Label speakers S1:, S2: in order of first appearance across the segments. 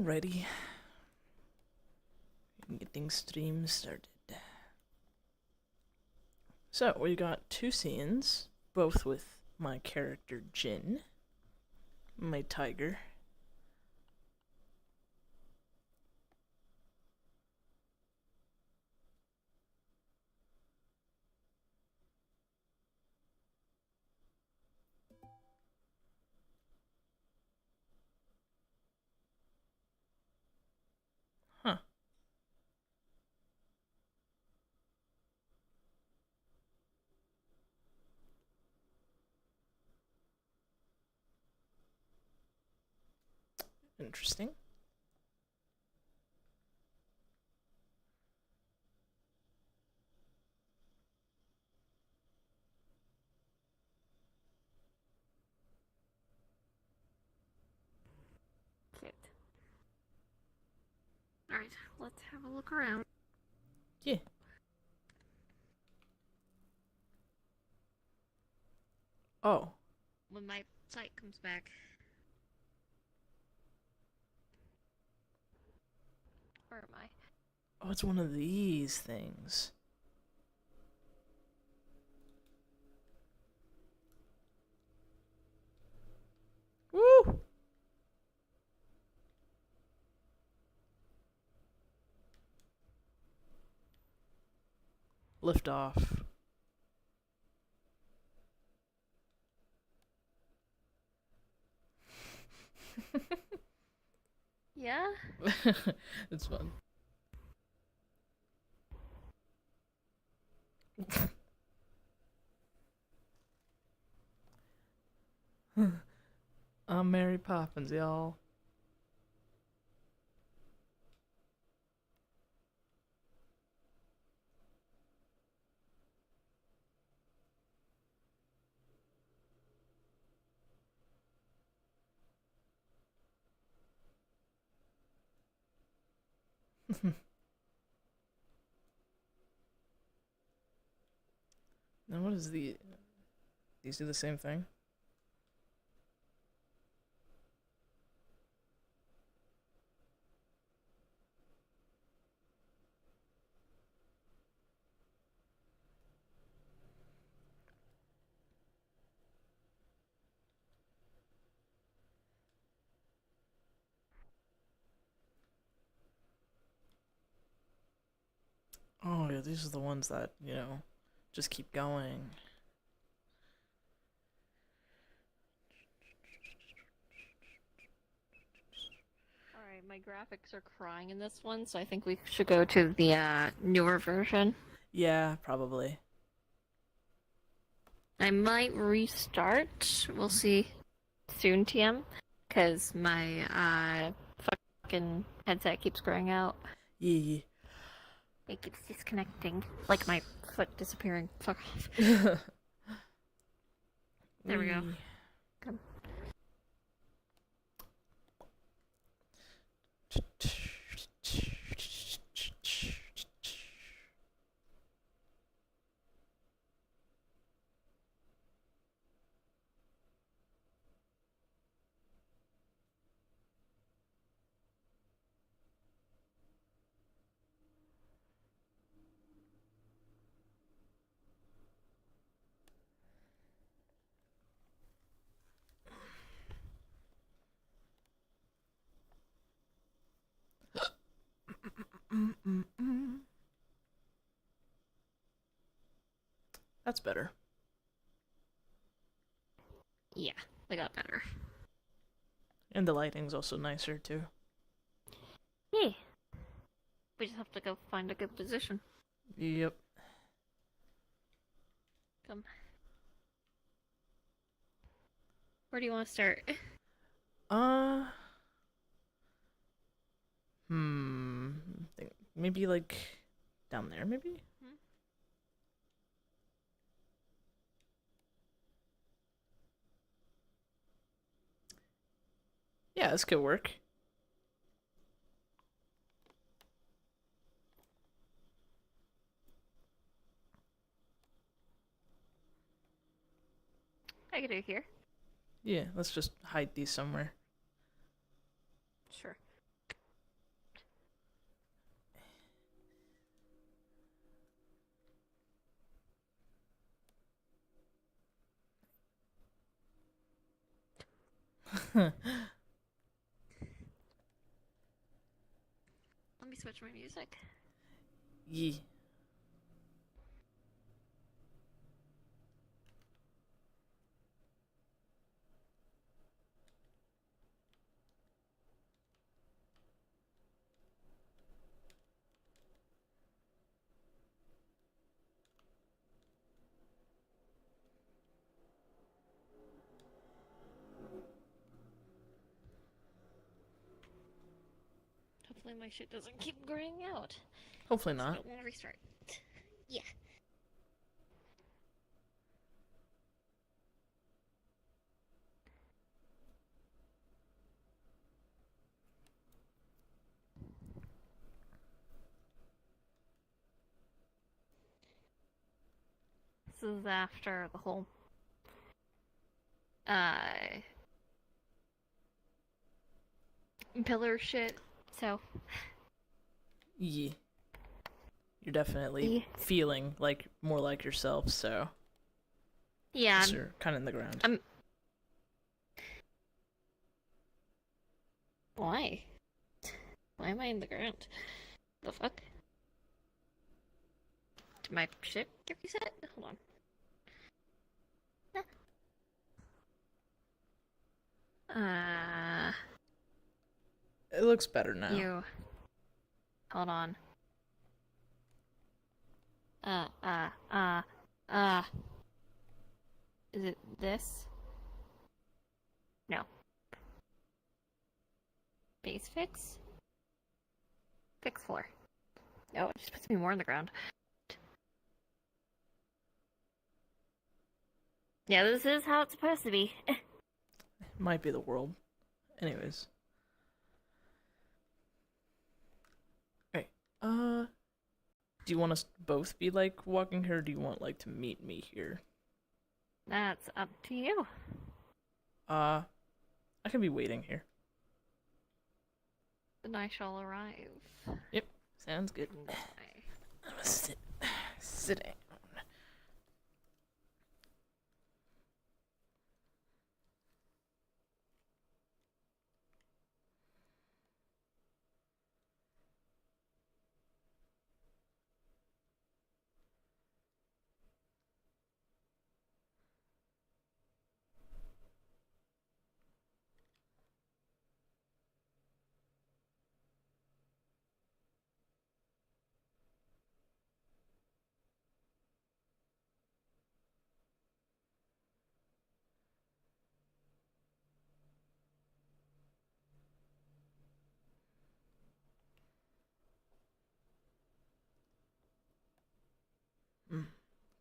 S1: Alrighty. Getting stream started. So, we got two scenes, both with my character Jin, my tiger. Huh. Interesting.
S2: Cute. Alright, let's have a look around.
S1: Yeah. Oh.
S2: When my sight comes back. Where am I?
S1: Oh, it's one of these things. Woo! Lift off.
S2: Yeah?
S1: It's fun. I'm Mary Poppins, y'all. Now what is the... These do the same thing? Oh, yeah, these are the ones that, you know, just keep going.
S2: Alright, my graphics are crying in this one, so I think we should go to the newer version.
S1: Yeah, probably.
S2: I might restart. We'll see soon, TM. Because my fucking headset keeps graying out.
S1: Yeah.
S2: It keeps disconnecting. Like my foot disappearing. Fuck off. There we go. Come.
S1: That's better.
S2: Yeah, they got better.
S1: And the lighting's also nicer, too.
S2: Yeah. We just have to go find a good position.
S1: Yep.
S2: Come. Where do you want to start?
S1: Uh... Hmm... Think maybe, like, down there, maybe?
S2: Hmm?
S1: Yeah, this could work.
S2: I could do here.
S1: Yeah, let's just hide these somewhere.
S2: Sure. Let me switch my music.
S1: Yee.
S2: Hopefully my shit doesn't keep graying out.
S1: Hopefully
S2: I
S1: not.
S2: don't want to restart. Yeah. This is after the whole pillar shit. So
S1: Yee. You're definitely
S2: Yee.
S1: feeling like more like yourself, so
S2: yeah,
S1: you're kind of in the ground.
S2: Why? Why am I in the ground? The fuck? Did my shit get reset? Hold on.
S1: It looks better now.
S2: You. Hold on. Is it this? No. Base fix? Fix floor. No, it just puts me more on the ground. Yeah, this is how it's supposed to be.
S1: Might be the world. Anyways. Okay. Do you want us both be like walking here, or do you want like to meet me here?
S2: That's up to you.
S1: I can be waiting here.
S2: Then I shall arrive.
S1: Yep. Sounds good.
S2: Bye.
S1: I'm gonna sit down.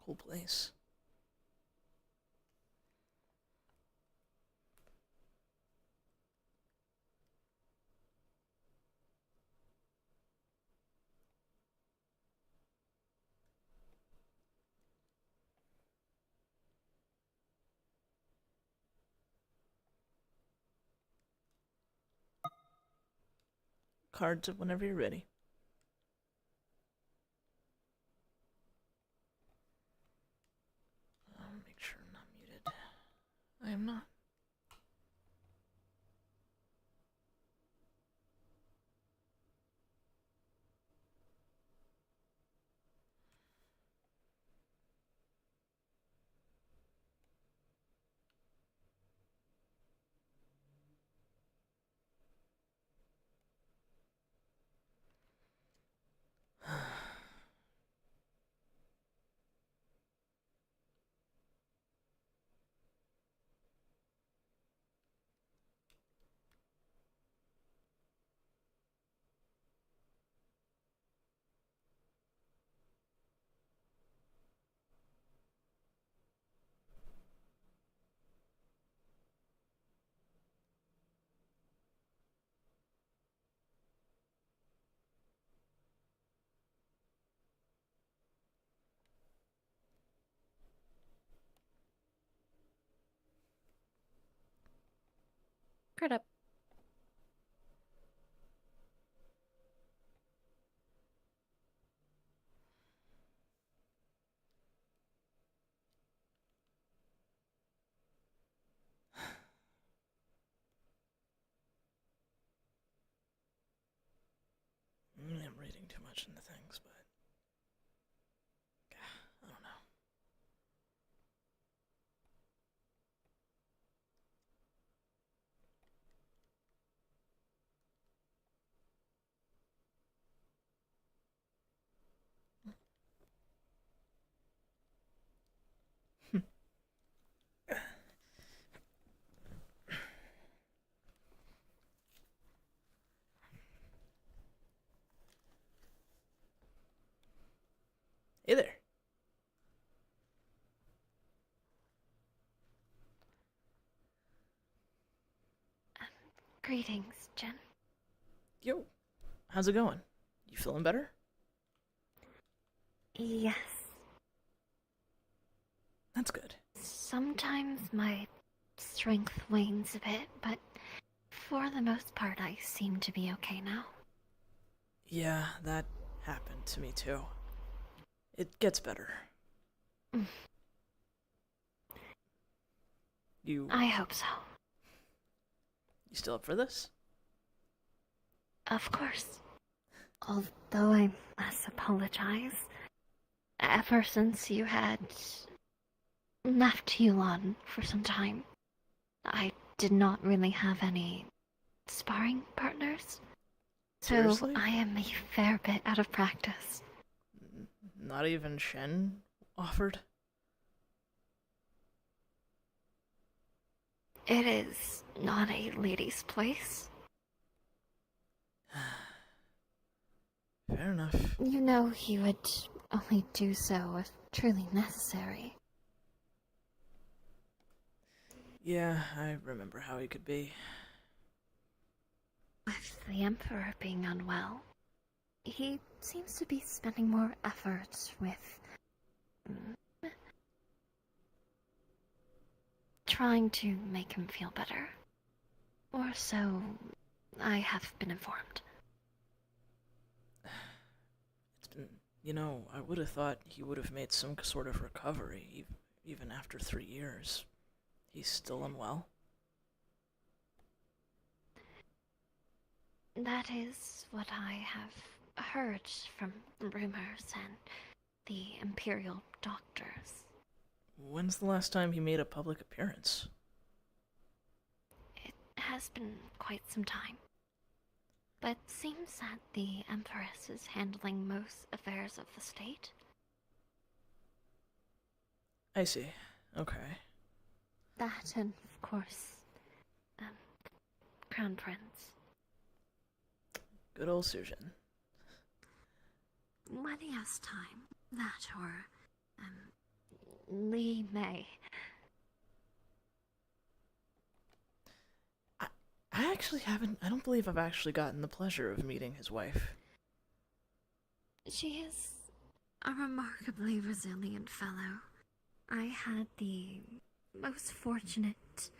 S1: Cool place. Cards whenever you're ready. Make sure I'm not muted. I am not.
S2: Crit up.
S1: reading too much into things, but I don't know. Hey there.
S2: Greetings, Jen.
S1: Yo, how's it going? You feeling better?
S2: Yes.
S1: That's good.
S2: Sometimes my strength wanes a bit, but for the most part, I seem to be okay now.
S1: Yeah, that happened to me too. It gets better. You
S2: I hope so.
S1: still up for this?
S2: Of course. Although I must apologize. Ever since you had left Yulon for some time, I did not really have any sparring partners. So
S1: Seriously?
S2: I am a fair bit out of practice.
S1: Not even Shen offered?
S2: It is not a lady's place.
S1: Fair enough.
S2: You know he would only do so if truly necessary.
S1: Yeah, I remember how he could be.
S2: With the Emperor being unwell, he seems to be spending more effort with trying to make him feel better. Or so I have been informed.
S1: It's been, I would have thought he would have made some sort of recovery, even after 3 years. He's still unwell?
S2: That is what I have heard from rumors and the Imperial doctors.
S1: When's the last time he made a public appearance?
S2: It has been quite some time. But it seems that the Empress is handling most affairs of the state.
S1: I see. Okay.
S2: That and, of course, Crown Prince.
S1: Good old Susan.
S2: When he has time, that or, Li Mei.
S1: I actually haven't. I don't believe I've actually gotten the pleasure of meeting his wife.
S2: She is a remarkably resilient fellow. I had the most fortunate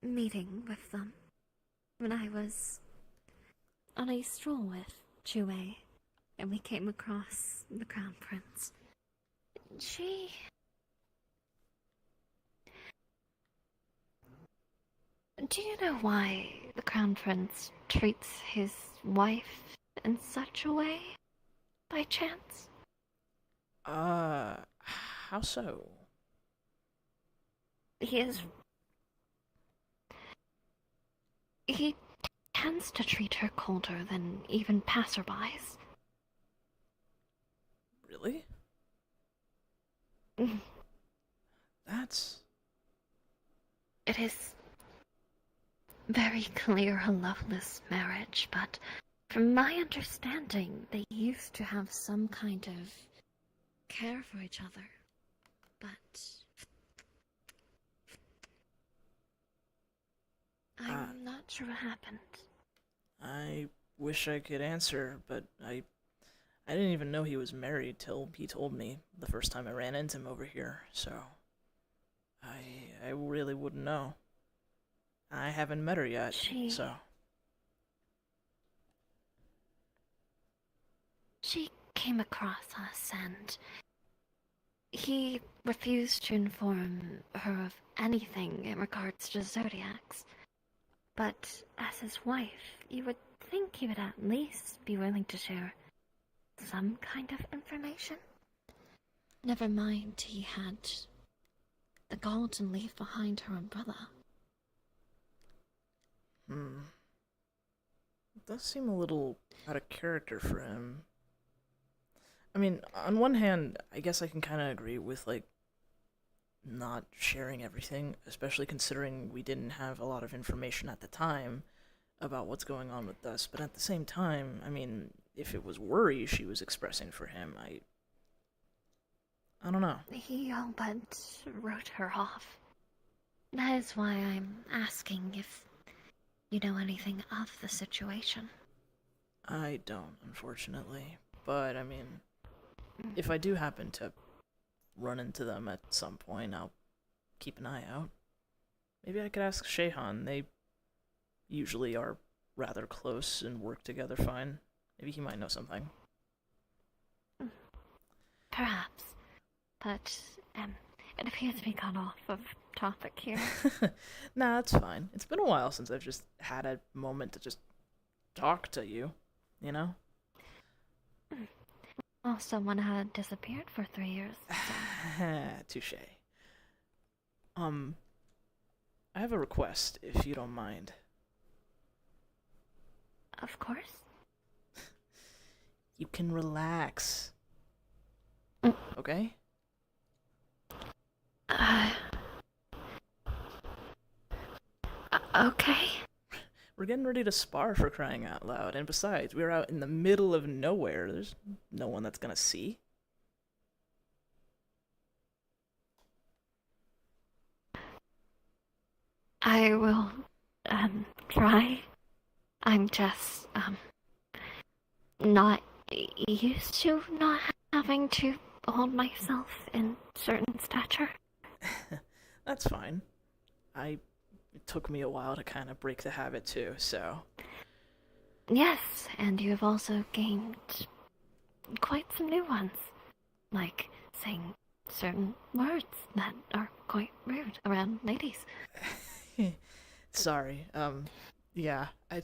S2: meeting with them when I was on a stroll with Chue, and we came across the Crown Prince. Do you know why the Crown Prince treats his wife in such a way, by chance?
S1: How so?
S2: He tends to treat her colder than even passerbys.
S1: Really? That's...
S2: It is very clear a loveless marriage, but from my understanding, they used to have some kind of care for each other. But I'm not sure what happened.
S1: I wish I could answer, but I didn't even know he was married till he told me the first time I ran into him over here, so I really wouldn't know. I haven't met her yet, so...
S2: She came across us and he refused to inform her of anything in regards to zodiacs. But as his wife, you would think he would at least be willing to share some kind of information. Never mind, he had the gall to leave behind her umbrella.
S1: It does seem a little out of character for him. I mean, on one hand, I guess I can kind of agree with, like, not sharing everything, especially considering we didn't have a lot of information at the time about what's going on with us. But at the same time, I mean, if it was worry she was expressing for him, I don't know.
S2: He all but wrote her off. That is why I'm asking if you know anything of the situation.
S1: I don't, unfortunately. But, I mean, if I do happen to run into them at some point, I'll keep an eye out. Maybe I could ask Shehan. They usually are rather close and work together fine. Maybe he might know something.
S2: Perhaps. But, it appears we got off of topic here.
S1: Nah, that's fine. It's been a while since I've just had a moment to just talk to you, you know?
S2: Well, someone had disappeared for 3 years.
S1: Touche. I have a request, if you don't mind.
S2: Of course.
S1: You can relax. Okay?
S2: Okay.
S1: We're getting ready to spar, for crying out loud, and besides, we're out in the middle of nowhere. There's no one that's gonna see.
S2: I will, try. I'm just, not used to not having to hold myself in certain stature.
S1: That's fine. It took me a while to kind of break the habit too, so...
S2: Yes, and you have also gained quite some new ones. Like saying certain words that are quite rude around ladies.
S1: Sorry, yeah, I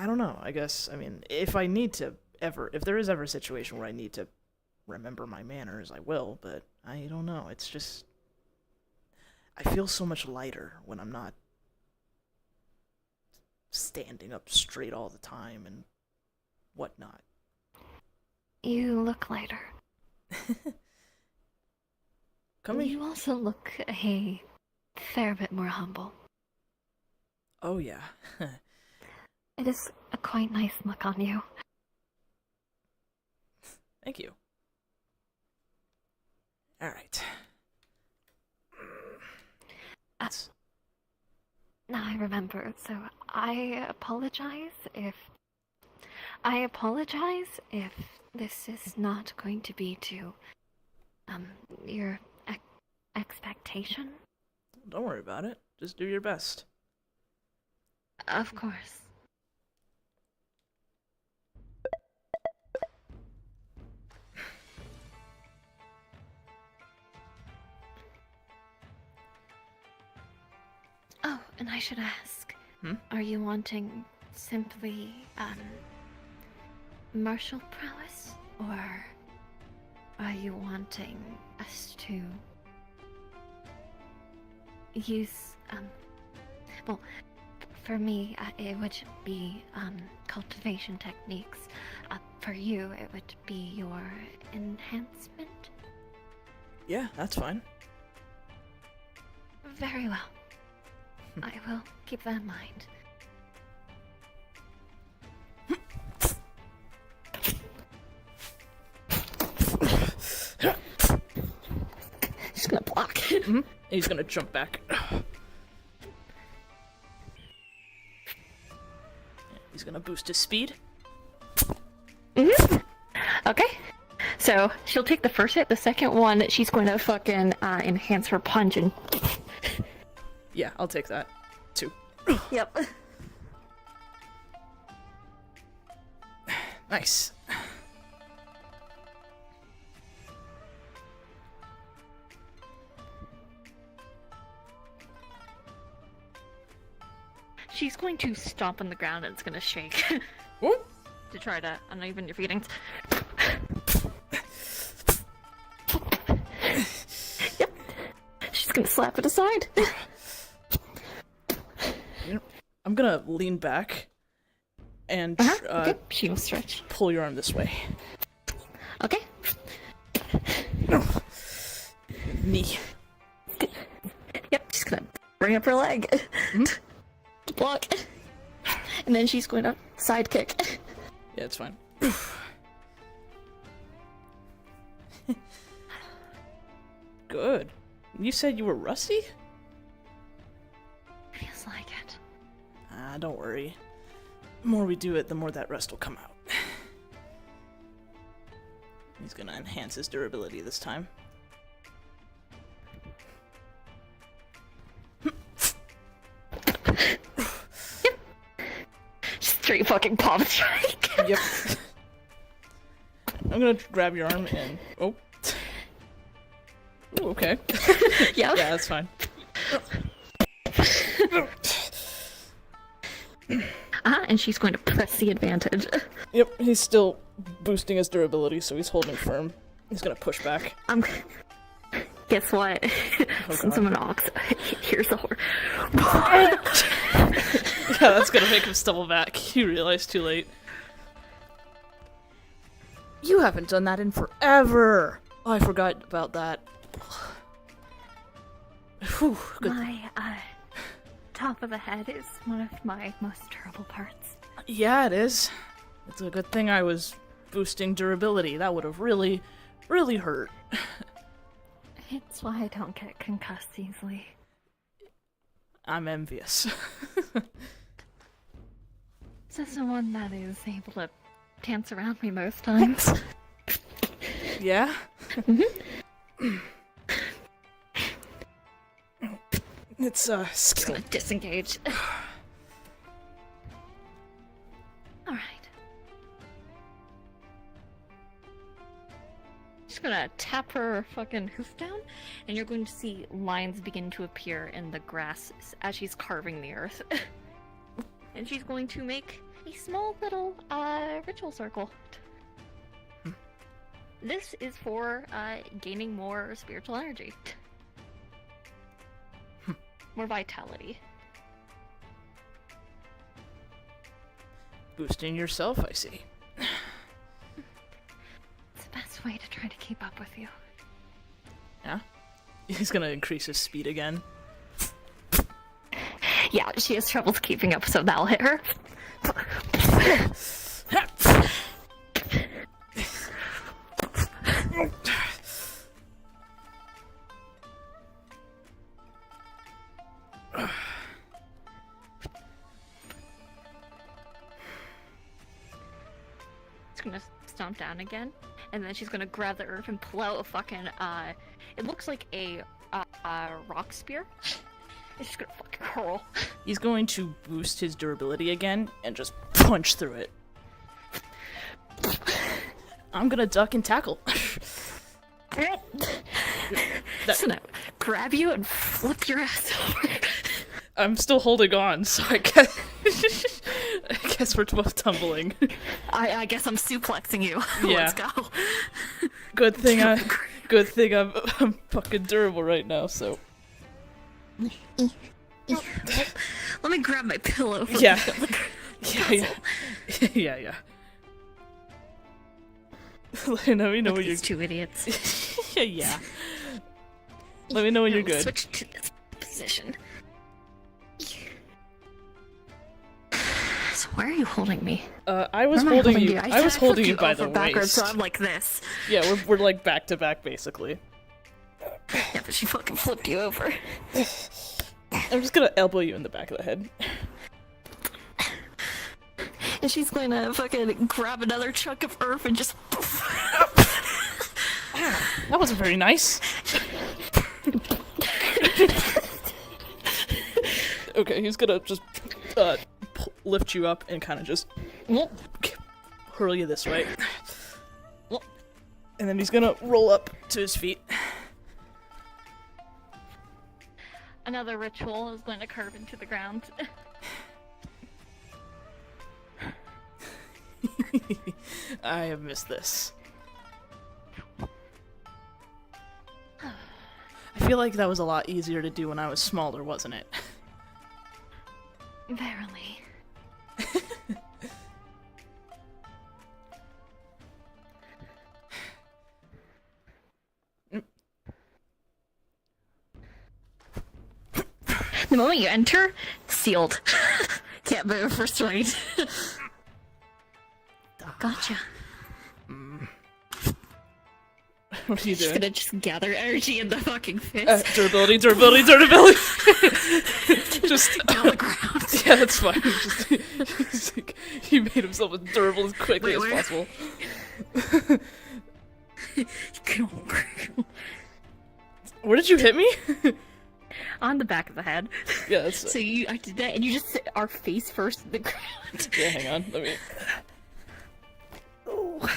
S1: don't know, I guess, I mean, if there is ever a situation where I need to remember my manners, I will, but I don't know, it's just... I feel so much lighter when I'm not standing up straight all the time and whatnot.
S2: You look lighter.
S1: You
S2: also look a fair bit more humble.
S1: Oh, yeah.
S2: It is a quite nice look on you.
S1: Thank you. Alright.
S2: Now I remember, so I apologize if this is not going to be to, your expectation.
S1: Don't worry about it. Just do your best.
S2: Of course. Oh, and I should ask, are you wanting simply, martial prowess, or are you wanting us to use, well, for me, it would be, cultivation techniques. For you, it would be your enhancement?
S1: Yeah, that's fine.
S2: Very well. I will keep that in mind. He's gonna block.
S1: He's gonna jump back. He's gonna boost his speed.
S2: Okay. So she'll take the first hit. The second one, she's going to fucking enhance her punch and.
S1: Yeah, I'll take that. 2.
S2: Yep.
S1: Nice.
S2: She's going to stomp on the ground and it's going to shake.
S1: Whoop.
S2: to try to uneven your feedings. Yep. She's gonna slap it aside.
S1: I'm gonna lean back and
S2: okay. She will stretch.
S1: pull your arm this way.
S2: Okay.
S1: Knee.
S2: Yep, she's gonna bring up her leg to block, and then she's going to side kick.
S1: Yeah, it's fine. Good. You said you were rusty?
S2: Feels like it.
S1: Ah, don't worry. The more we do it, the more that rust will come out. He's gonna enhance his durability this time.
S2: Yep. Straight fucking palm strike.
S1: Yep. I'm gonna grab your arm and... Oh. Ooh, okay.
S2: Yep.
S1: Yeah, that's fine.
S2: And she's going to press the advantage.
S1: Yep, he's still boosting his durability, so he's holding firm. He's gonna push back.
S2: Guess what?
S1: Oh,
S2: Since I'm an ox, here's the horror.
S1: Yeah, that's gonna make him stumble back. You realize too late. You haven't done that in forever! Oh, I forgot about that. Whew, good.
S2: My, top of the head is one of my most terrible parts.
S1: Yeah, it is. It's a good thing I was boosting durability. That would have really, really hurt.
S2: It's why I don't get concussed easily.
S1: I'm envious.
S2: This is the one that is able to dance around me most times.
S1: Yeah? It's,
S2: Just
S1: skill.
S2: gonna disengage. Alright. Just gonna tap her fucking hoof down, and you're going to see lines begin to appear in the grass as she's carving the earth. And she's going to make a small little, ritual circle. This is for, gaining more spiritual energy. More vitality.
S1: Boosting yourself, I see.
S2: It's the best way to try to keep up with you.
S1: Yeah? He's gonna increase his speed again.
S2: Yeah, she has troubles keeping up, so that'll hit her. It's gonna stomp down again, and then she's gonna grab the earth and pull out a fucking, it looks like a rock spear. It's just gonna fucking hurl.
S1: He's going to boost his durability again and just punch through it. I'm gonna duck and tackle.
S2: Just gonna grab you and flip your ass over.
S1: I'm still holding on, so I guess we're both tumbling.
S2: I guess I'm suplexing you.
S1: Yeah.
S2: Let's go.
S1: Good thing I'm fucking durable right now, so.
S2: Let me grab my pillow.
S1: Yeah. Yeah. Yeah. Let me know when you're.
S2: These two idiots.
S1: Yeah. Let me know when you're good.
S2: Switch to this position. So where are you holding me?
S1: I was holding you. I was holding you by the waist.
S2: So I'm like this.
S1: Yeah, we're like back to back basically.
S2: Yeah, but she fucking flipped you over.
S1: I'm just gonna elbow you in the back of the head.
S2: And she's going to fucking grab another chunk of earth and just.
S1: That wasn't very nice. Okay, he's gonna just lift you up and kind of just hurl you this way. And then he's gonna roll up to his feet.
S2: Another ritual is going to carve into the ground.
S1: I have missed this. I feel like that was a lot easier to do when I was smaller, wasn't it?
S2: Verily. The moment you enter, sealed. Can't move for straight. Gotcha.
S1: What are you
S2: Just
S1: doing?
S2: gonna just gather energy in the fucking fist.
S1: Durability. Just
S2: Down the ground.
S1: yeah, that's fine. Just like, he made himself as durable as quickly as
S2: Wait.
S1: possible. Where did you hit me?
S2: On the back of the head.
S1: Yeah, that's.
S2: So I did that, and you just sit our face first in the ground.
S1: Yeah, hang on. Let me.
S2: Oh.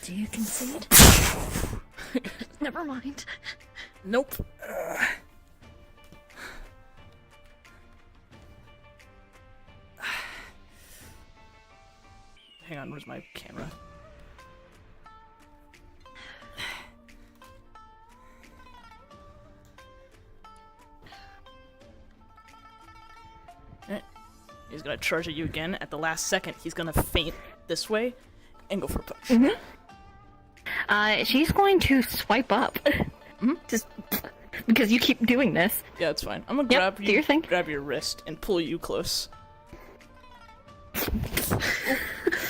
S2: Do you concede? Never mind.
S1: Nope. Hang on, where's my camera? He's gonna charge at you again. At the last second, he's gonna feint this way and go for a punch.
S2: She's going to swipe up. Just because you keep doing this.
S1: Yeah, it's fine. I'm gonna
S2: Yep,
S1: grab
S2: do
S1: you,
S2: your thing.
S1: grab your wrist, and pull you close.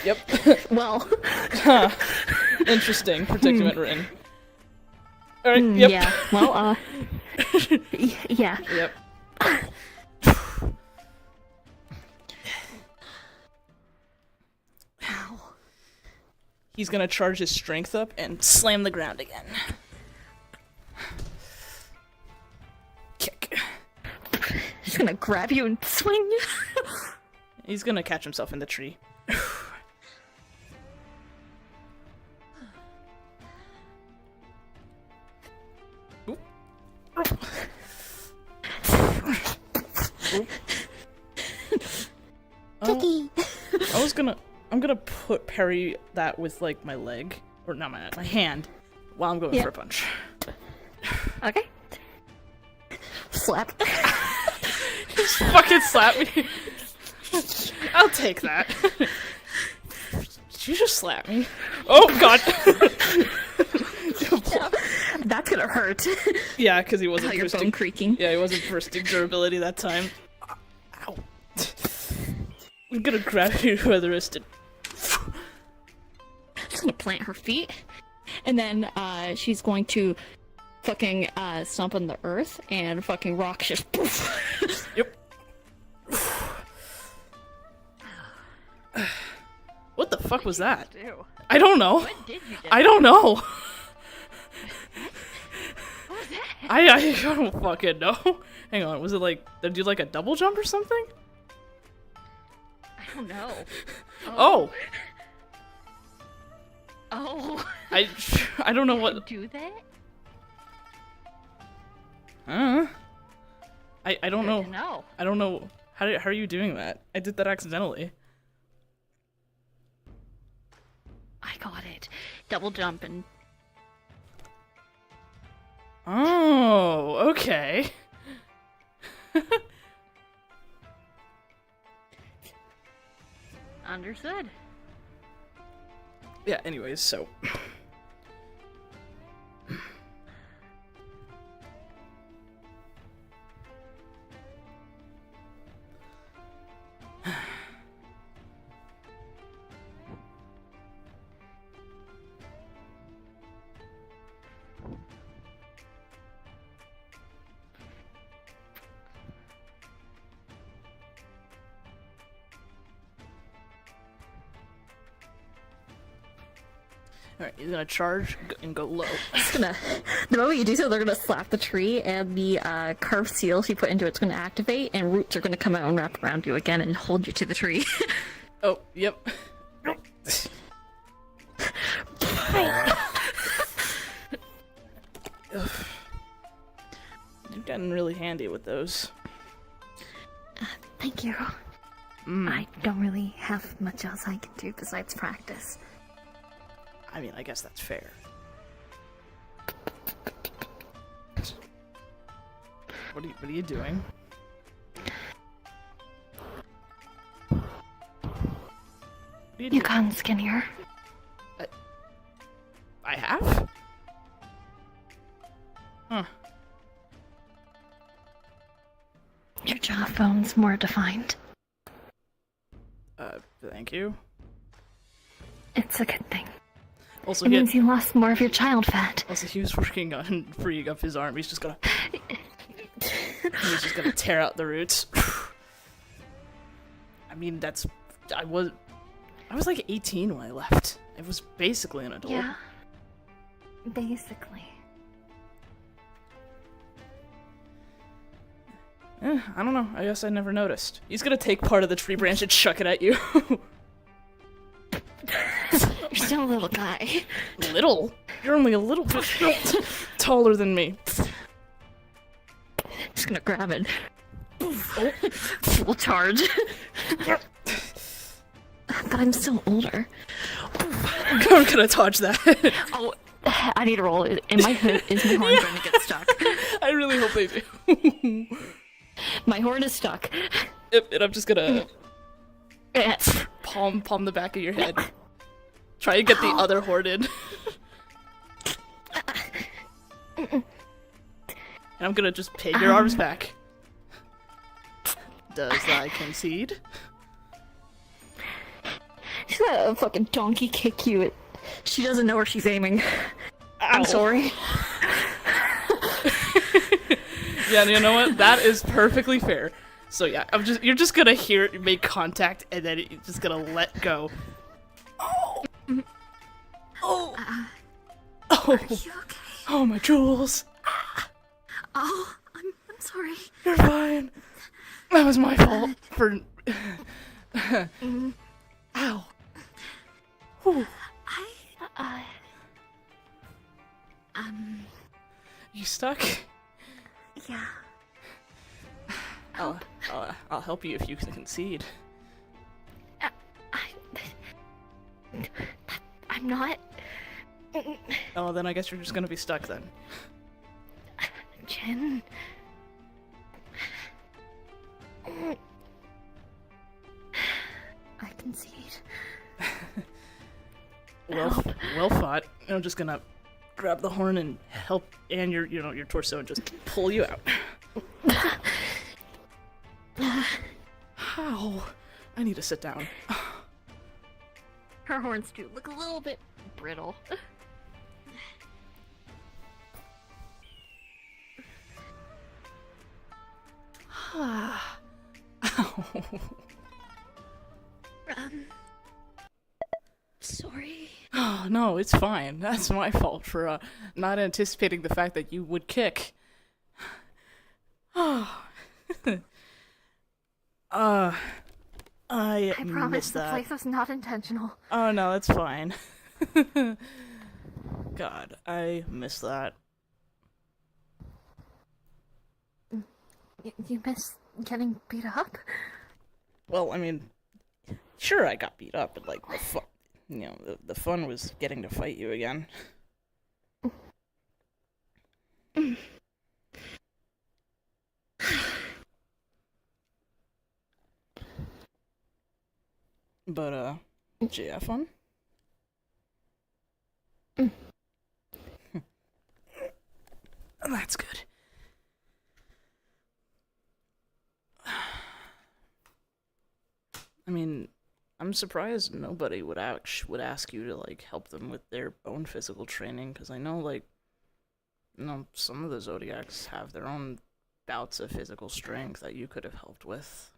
S1: Yep.
S2: Well.
S1: Interesting predicament we're in. All right. Yep.
S2: Yeah. Well. Yeah.
S1: Yep.
S2: Ow.
S1: He's gonna charge his strength up and slam the ground again. Kick.
S2: She's gonna grab you and swing you.
S1: He's gonna catch himself in the tree. Oop.
S2: Kitty.
S1: I'm gonna parry that with like my leg, or not my hand, while I'm going for a punch.
S2: Okay. Slap.
S1: Just fucking slap me. I'll take that. Did you just slap me? Oh god.
S2: That's gonna hurt.
S1: Yeah, because he wasn't
S2: How your bone
S1: bursting.
S2: creaking.
S1: Yeah, he wasn't bursting durability that time. Ow. I'm gonna grab you by the wrist and
S2: She's gonna plant her feet, and then she's going to fucking stomp on the earth and fucking rock just poof.
S1: Yep. What the fuck was that? I don't know.
S2: What did you do?
S1: I don't know.
S2: What was that?
S1: I don't fucking know. Hang on, was it like, did I do like a double jump or something?
S2: I don't know.
S1: Oh.
S2: Oh.
S1: I don't know what.
S2: Do that?
S1: I don't know.
S2: No.
S1: I don't know. How are you doing that? I did that accidentally.
S2: I got it. Double jump and
S1: Oh, okay.
S2: understood.
S1: Yeah, anyways, so. Alright, he's gonna charge and go low.
S2: It's gonna. The moment you do so, they're gonna slap the tree, and the carved seal she put into it's gonna activate, and roots are gonna come out and wrap around you again and hold you to the tree.
S1: Oh, yep. You've gotten really handy with those.
S2: Thank you. I don't really have much else I can do besides practice.
S1: I mean, I guess that's fair. What are you doing? What are you doing?
S2: gotten skinnier.
S1: I have? Huh.
S2: Your jawbone's more defined.
S1: Thank you.
S2: It's a good thing.
S1: Also,
S2: It means you lost more of your child fat.
S1: Also, he was working on freeing up his arm. He's just gonna tear out the roots. I mean, I was like 18 when I left. I was basically an adult.
S2: Yeah. Basically.
S1: I don't know. I guess I never noticed. He's gonna take part of the tree branch and chuck it at you.
S2: You're still a little guy.
S1: Little? You're only a little bit taller than me.
S2: Just gonna grab it. Full charge. But I'm still older.
S1: I'm gonna touch that.
S2: Oh, I need to roll. Is my horn going to get stuck?
S1: I really hope they do.
S2: My horn is stuck.
S1: Yep, and I'm just gonna palm the back of your head. Try and get the other horn in. And I'm gonna just pin your arms back. Does I concede?
S2: She's gonna fucking donkey kick you. She doesn't know where she's aiming. I'm sorry.
S1: Yeah, you know what? That is perfectly fair. So yeah, you're just gonna hear it make contact, and then you're just gonna let go. Oh, oh,
S2: Are you okay?
S1: oh, my jewels.
S2: Oh, I'm sorry.
S1: You're fine. That was my fault for. Ow. Whew. You stuck?
S2: Yeah.
S1: I'll help you if you can concede.
S2: I'm not.
S1: Oh, then I guess you're just gonna be stuck then.
S2: Jen. I concede.
S1: Well fought. I'm just gonna grab the horn and help, and your torso, and just pull you out. How? I need to sit down.
S2: Her horns do look a little bit brittle.
S1: Ow.
S2: Sorry.
S1: Oh, no, it's fine. That's my fault for not anticipating the fact that you would kick. Oh. I
S2: promise
S1: missed
S2: the
S1: that.
S2: place was not intentional.
S1: Oh, no, that's fine. God, I missed that.
S2: You miss getting beat up?
S1: Well, I mean, sure, I got beat up, but like the fun was getting to fight you again. But did you have fun? That's good. I mean, I'm surprised nobody would ask you to like help them with their own physical training, because I know some of the Zodiacs have their own bouts of physical strength that you could have helped with.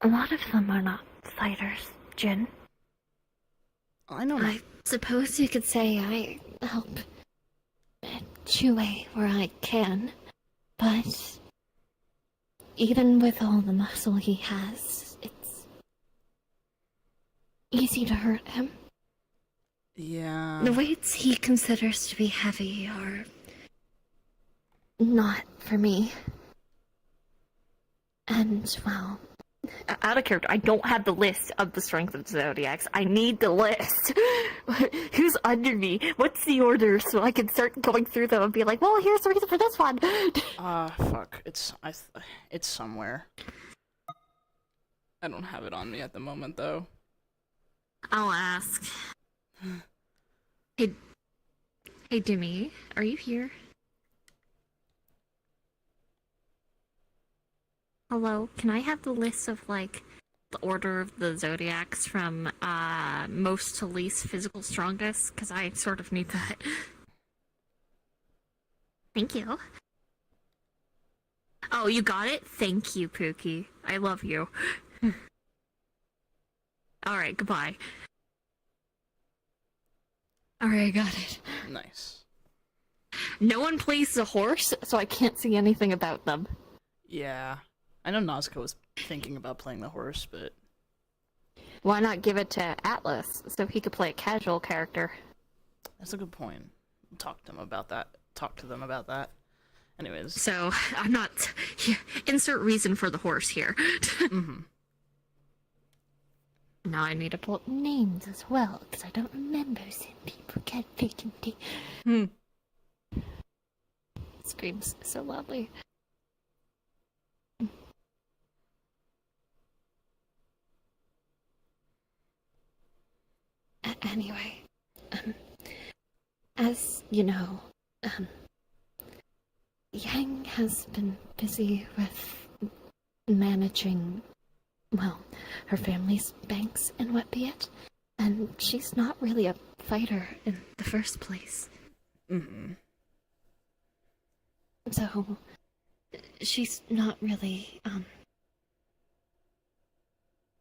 S2: A lot of them are not fighters, Jin.
S1: I know.
S2: I suppose you could say I help Chue where I can, but even with all the muscle he has, it's easy to hurt him. The
S1: Yeah.
S2: weights he considers to be heavy are not for me. And, well, out of character, I don't have the list of the strength of the zodiacs. I need the list. Who's under me? What's the order so I can start going through them and be like, well, here's the reason for this one.
S1: Fuck. It's somewhere. I don't have it on me at the moment, though.
S2: I'll ask. Hey, hey, Demi, are you here? Hello, can I have the list of, like, the order of the zodiacs from most to least physical strongest? Because I sort of need that. Thank you. Oh, you got it? Thank you, Pookie. I love you. Alright, goodbye. Alright, I got it.
S1: Nice.
S2: No one plays the horse, so I can't see anything about them.
S1: Yeah. I know Nazca was thinking about playing the horse, but...
S2: Why not give it to Atlas, so he could play a casual character?
S1: That's a good point. Talk to them about that. Anyways.
S2: So, I'm not... Insert reason for the horse here.
S1: Mm-hmm.
S2: Now I need to pull up names as well, because I don't remember seeing people get vacancy. Screams so loudly. Anyway, as you know, Yang has been busy with managing, well, her family's banks and what be it, and she's not really a fighter in the first place.
S1: Mm-hmm.
S2: So, she's not really,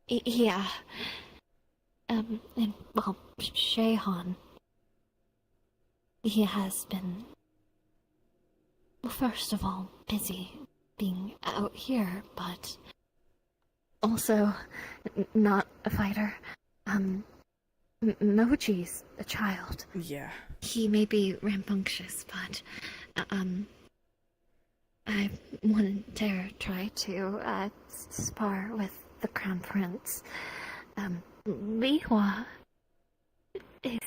S2: yeah. And, well, Shehan, he has been, well, first of all, busy being out here, but also not a fighter. Moji's a child.
S1: Yeah.
S2: He may be rambunctious, but, I wouldn't dare try to, spar with the Crown Prince. Li Hua is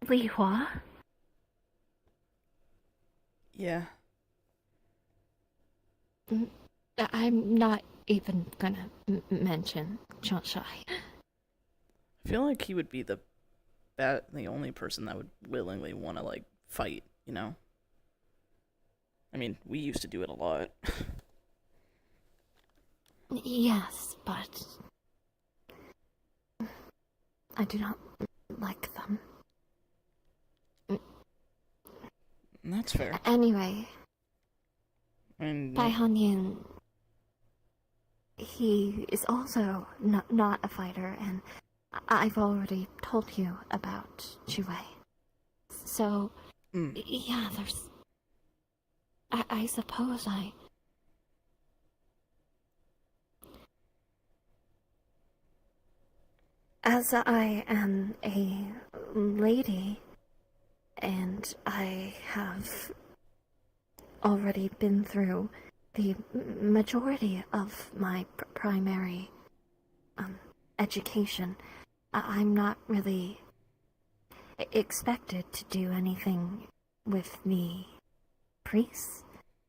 S2: Li Hua.
S1: Yeah.
S2: I'm not even gonna mention Chonshai.
S1: I feel like he would be the only person that would willingly want to, like, fight, you know? I mean, we used to do it a lot.
S2: Yes, but I do not like them.
S1: That's fair.
S2: Anyway,
S1: And
S2: Bai Hanyin, he is also not a fighter, and I've already told you about Chu Wei. So, yeah, there's... I suppose as I am a lady, and I have already been through the majority of my primary education, I'm not really expected to do anything with the priests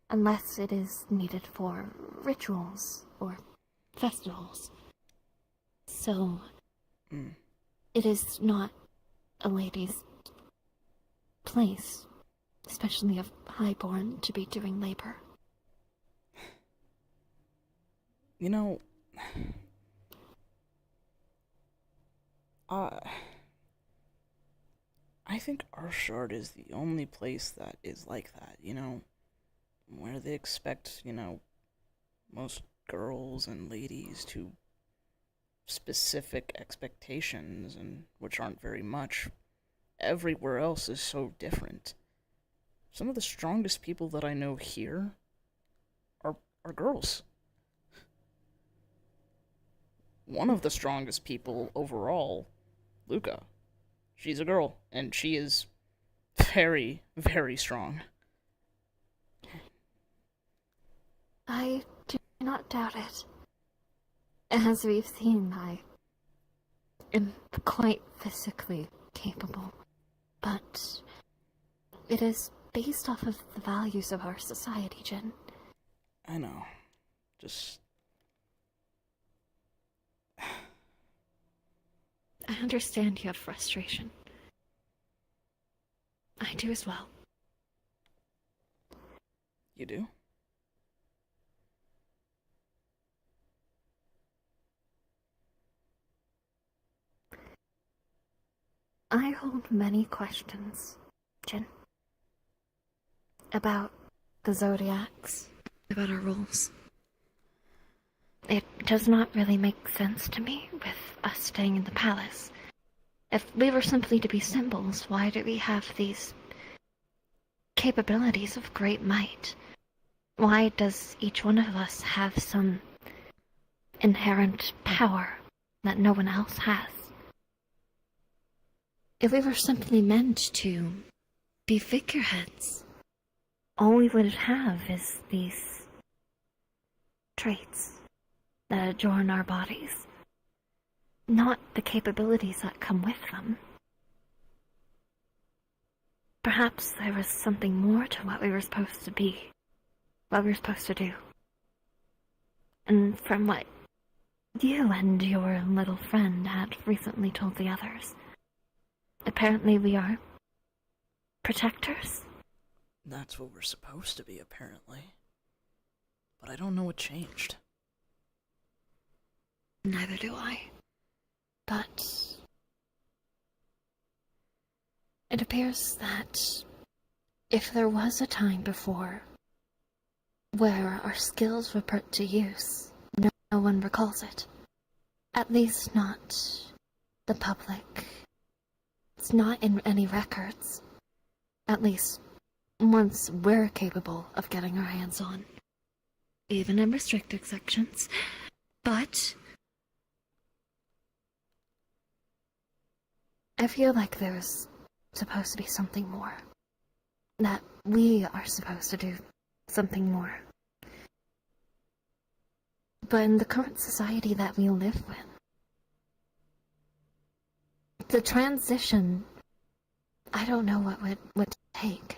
S2: unless it is needed for rituals or festivals. So, it is not a lady's place, especially of highborn, to be doing labor.
S1: you know, I think Arshard is the only place that is like that, you know? Where they expect, you know, most girls and ladies to specific expectations, and which aren't very much. Everywhere else is so different. Some of the strongest people that I know here are girls. One of the strongest people overall, Luca. she's a girl, and she is very, very strong.
S2: I do not doubt it. As we've seen, I am quite physically capable, but it is based off of the values of our society, Jin.
S1: I know. Just...
S2: I understand you have frustration. I do as well.
S1: You do?
S2: I hold many questions, Jin. About the zodiacs, about our roles. It does not really make sense to me with us staying in the palace. If we were simply to be symbols, why do we have these capabilities of great might? Why does each one of us have some inherent power that no one else has? If we were simply meant to be figureheads, all we would have is these traits that adorn our bodies, not the capabilities that come with them. Perhaps there was something more to what we were supposed to be, what we were supposed to do. And from what you and your little friend had recently told the others, apparently we are protectors?
S1: That's what we're supposed to be, apparently. But I don't know what changed.
S2: Neither do I. But it appears that if there was a time before where our skills were put to use, no one recalls it. At least not the public. It's not in any records. At least once we're capable of getting our hands on. Even in restricted sections. But I feel like there's supposed to be something more. That we are supposed to do something more. But in the current society that we live with, the transition, I don't know what would take.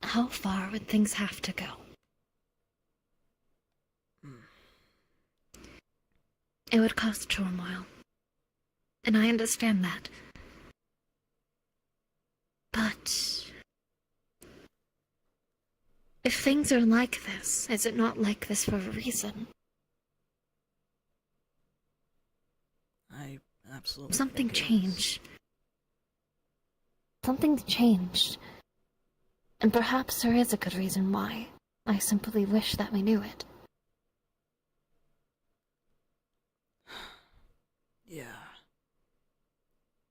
S2: How far would things have to go? It would cause turmoil. And I understand that. But if things are like this, is it not like this for a reason?
S1: I absolutely
S2: Something
S1: think it is.
S2: changed. Something changed. And perhaps there is a good reason why. I simply wish that we knew it.
S1: Yeah.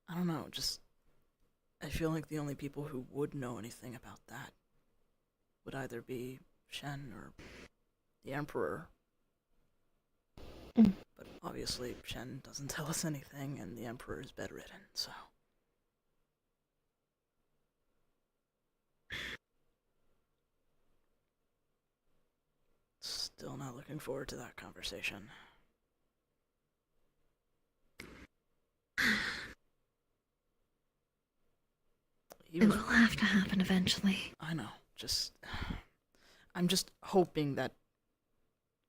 S1: I don't know, just... I feel like the only people who would know anything about that would either be Shen or the Emperor.
S2: Mm.
S1: But obviously Shen doesn't tell us anything, and the Emperor is bedridden, so... Still not looking forward to that conversation.
S2: It will have to happen eventually.
S1: I know, just... I'm just hoping that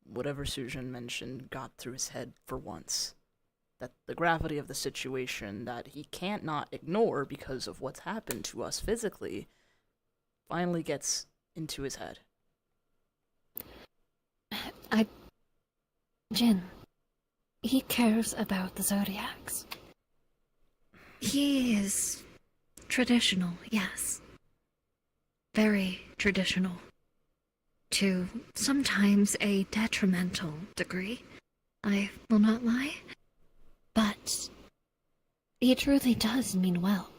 S1: whatever Sujin mentioned got through his head for once. That the gravity of the situation that he can't not ignore because of what's happened to us physically finally gets into his head.
S2: Jin, he cares about the zodiacs. He is traditional, yes. Very traditional. To sometimes a detrimental degree. I will not lie. But he truly does mean well.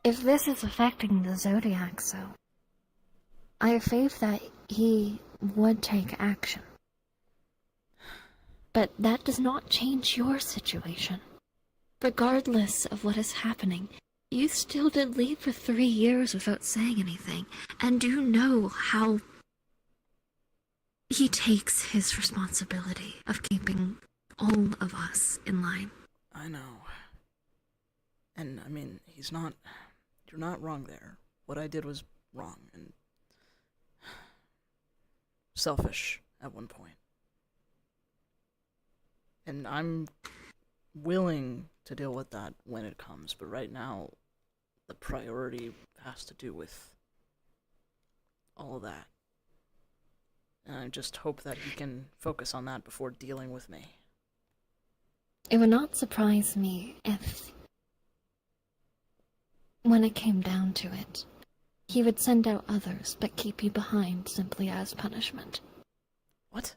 S2: If this is affecting the zodiacs, though, I have faith that he would take action. But that does not change your situation. regardless of what is happening, you still did leave for 3 years without saying anything, and you know how he takes his responsibility of keeping all of us in line.
S1: I know. And, I mean, you're not wrong there. What I did was wrong and selfish at one point. And I'm willing to deal with that when it comes, but right now, the priority has to do with all of that. And I just hope that he can focus on that before dealing with me.
S2: It would not surprise me if, when it came down to it, he would send out others but keep you behind simply as punishment.
S1: What?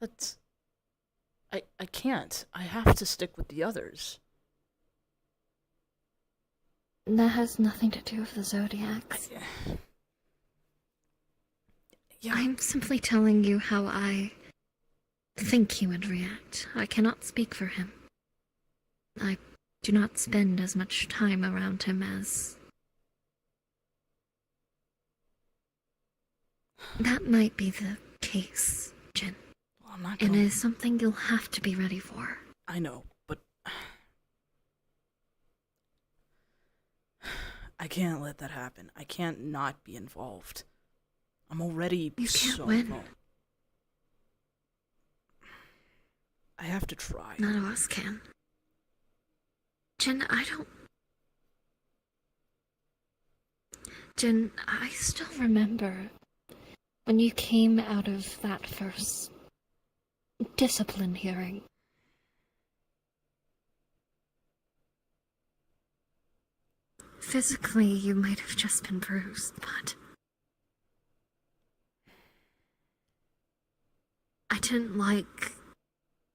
S1: That's... I can't. I have to stick with the others.
S2: That has nothing to do with the Zodiacs.
S1: Yeah.
S2: I'm simply telling you how I think he would react. I cannot speak for him. I do not spend as much time around him as... That might be the case, Jin.
S1: Well, I'm not
S2: It
S1: going...
S2: is something you'll have to be ready for.
S1: I know, but... I can't let that happen. I can't not be involved. I'm already
S2: You can't
S1: so
S2: win.
S1: involved. I have to try.
S2: None of us can. Jin, Jin, I still remember when you came out of that first discipline hearing. Physically, you might have just been bruised, but I didn't like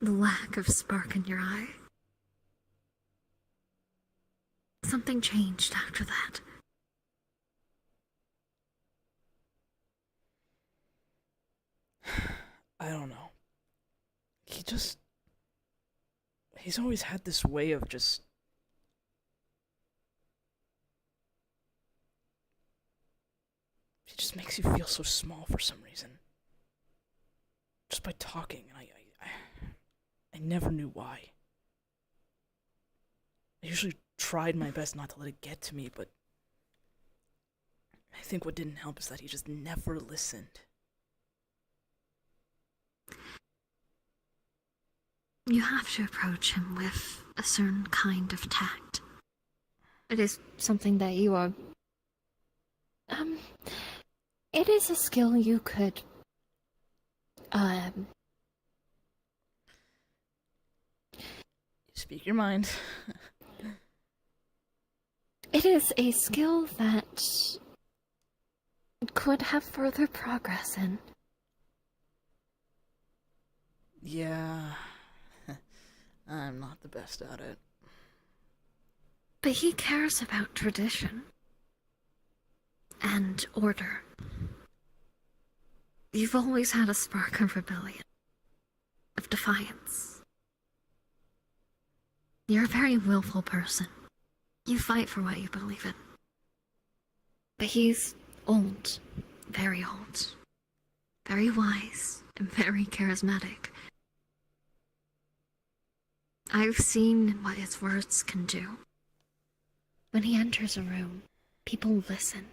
S2: the lack of spark in your eye. Something changed after that.
S1: I don't know. He's always had this way of just... He just makes you feel so small for some reason. Just by talking, and I never knew why. I usually tried my best not to let it get to me, but I think what didn't help is that he just never listened.
S2: You have to approach him with a certain kind of tact. It is something that you are... It is a skill you could...
S1: Speak your mind.
S2: It is a skill that could have further progress in.
S1: Yeah, I'm not the best at it.
S2: But he cares about tradition and order. You've always had a spark of rebellion, of defiance. You're a very willful person. You fight for what you believe in. But he's old, very old, very wise, and very charismatic. I've seen what his words can do. When he enters a room, people listen.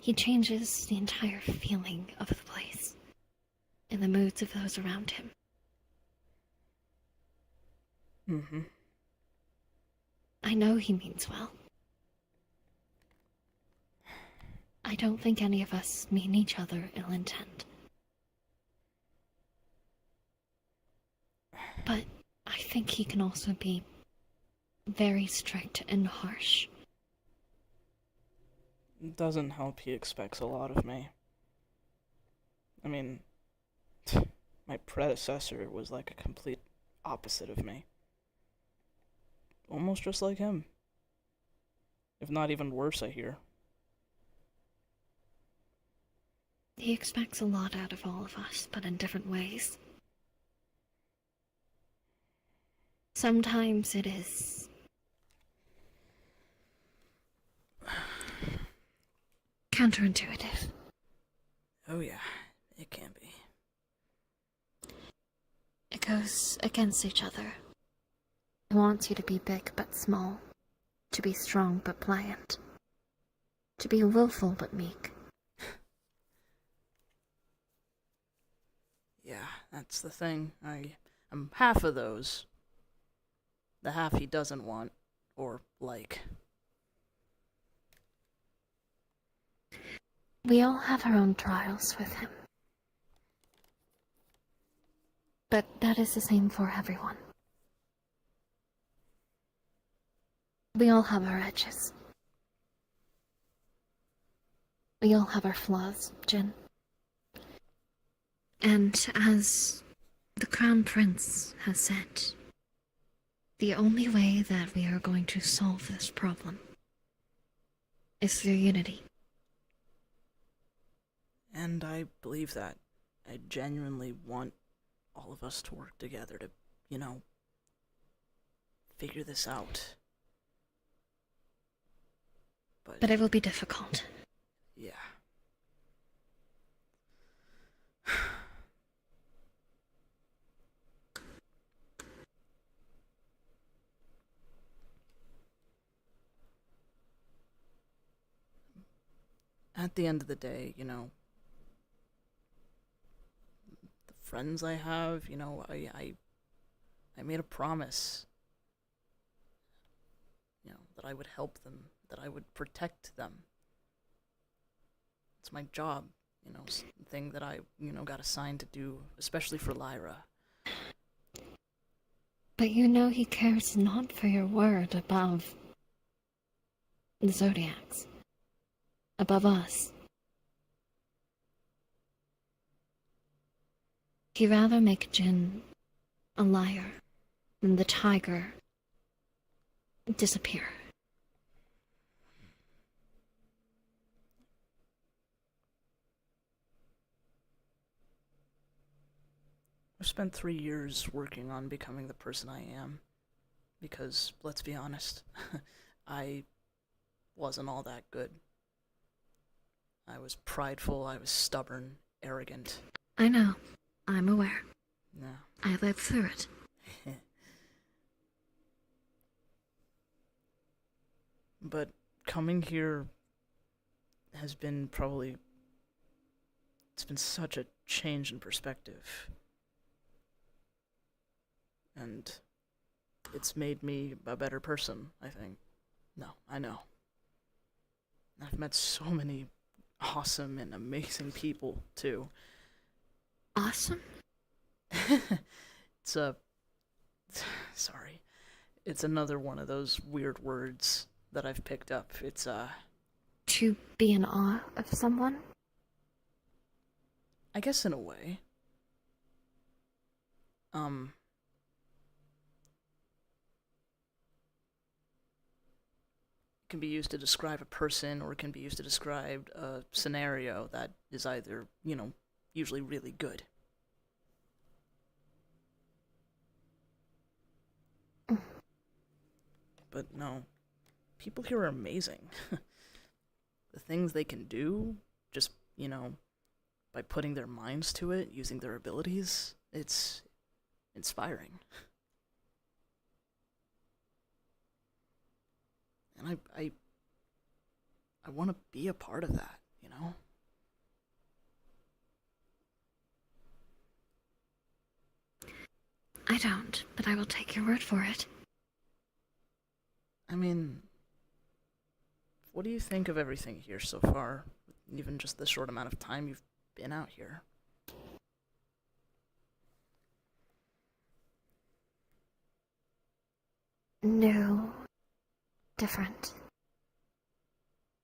S2: He changes the entire feeling of the place and the moods of those around him.
S1: Mm-hmm.
S2: I know he means well. I don't think any of us mean each other ill intent. But I think he can also be very strict and harsh.
S1: It doesn't help he expects a lot of me. I mean, my predecessor was like a complete opposite of me. Almost just like him. If not even worse, I hear.
S2: He expects a lot out of all of us, but in different ways. Sometimes it is counterintuitive.
S1: Oh yeah, it can be.
S2: It goes against each other. It wants you to be big but small, to be strong but pliant, to be willful but meek.
S1: Yeah, that's the thing. I'm half of those. The half he doesn't want, or like.
S2: We all have our own trials with him. But that is the same for everyone. We all have our edges. We all have our flaws, Jin. And as the Crown Prince has said, the only way that we are going to solve this problem is through unity.
S1: And I believe that. I genuinely want all of us to work together to, figure this out.
S2: But it will be difficult.
S1: Yeah. At the end of the day, the friends I have, I made a promise, that I would help them, that I would protect them. It's my job, thing that I, got assigned to do, especially for Lyra.
S2: But you know he cares not for your word above the Zodiacs. Above us. He'd rather make Jin a liar than the tiger disappear.
S1: I've spent 3 years working on becoming the person I am. Because, let's be honest, I wasn't all that good. I was prideful, I was stubborn, arrogant.
S2: I know. I'm aware.
S1: No.
S2: I lived through it.
S1: But coming here has been probably... It's been such a change in perspective. And it's made me a better person, I think. No, I know. I've met so many awesome and amazing people, too.
S2: Awesome?
S1: It's a... Sorry. It's another one of those weird words that I've picked up. It's,
S2: To be in awe of someone?
S1: I guess in a way. It can be used to describe a person, or it can be used to describe a scenario that is either, usually really good. But no, people here are amazing. The things they can do, just, by putting their minds to it, using their abilities, it's inspiring. And I want to be a part of that,
S2: I don't, but I will take your word for it.
S1: I mean, what do you think of everything here so far? Even just the short amount of time you've been out here.
S2: New. Different.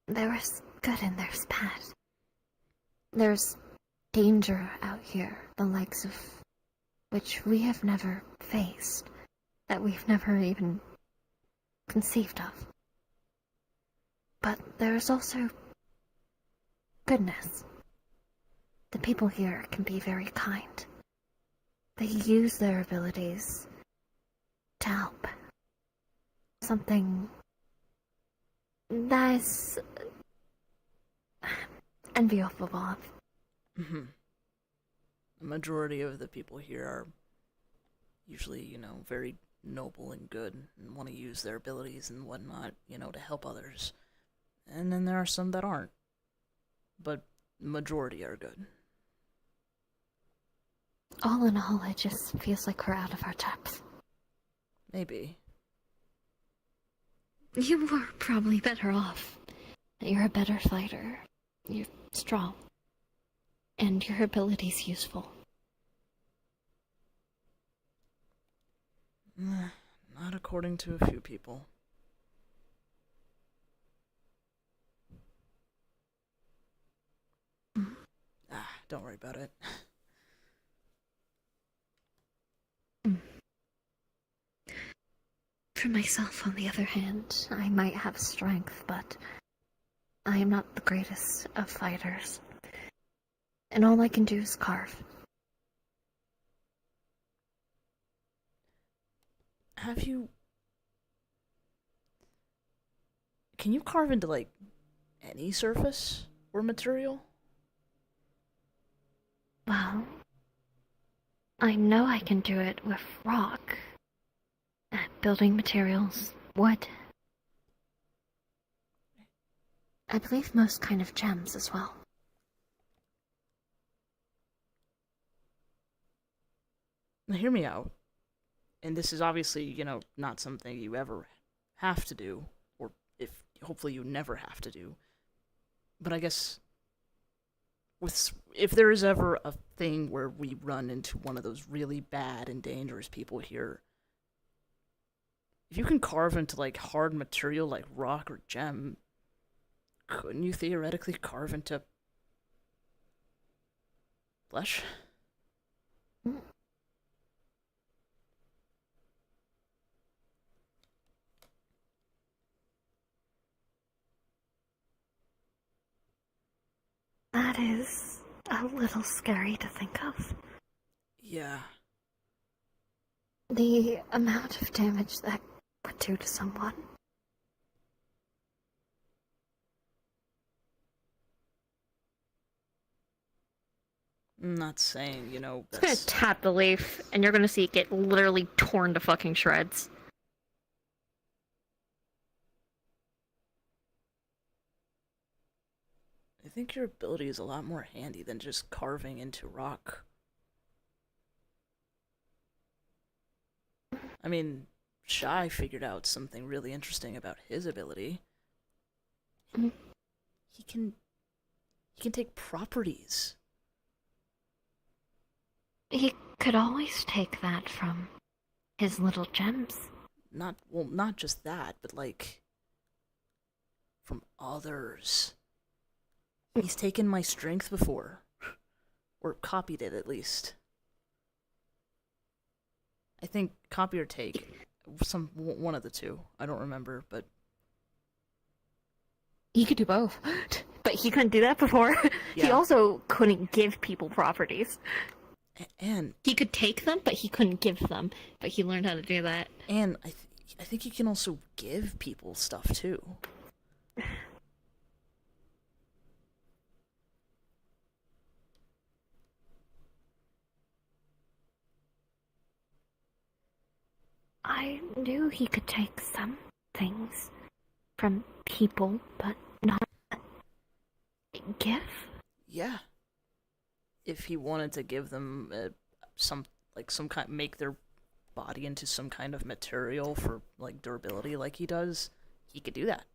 S2: There's good and there's bad. There's danger out here, the likes of which we have never faced, that we've never even conceived of. But there's also goodness. The people here can be very kind. They use their abilities to help. Something that is enviable of.
S1: Mm-hmm. The majority of the people here are usually, very noble and good and want to use their abilities and whatnot, to help others. And then there are some that aren't. But majority are good.
S2: All in all, it just feels like we're out of our depth.
S1: Maybe.
S2: You were probably better off. You're a better fighter. You're strong. And your ability's useful.
S1: Not according to a few people. Don't worry about it.
S2: For myself, on the other hand, I might have strength, but I am not the greatest of fighters. And all I can do is carve.
S1: Can you carve into, any surface or material?
S2: Well, I know I can do it with rock. Building materials, wood. I believe most kind of gems as well.
S1: Now hear me out. And this is obviously, not something you ever have to do, or hopefully you never have to do. But I guess if there is ever a thing where we run into one of those really bad and dangerous people here, if you can carve into hard material like rock or gem, couldn't you theoretically carve into flesh?
S2: That is a little scary to think of.
S1: Yeah.
S2: The amount of damage that would do to someone.
S1: I'm not saying,
S3: It's gonna tap the leaf, and you're gonna see it get literally torn to fucking shreds.
S1: I think your ability is a lot more handy than just carving into rock. I mean, Shy figured out something really interesting about his ability. He can take properties.
S2: He could always take that from his little gems.
S1: Not just that, but from others. He's taken my strength before. Or copied it, at least. I think copy or take. One of the two. I don't remember, but...
S3: He could do both. But he couldn't do that before.
S1: Yeah.
S3: He also couldn't give people properties.
S1: And...
S3: He could take them, but he couldn't give them. But he learned how to do that.
S1: And I think he can also give people stuff, too.
S2: I knew he could take some things from people, but not give.
S1: Yeah. If he wanted to give them some kind, make their body into some kind of material for durability, like he does, he could do that.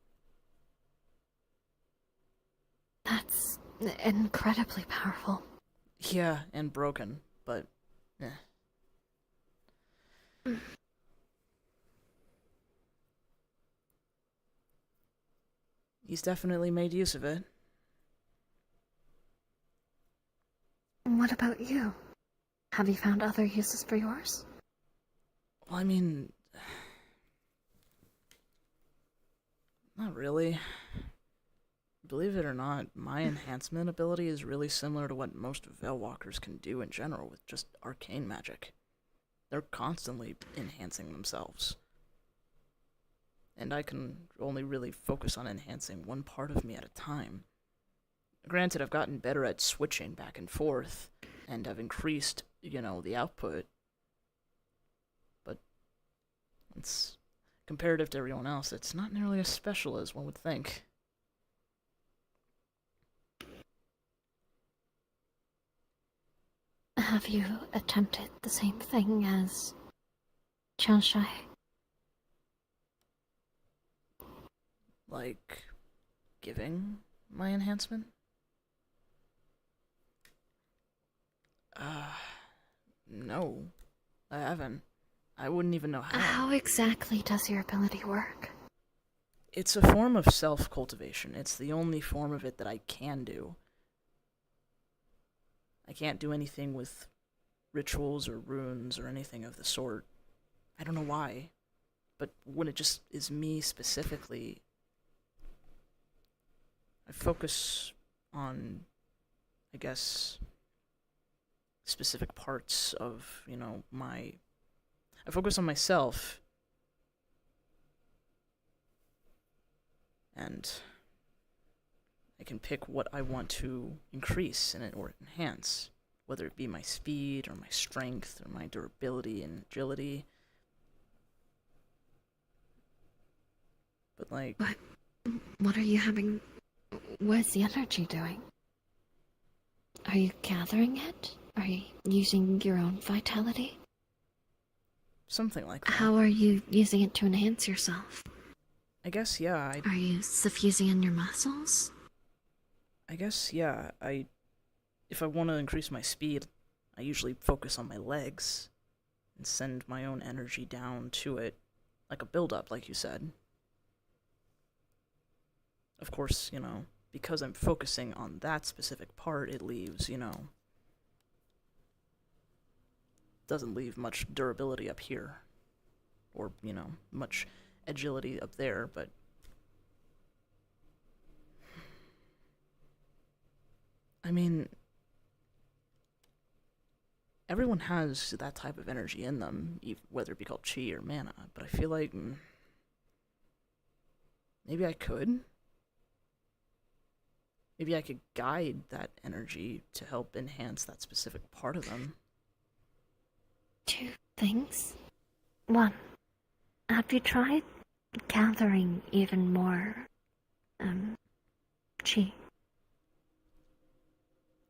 S2: That's incredibly powerful.
S1: Yeah, and broken, but he's definitely made use of it.
S2: What about you? Have you found other uses for yours?
S1: Well, I mean, not really. Believe it or not, my enhancement ability is really similar to what most Veilwalkers can do in general with just arcane magic. they're constantly enhancing themselves. And I can only really focus on enhancing one part of me at a time. Granted, I've gotten better at switching back and forth, and I've increased, the output, but it's comparative to everyone else, it's not nearly as special as one would think.
S2: Have you attempted the same thing as Changshai?
S1: Like, giving my enhancement? No, I haven't. I wouldn't even know how.
S2: How exactly does your ability work?
S1: It's a form of self-cultivation. It's the only form of it that I can do. I can't do anything with rituals or runes or anything of the sort. I don't know why, but when it just is me specifically, I focus on, I guess, specific parts of, I focus on myself, and I can pick what I want to increase in it or enhance, whether it be my speed or my strength or my durability and agility. But
S2: What are you having? What's the energy doing? Are you gathering it? Are you using your own vitality?
S1: something like that.
S2: How are you using it to enhance yourself?
S1: I guess, yeah,
S2: Are you suffusing in your muscles?
S1: If I want to increase my speed, I usually focus on my legs and send my own energy down to it, like a build-up, like you said. Of course, because I'm focusing on that specific part, it leaves, doesn't leave much durability up here. Or, much agility up there, but I mean, everyone has that type of energy in them, whether it be called chi or mana, but I feel like maybe I could. Maybe I could guide that energy to help enhance that specific part of them.
S2: Two things. One, have you tried gathering even more, chi?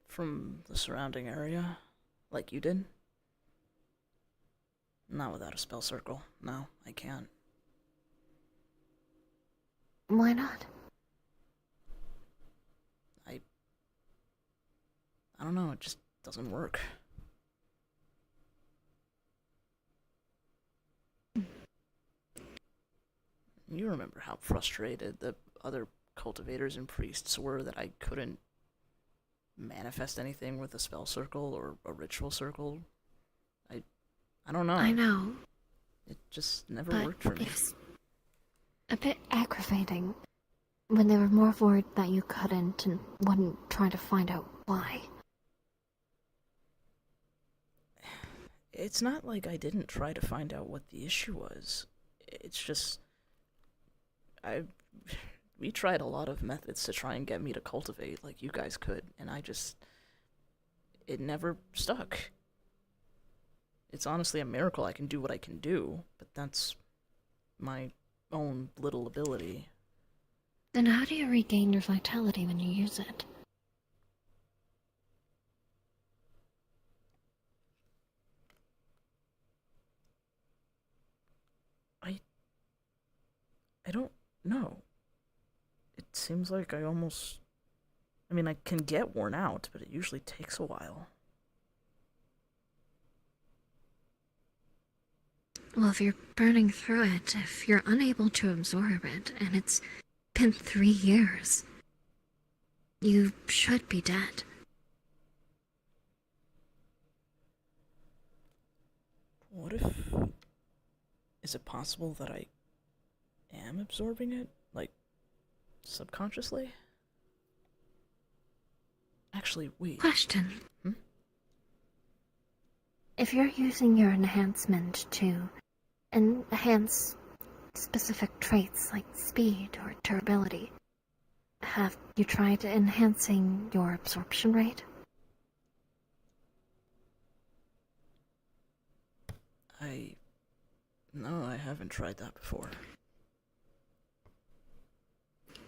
S1: From the surrounding area, like you did? Not without a spell circle. No, I can't.
S2: Why not?
S1: I don't know, it just doesn't work. You remember how frustrated the other cultivators and priests were that I couldn't manifest anything with a spell circle or a ritual circle? I don't know.
S2: I know.
S1: It just never
S2: But
S1: worked for me.
S2: it's a bit aggravating when they were more worried that you couldn't and wouldn't try to find out why.
S1: It's not like I didn't try to find out what the issue was. It's just we tried a lot of methods to try and get me to cultivate like you guys could, and it never stuck. It's honestly a miracle I can do what I can do, but that's my own little ability.
S2: Then how do you regain your vitality when you use it?
S1: I don't know. It seems like I can get worn out, but it usually takes a while.
S2: Well, if you're burning through it, if you're unable to absorb it, and it's been 3 years, you should be dead.
S1: What if... Is it possible that I am absorbing it? Like, subconsciously? Actually, wait.
S2: Question. if you're using your enhancement to enhance specific traits like speed or durability, have you tried enhancing your absorption rate?
S1: No, I haven't tried that before.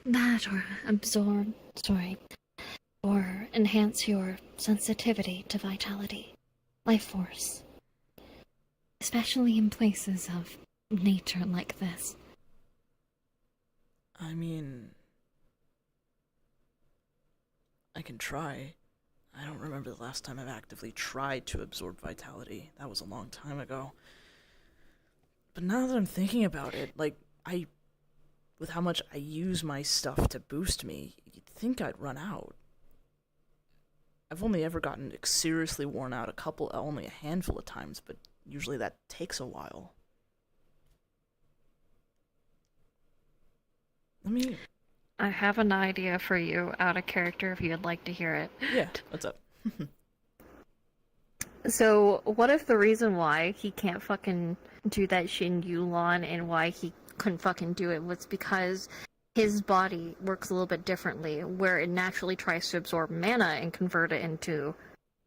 S2: That or enhance your sensitivity to vitality, life force. Especially in places of nature like this.
S1: I mean, I can try. I don't remember the last time I've actively tried to absorb vitality. That was a long time ago. But now that I'm thinking about it, like, with how much I use my stuff to boost me, you'd think I'd run out. I've only ever gotten seriously worn out only a handful of times, but usually that takes a while.
S3: I have an idea for you out of character if you'd like to hear it.
S1: Yeah, what's up?
S3: So, what if the reason why he can't fucking do that shit in Yulon and why he couldn't fucking do it was because his body works a little bit differently, where it naturally tries to absorb mana and convert it into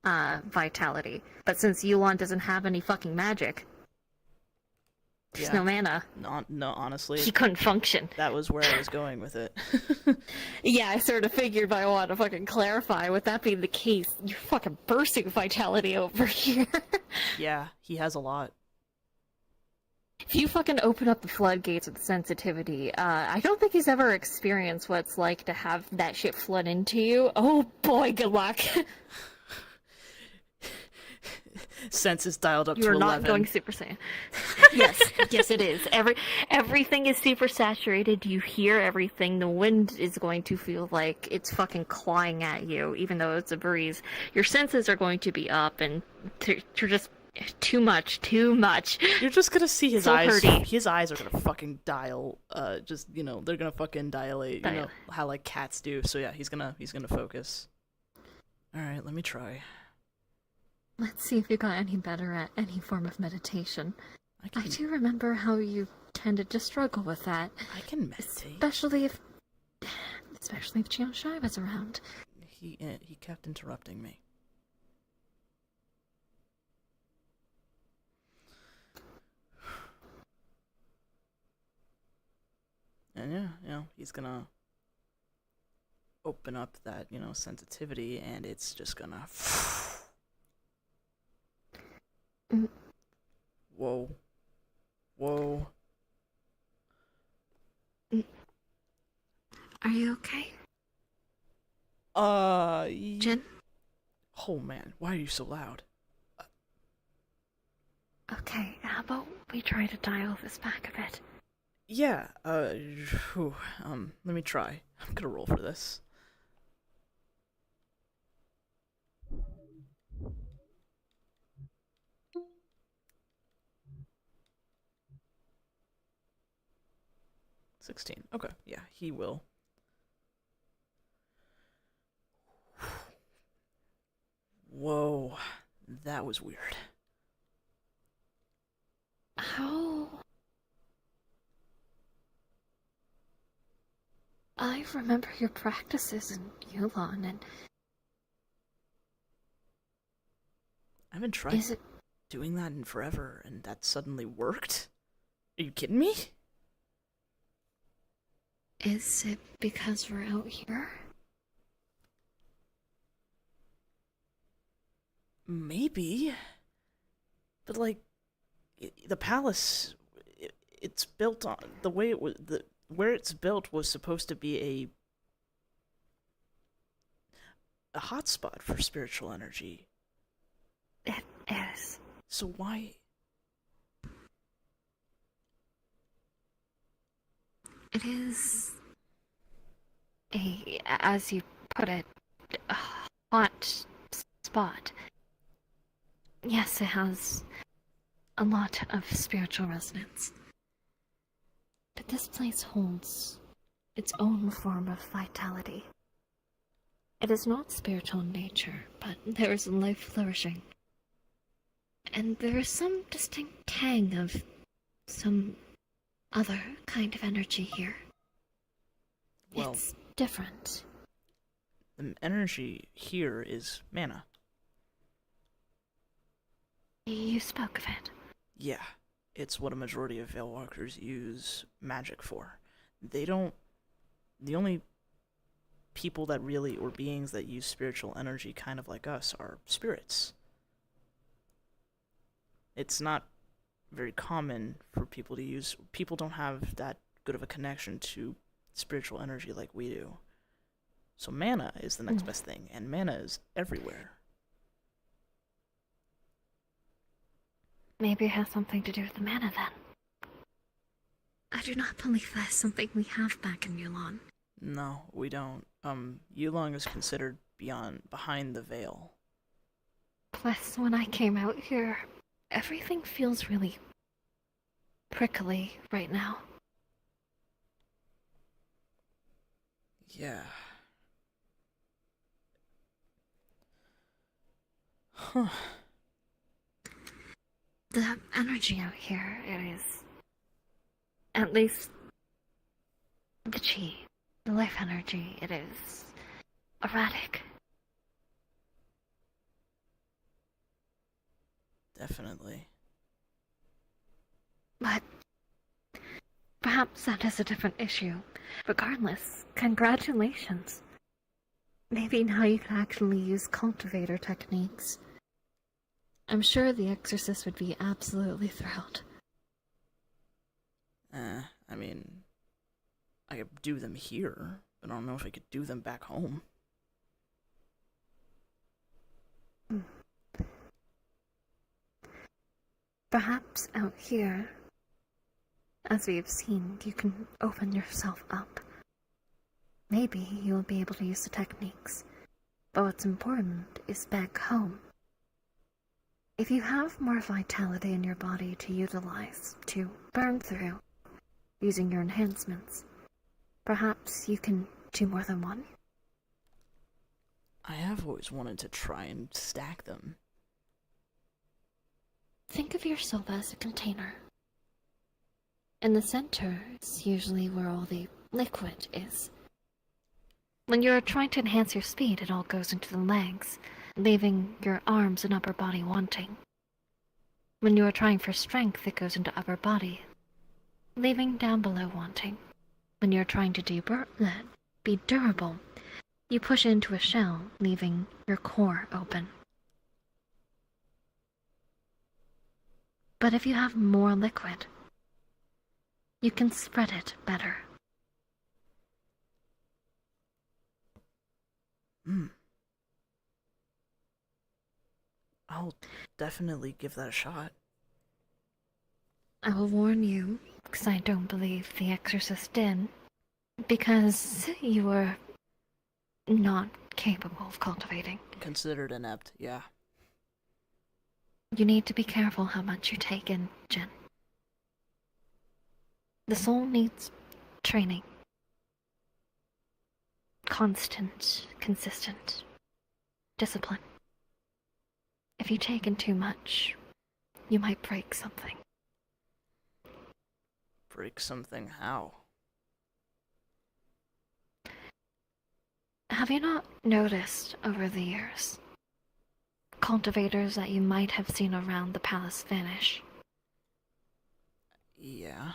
S3: vitality. But since Yulon doesn't have any fucking magic, there's no mana.
S1: No, honestly.
S3: He couldn't function.
S1: That was where I was going with it.
S3: Yeah, I sort of figured, but I want to fucking clarify. With that being the case, you're fucking bursting vitality over here.
S1: Yeah, he has a lot.
S3: If you fucking open up the floodgates with sensitivity, I don't think he's ever experienced what it's like to have that shit flood into you. Oh boy, good luck.
S1: Senses dialed up to
S3: You're
S1: 11.
S3: not going Super Saiyan. yes, it is. Everything is super saturated. You hear everything. The wind is going to feel like it's fucking clawing at you, even though it's a breeze. Your senses are going to be up, and you're just too much.
S1: You're just gonna see his
S3: So
S1: eyes.
S3: hurty.
S1: His eyes are gonna fucking dial. They're gonna fucking dilate. You know how like cats do. So yeah, he's gonna focus. All right, let me try.
S2: Let's see if you got any better at any form of meditation.
S1: I
S2: do remember how you tended to struggle with that.
S1: I can meditate.
S2: Especially if Chiang Shai was around.
S1: He kept interrupting me. And yeah, he's gonna open up that, sensitivity, and it's just gonna... Whoa.
S2: Are you okay? Jin?
S1: Oh man, why are you so loud?
S2: Okay, how about we try to dial this back a bit?
S1: Yeah, let me try. I'm gonna roll for this. $16. Okay, yeah, he will. Whoa, that was weird.
S2: How? I remember your practices in Yulon, and
S1: I haven't tried doing that in forever, and that suddenly worked? Are you kidding me?
S2: is it because we're out here?
S1: Maybe. But like, the palace, it's built on the way it was. Where it's built was supposed to be a hotspot for spiritual energy.
S2: It is.
S1: So why?
S2: It is as you put it, a hot spot. Yes, it has a lot of spiritual resonance. But this place holds its own form of vitality. It is not spiritual in nature, but there is life flourishing. And there is some distinct tang of some other kind of energy here.
S1: Well,
S2: It's different.
S1: the energy here is mana.
S2: You spoke of it.
S1: Yeah, it's what a majority of Veilwalkers use magic for. They don't. The only people that really, or beings that use spiritual energy kind of like us, are spirits. It's not very common for people to use. People don't have that good of a connection to spiritual energy like we do. So mana is the next best thing, and mana is everywhere.
S2: Maybe it has something to do with the mana then. I do not believe that is something we have back in Yulon.
S1: No, we don't. Yulong is considered behind the veil.
S2: Plus, when I came out here, everything feels really prickly right now.
S1: Yeah. Huh.
S2: The energy out here, it is, at least the chi, the life energy, it is erratic.
S1: Definitely.
S2: But perhaps that is a different issue. Regardless, congratulations. Maybe now you can actually use cultivator techniques. I'm sure the exorcist would be absolutely thrilled.
S1: I mean, I could do them here, but I don't know if I could do them back home.
S2: Perhaps out here, as we have seen, you can open yourself up. Maybe you'll be able to use the techniques. But what's important is back home. If you have more vitality in your body to utilize, to burn through, using your enhancements, perhaps you can do more than one?
S1: I have always wanted to try and stack them.
S2: Think of your soul as a container. In the center is usually where all the liquid is. When you're trying to enhance your speed, it all goes into the legs, leaving your arms and upper body wanting. When you are trying for strength, it goes into upper body, leaving down below wanting. When you're trying to be durable, you push into a shell, leaving your core open. But if you have more liquid, you can spread it better.
S1: I'll definitely give that a shot.
S2: I will warn you, because I don't believe the exorcist did, because you were not capable of cultivating.
S1: Considered inept, yeah.
S2: You need to be careful how much you take in, Jin. The soul needs training. Constant, consistent discipline. If you take in too much, you might break something.
S1: Break something how?
S2: Have you not noticed over the years cultivators that you might have seen around the palace vanish?
S1: Yeah.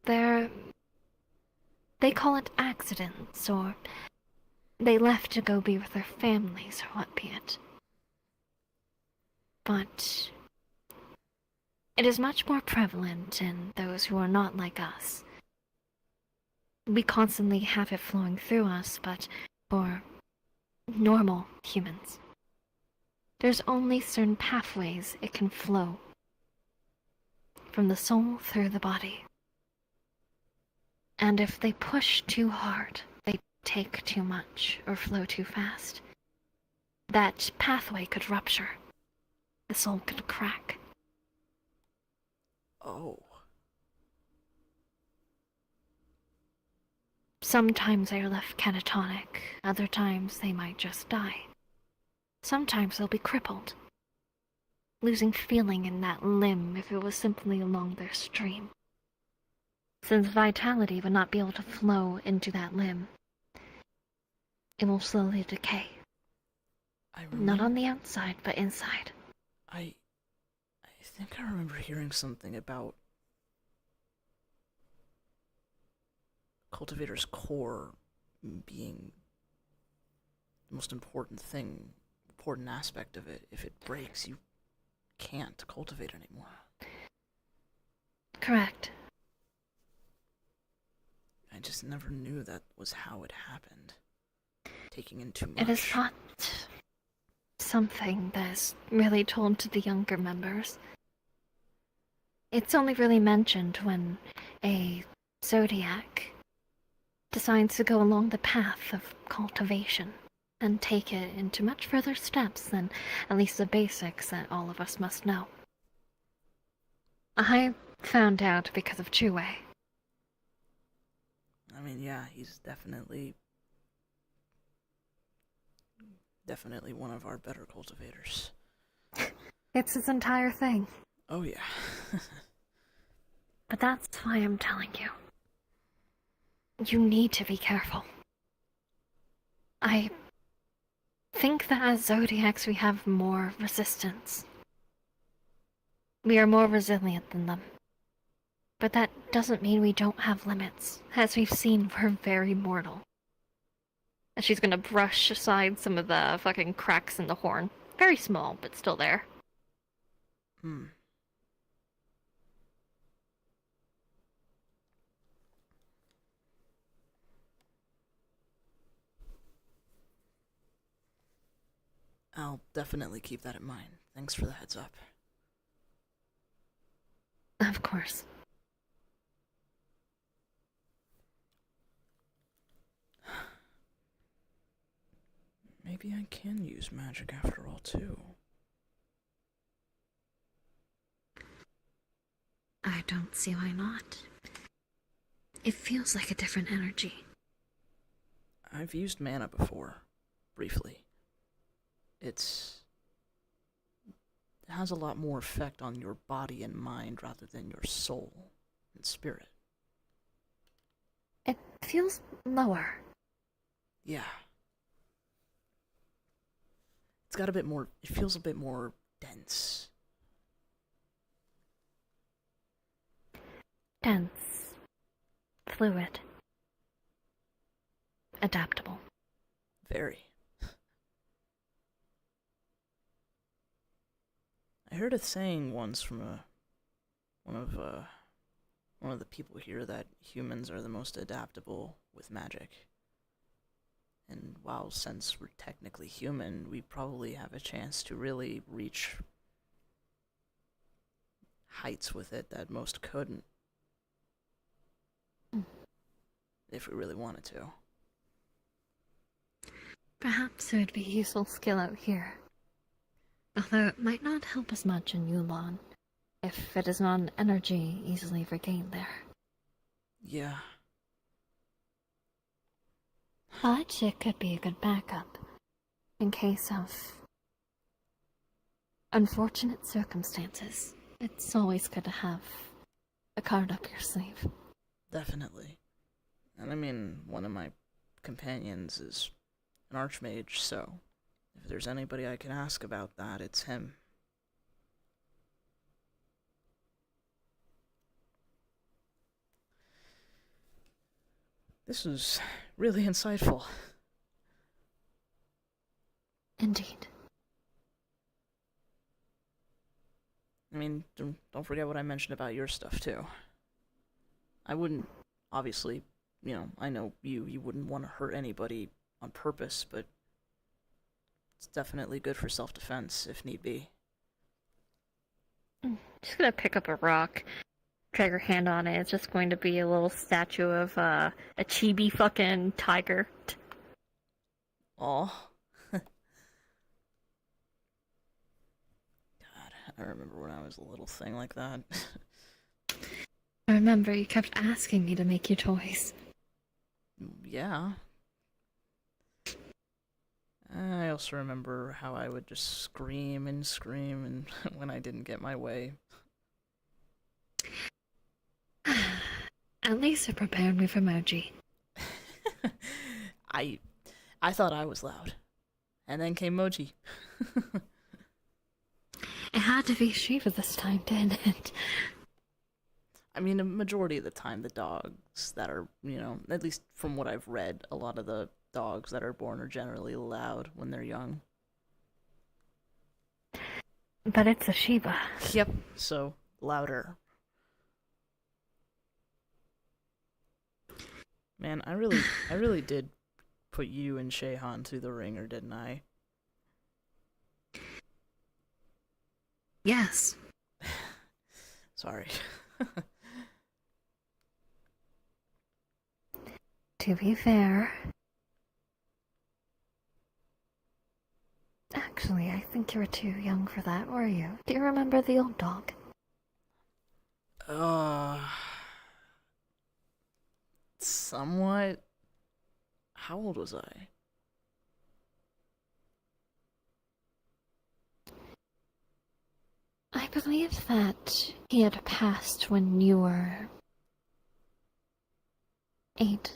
S2: They call it accidents, or they left to go be with their families, or what be it. But it is much more prevalent in those who are not like us. We constantly have it flowing through us, but for normal humans, there's only certain pathways it can flow from the soul through the body. And if they push too hard, they take too much or flow too fast, that pathway could rupture. The soul could crack.
S1: Oh.
S2: Sometimes they are left catatonic, other times they might just die.
S3: Sometimes they'll be crippled, losing feeling in that limb if it was simply along their stream. Since vitality would not be able to flow into that limb, it will slowly decay. Not on the outside, but inside.
S1: I think I remember hearing something about Cultivator's core being the most important aspect of it. If it breaks, you can't cultivate anymore.
S3: Correct.
S1: I just never knew that was how it happened. Taking in too much.
S3: It is not something that is really told to the younger members. It's only really mentioned when a Zodiac decides to go along the path of cultivation and take it into much further steps than at least the basics that all of us must know. I found out because of Chue.
S1: I mean, yeah, he's definitely one of our better cultivators.
S3: It's his entire thing.
S1: Oh yeah.
S3: But that's why I'm telling you. You need to be careful. I think that as Zodiacs we have more resistance. We are more resilient than them. But that doesn't mean we don't have limits. As we've seen, we're very mortal. And she's gonna brush aside some of the fucking cracks in the horn. Very small, but still there.
S1: I'll definitely keep that in mind. Thanks for the heads up.
S3: Of course.
S1: Maybe I can use magic after all, too.
S2: I don't see why not. It feels like a different energy.
S1: I've used mana before, briefly. It has a lot more effect on your body and mind rather than your soul and spirit.
S3: It feels lower.
S1: Yeah. It's got a bit more, it feels a bit more dense.
S3: Dense. Fluid. Adaptable.
S1: Very. I heard a saying once from one of the people here that humans are the most adaptable with magic. And while since we're technically human, we probably have a chance to really reach heights with it that most couldn't. If we really wanted to.
S3: Perhaps it would be a useful skill out here. Although it might not help as much in Yulon, if it is not an energy easily regained there.
S1: Yeah.
S3: But it could be a good backup, in case of unfortunate circumstances. It's always good to have a card up your sleeve.
S1: Definitely. And I mean, one of my companions is an archmage, so if there's anybody I can ask about that, it's him. This was really insightful.
S3: Indeed.
S1: I mean, don't forget what I mentioned about your stuff, too. I wouldn't, obviously, you know, I know you wouldn't want to hurt anybody on purpose, but it's definitely good for self-defense, if need be.
S3: Just gonna pick up a rock, drag her hand on it. It's just going to be a little statue of a chibi fucking tiger.
S1: Aw. God, I remember when I was a little thing like that.
S3: I remember you kept asking me to make you toys.
S1: Yeah. I also remember how I would just scream and scream and when I didn't get my way.
S3: At least it prepared me for Moji.
S1: I I thought I was loud. And then came Moji.
S3: It had to be Shiva this time, didn't it?
S1: I mean, a majority of the time, the dogs that are, at least from what I've read, a lot of the dogs that are born are generally loud when they're young.
S3: But it's a Shiva.
S1: Yep. So, louder. Man, I really did put you and Shehan through the ringer, didn't I?
S3: Yes.
S1: Sorry.
S3: To be fair... Actually, I think you were too young for that, were you? Do you remember the old dog?
S1: Somewhat. How old was I?
S3: I believe that he had passed when you were... 8.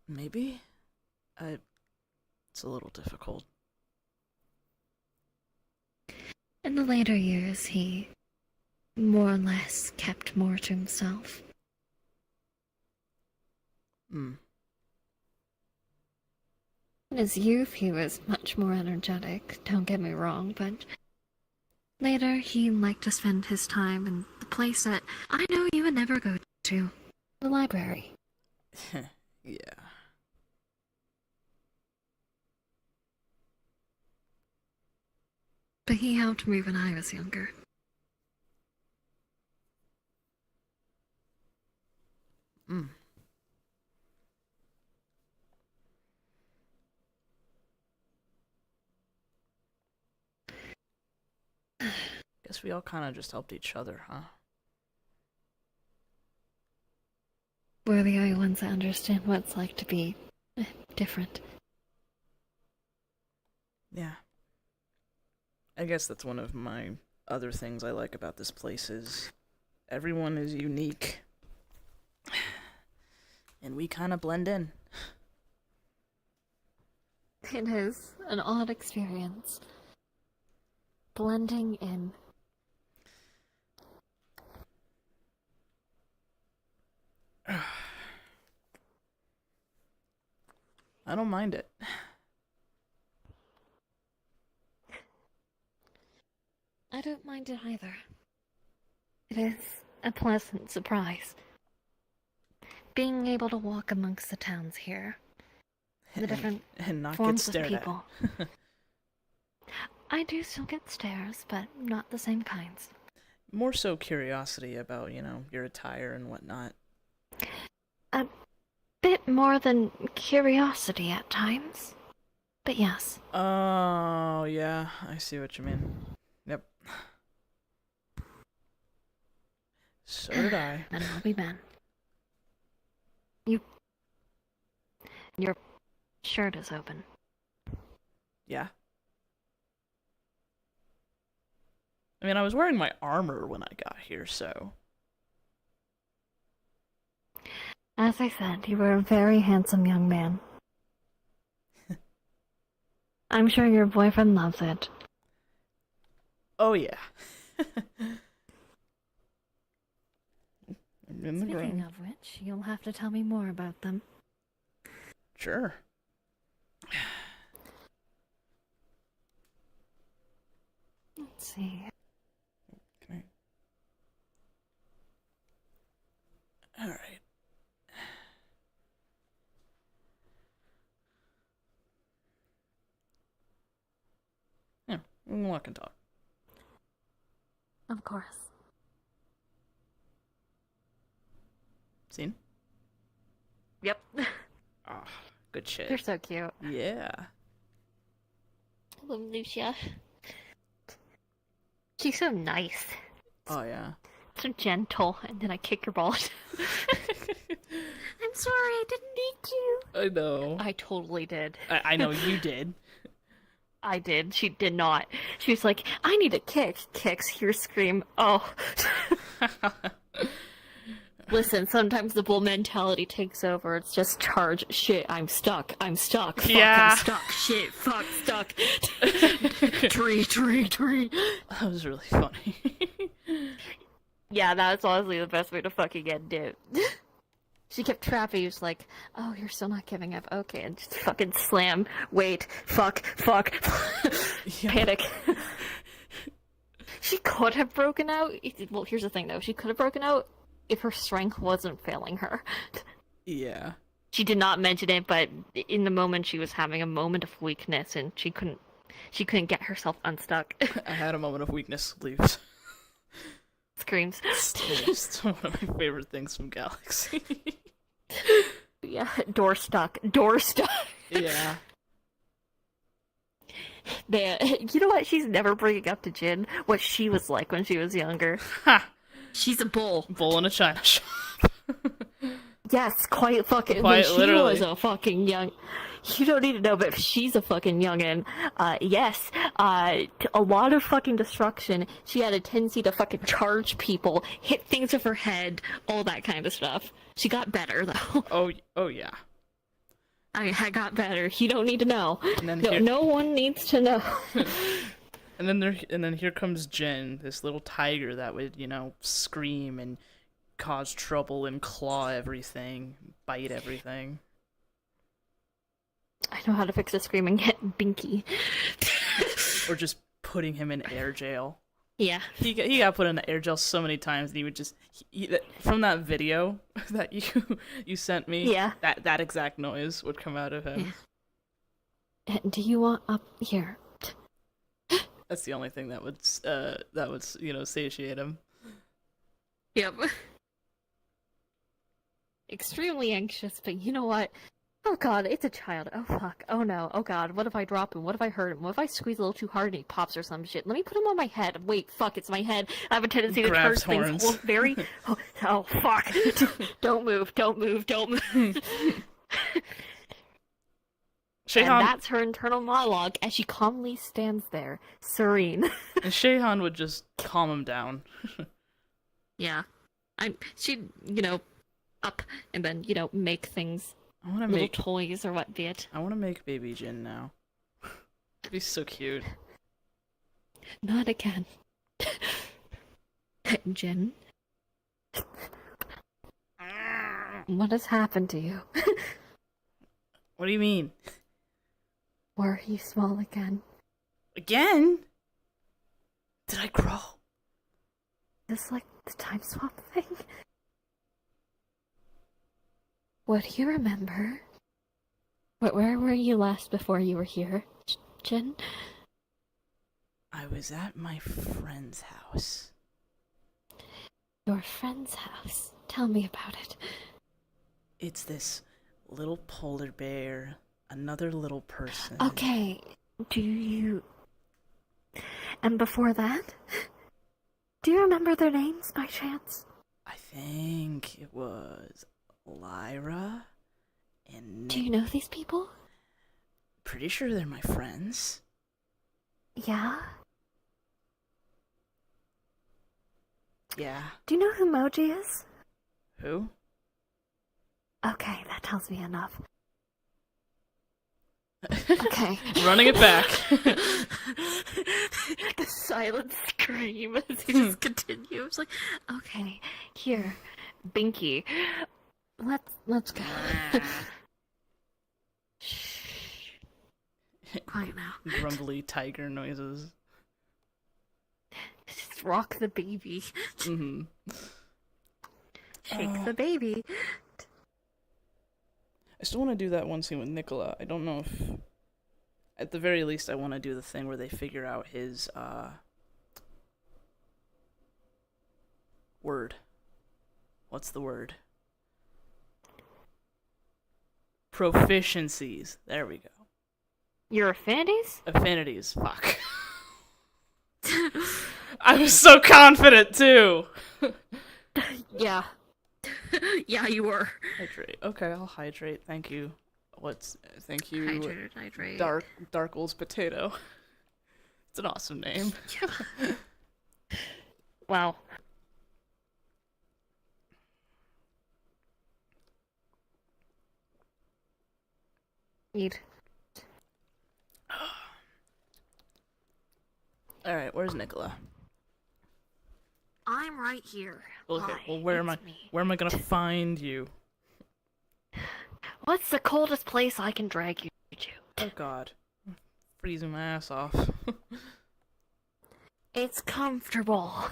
S1: Maybe? It's a little difficult.
S3: In the later years, he more or less kept more to himself. In his youth, he was much more energetic, don't get me wrong, but later he liked to spend his time in the place that I know you would never go to, the library.
S1: Yeah.
S3: But he helped me when I was younger.
S1: Guess we all kind of just helped each other, huh?
S3: We're the only ones that understand what it's like to be different.
S1: Yeah. I guess that's one of my other things I like about this place is everyone is unique. And we kind of blend in.
S3: It is an odd experience. Blending in.
S1: I don't mind it.
S3: I don't mind it either. It is a pleasant surprise. Being able to walk amongst the towns here. The different
S1: and not get
S3: forms of
S1: stared at.
S3: people. I do still get stares, but not the same kinds.
S1: More so curiosity about, your attire and whatnot.
S3: A bit more than curiosity at times. But yes.
S1: Oh, yeah, I see what you mean. Yep. So did I.
S3: And I'll be Ben. Your shirt is open.
S1: Yeah. I mean, I was wearing my armor when I got here, so...
S3: As I said, you were a very handsome young man. I'm sure your boyfriend loves it.
S1: Oh, yeah. In the
S3: Speaking
S1: ground.
S3: of which, you'll have to tell me more about them.
S1: Sure.
S3: Let's see.
S1: Okay. All right. Yeah, we can walk and talk.
S3: Of course.
S1: Seen?
S3: Yep.
S1: Ah, good shit.
S3: You're so cute.
S1: Yeah.
S3: I love Lucia. She's so nice.
S1: Oh, yeah.
S3: So gentle, and then I kick your balls. I'm sorry, I didn't mean to.
S1: I know.
S3: I totally did.
S1: I know you did.
S3: I did. She did not. She was like, I need a kick. Kicks, here, scream. Oh. Listen, sometimes the bull mentality takes over. It's just charge. Shit, I'm stuck. I'm stuck. Fuck,
S1: Yeah.
S3: I'm stuck. Shit, fuck, stuck. Tree.
S1: That was really funny.
S3: Yeah, that's honestly the best way to fucking end it. She kept trapping. He was like, oh, you're still not giving up. Okay, and just fucking slam. Wait. Fuck.
S1: Yeah.
S3: Panic. She could have broken out. Well, here's the thing, though. She could have broken out if her strength wasn't failing her.
S1: Yeah.
S3: She did not mention it, but in the moment she was having a moment of weakness, and she couldn't get herself unstuck.
S1: I had a moment of weakness. Leaves.
S3: Screams.
S1: It's one of my favorite things from Galaxy.
S3: Yeah, door stuck.
S1: Yeah.
S3: Man, you know what? She's never bringing up to Jin what she was like when she was younger.
S1: Ha!
S3: She's a bull.
S1: Bull in a china shop.
S3: Yes, quite fucking.
S1: Quite
S3: When she
S1: literally.
S3: was a fucking young. You don't need to know, but she's a fucking youngin'. Yes, a lot of fucking destruction. She had a tendency to fucking charge people, hit things with her head, all that kind of stuff. She got better, though.
S1: Oh yeah.
S3: I got better. You don't need to know.
S1: And then
S3: No one needs to know.
S1: And then here comes Jin, this little tiger that would, scream and cause trouble and claw everything, bite everything.
S3: I know how to fix a screaming Binky.
S1: Or just putting him in air jail.
S3: Yeah.
S1: He got put in air jail so many times, and he would just from that video that you sent me.
S3: Yeah.
S1: That exact noise would come out of him.
S3: Yeah. Do you want up here?
S1: That's the only thing that would satiate him.
S3: Yep. Extremely anxious, but you know what? Oh god, it's a child. Oh fuck. Oh no. Oh god, what if I drop him? What if I hurt him? What if I squeeze a little too hard and he pops or some shit? Let me put him on my head. Wait, fuck, it's my head. I have a tendency to
S1: Grabs
S3: charge
S1: horns.
S3: things very... Oh fuck. Don't move.
S1: Shayhan,
S3: And that's her internal monologue as she calmly stands there, serene.
S1: and Shayhan would just calm him down.
S3: Yeah. She'd, up and then, make things,
S1: I want to
S3: little
S1: make
S3: toys or what be it.
S1: I want to make baby Jin now. It'd be so cute.
S3: Not again. Jin? What has happened to you?
S1: What do you mean?
S3: Were you small again?
S1: Again? Did I grow?
S3: Just like the time swap thing? What do you remember? Where were you last before you were here, Jin?
S1: I was at my friend's house.
S3: Your friend's house. Tell me about it.
S1: It's this little polar bear, another little person.
S3: Okay, and before that? Do you remember their names by chance?
S1: I think it was Lyra and
S3: Do you know these people?
S1: Pretty sure they're my friends.
S3: Yeah?
S1: Yeah.
S3: Do you know who Moji is?
S1: Who?
S3: Okay, that tells me enough. Okay.
S1: Running it back.
S3: The silent scream as he just continues. Like, okay, here, Binky. Let's go. Shh. Quiet now.
S1: Grumbly tiger noises.
S3: Just rock the baby.
S1: Mm-hmm.
S3: Shake the baby.
S1: I still want to do that one scene with Nicola. I don't know if... At the very least, I want to do the thing where they figure out his, word. What's the word? Proficiencies. There we go.
S3: Your affinities?
S1: Affinities. Fuck. I was so confident, too!
S3: Yeah. Yeah, you were.
S1: Hydrate. Okay, I'll hydrate. Thank you. Thank you,
S3: Hydrated, hydrate.
S1: Darkles Potato. It's an awesome name.
S3: Wow. Eat.
S1: Alright, where's Nicola?
S2: I'm right here.
S1: Okay,
S3: Hi,
S1: well, where am
S3: it's
S1: I?
S3: me.
S1: Where am I gonna find you?
S3: What's the coldest place I can drag you to?
S1: Oh God, freezing my ass off.
S3: It's comfortable.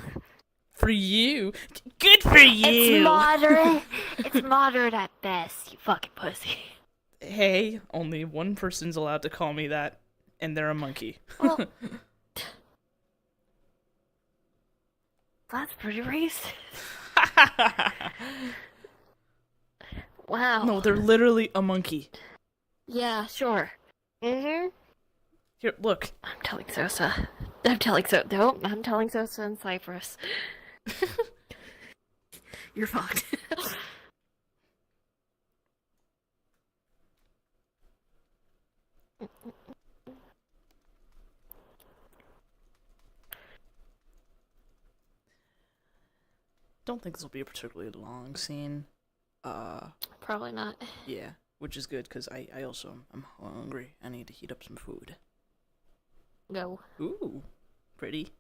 S1: For you, good for you.
S3: It's moderate. It's moderate at best, you fucking pussy.
S1: Hey, only one person's allowed to call me that, and they're a monkey.
S3: Well, that's pretty racist. Wow.
S1: No, they're literally a monkey.
S3: Yeah, sure. Mm-hmm.
S1: Here, look.
S3: I'm telling Sosa in Cyprus. You're fucked.
S1: Don't think this will be a particularly long scene.
S3: Probably not.
S1: Yeah, which is good because I also am hungry. I need to heat up some food.
S3: Go.
S1: Ooh, pretty.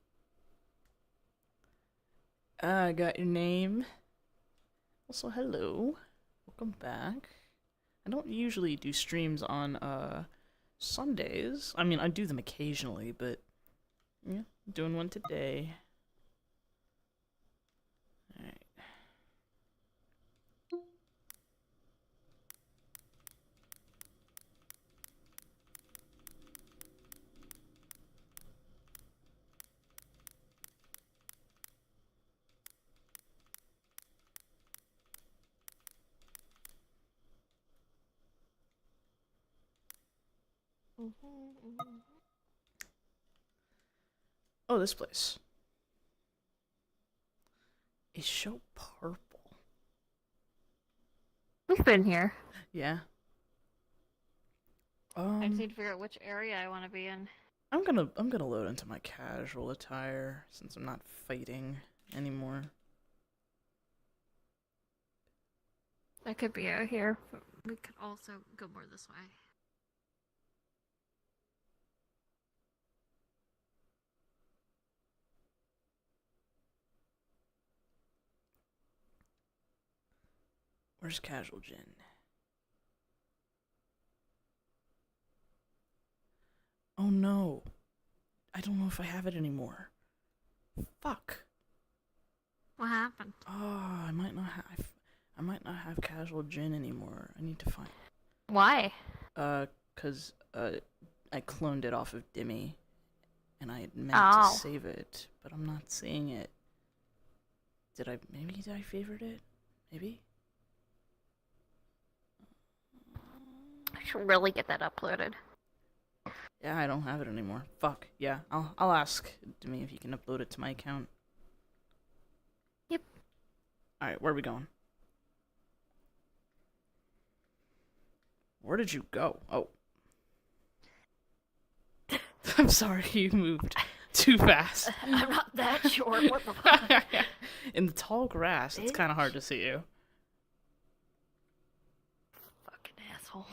S1: I got your name. Also, hello. Welcome back. I don't usually do streams on Sundays. I mean, I do them occasionally, but yeah, doing one today. Alright. Oh, this place. Is so purple.
S3: We've been here.
S1: Yeah.
S3: I just need to figure out which area I want to be in.
S1: I'm gonna load into my casual attire since I'm not fighting anymore.
S3: I could be out here, but we could also go more this way.
S1: Where's casual Jin? Oh no. I don't know if I have it anymore. Fuck.
S2: What happened?
S1: Oh, I might not have casual Jin anymore. I need to find.
S3: Why?
S1: Cause I cloned it off of Dimmy, and I had meant
S3: Oh.
S1: to save it, but I'm not seeing it. Did I favorite it? Maybe?
S3: I should really get that uploaded.
S1: Yeah, I don't have it anymore. Fuck. Yeah, I'll ask Dimmy if he can upload it to my account.
S3: Yep.
S1: Alright, where are we going? Where did you go? Oh. I'm sorry, you moved too fast.
S3: I'm not that short. What the fuck?
S1: In the tall grass, it's kind of hard to see you.
S3: Fucking asshole.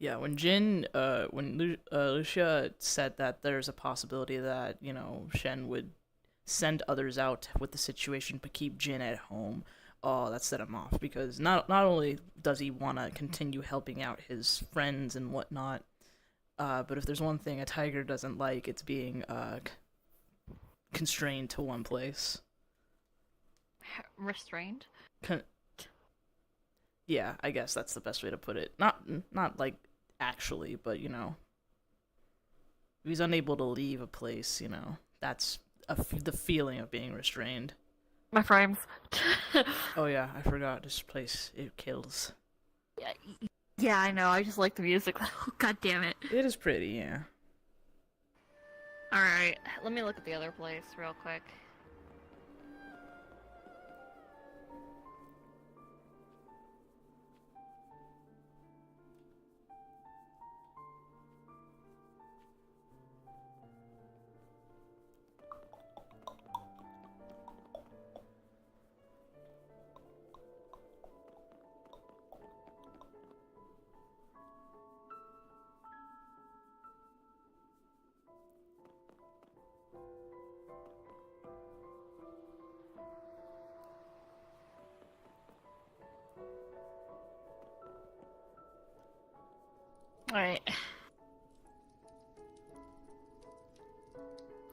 S1: Yeah, when Lucia said that there's a possibility that, you know, Shen would send others out with the situation but keep Jin at home, oh, that set him off, because not only does he want to continue helping out his friends and whatnot, but if there's one thing a tiger doesn't like, it's being constrained to one place.
S3: Restrained?
S1: Yeah, I guess that's the best way to put it. Not like actually, but you know, if he's unable to leave a place, you know, that's the feeling of being restrained.
S3: My frames.
S1: Oh yeah, I forgot this place, it kills.
S3: Yeah, I know. I just like the music. God damn it.
S1: It is pretty, yeah.
S3: Alright, let me look at the other place real quick. Alright. You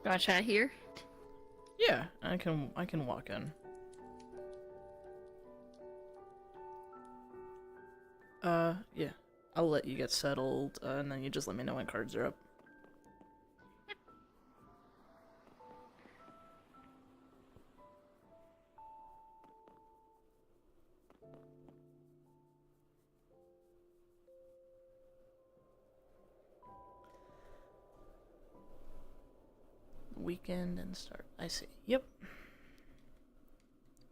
S3: wanna chat here?
S1: Yeah, I can walk in. Yeah. I'll let you get settled, and then you just let me know when cards are up. Weekend and start. I see. Yep.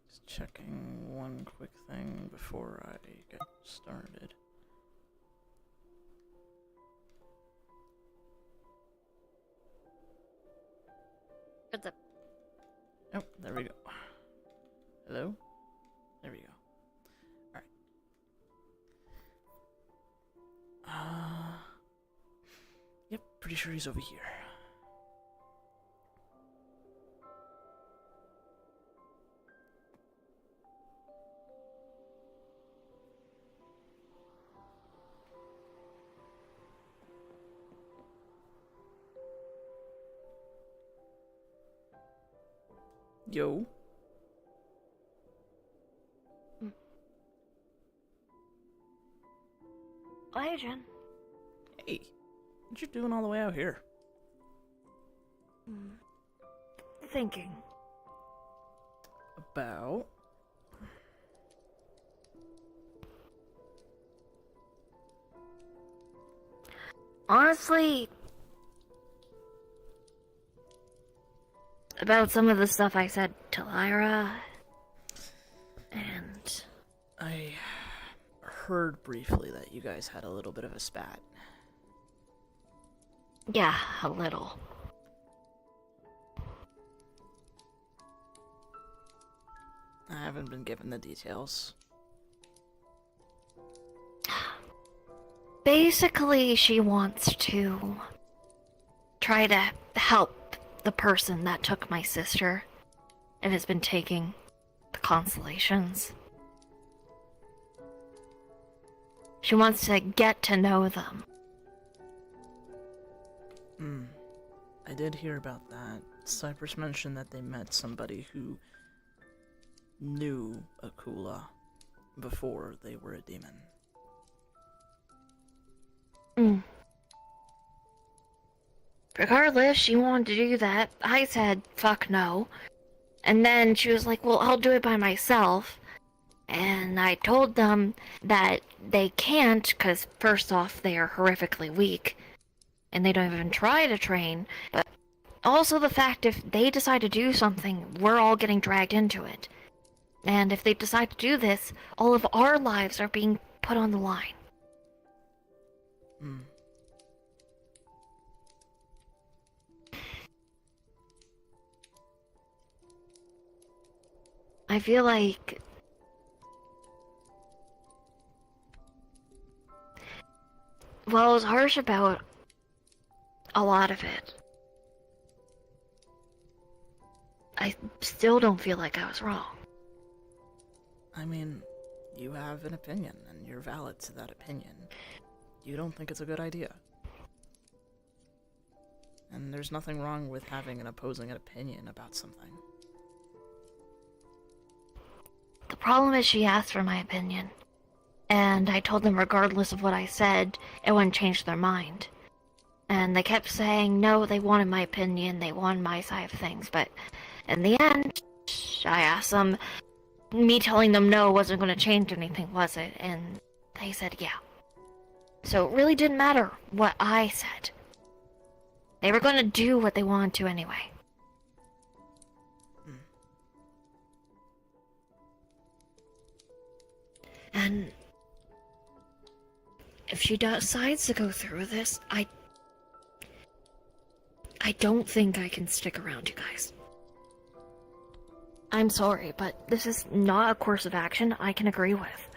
S1: Just checking one quick thing before I get started.
S3: What's up?
S1: Oh, there we go. Hello? There we go. Alright. Yep, pretty sure he's over here. Yo.
S3: Hi, Jen.
S1: Hey. What you doing all the way out here?
S3: Thinking.
S1: About?
S3: Honestly, about some of the stuff I said to Lyra, and
S1: I heard briefly that you guys had a little bit of a spat.
S3: yeah, a little.
S1: I haven't been given the details.
S3: Basically, she wants to try to help the person that took my sister and has been taking the constellations. She wants to get to know them.
S1: I did hear about that. Cypress mentioned that they met somebody who knew Akula before they were a demon.
S3: Regardless, she wanted to do that. I said, fuck no. And then she was like, well, I'll do it by myself. And I told them that they can't, because first off, they are horrifically weak. And they don't even try to train. But also the fact if they decide to do something, we're all getting dragged into it. And if they decide to do this, all of our lives are being put on the line. I feel like well, I was harsh about a lot of it. I still don't feel like I was wrong.
S1: I mean, you have an opinion, and you're valid to that opinion. You don't think it's a good idea. And there's nothing wrong with having an opposing opinion about something.
S3: The problem is she asked for my opinion. And I told them regardless of what I said, it wouldn't change their mind. And they kept saying, no, they wanted my opinion, they wanted my side of things, but in the end, I asked them, me telling them no wasn't going to change anything, was it? And they said yeah. So it really didn't matter what I said. They were going to do what they wanted to anyway. And if she decides to go through with this, I don't think I can stick around, you guys. I'm sorry, but this is not a course of action I can agree with.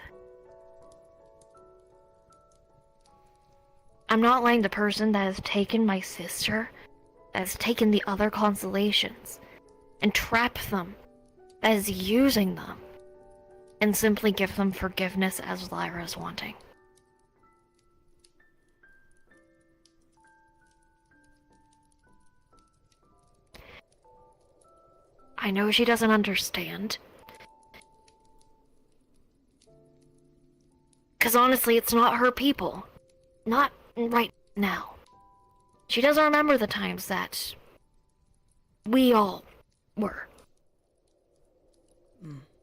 S3: I'm not letting the person that has taken my sister, that has taken the other constellations, and trap them, that is using them, and simply give them forgiveness as Lyra is wanting. I know she doesn't understand. Because honestly, it's not her people. Not right now. She doesn't remember the times that we all were.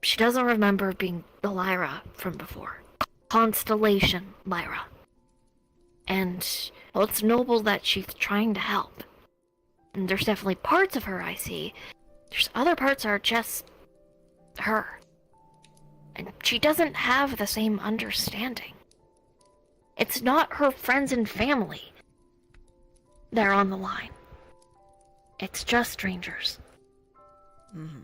S3: She doesn't remember being the Lyra from before. Constellation Lyra. And, well, it's noble that she's trying to help. And there's definitely parts of her I see. There's other parts that are just her. And she doesn't have the same understanding. It's not her friends and family that are on the line. It's just strangers.
S1: Mm-hmm.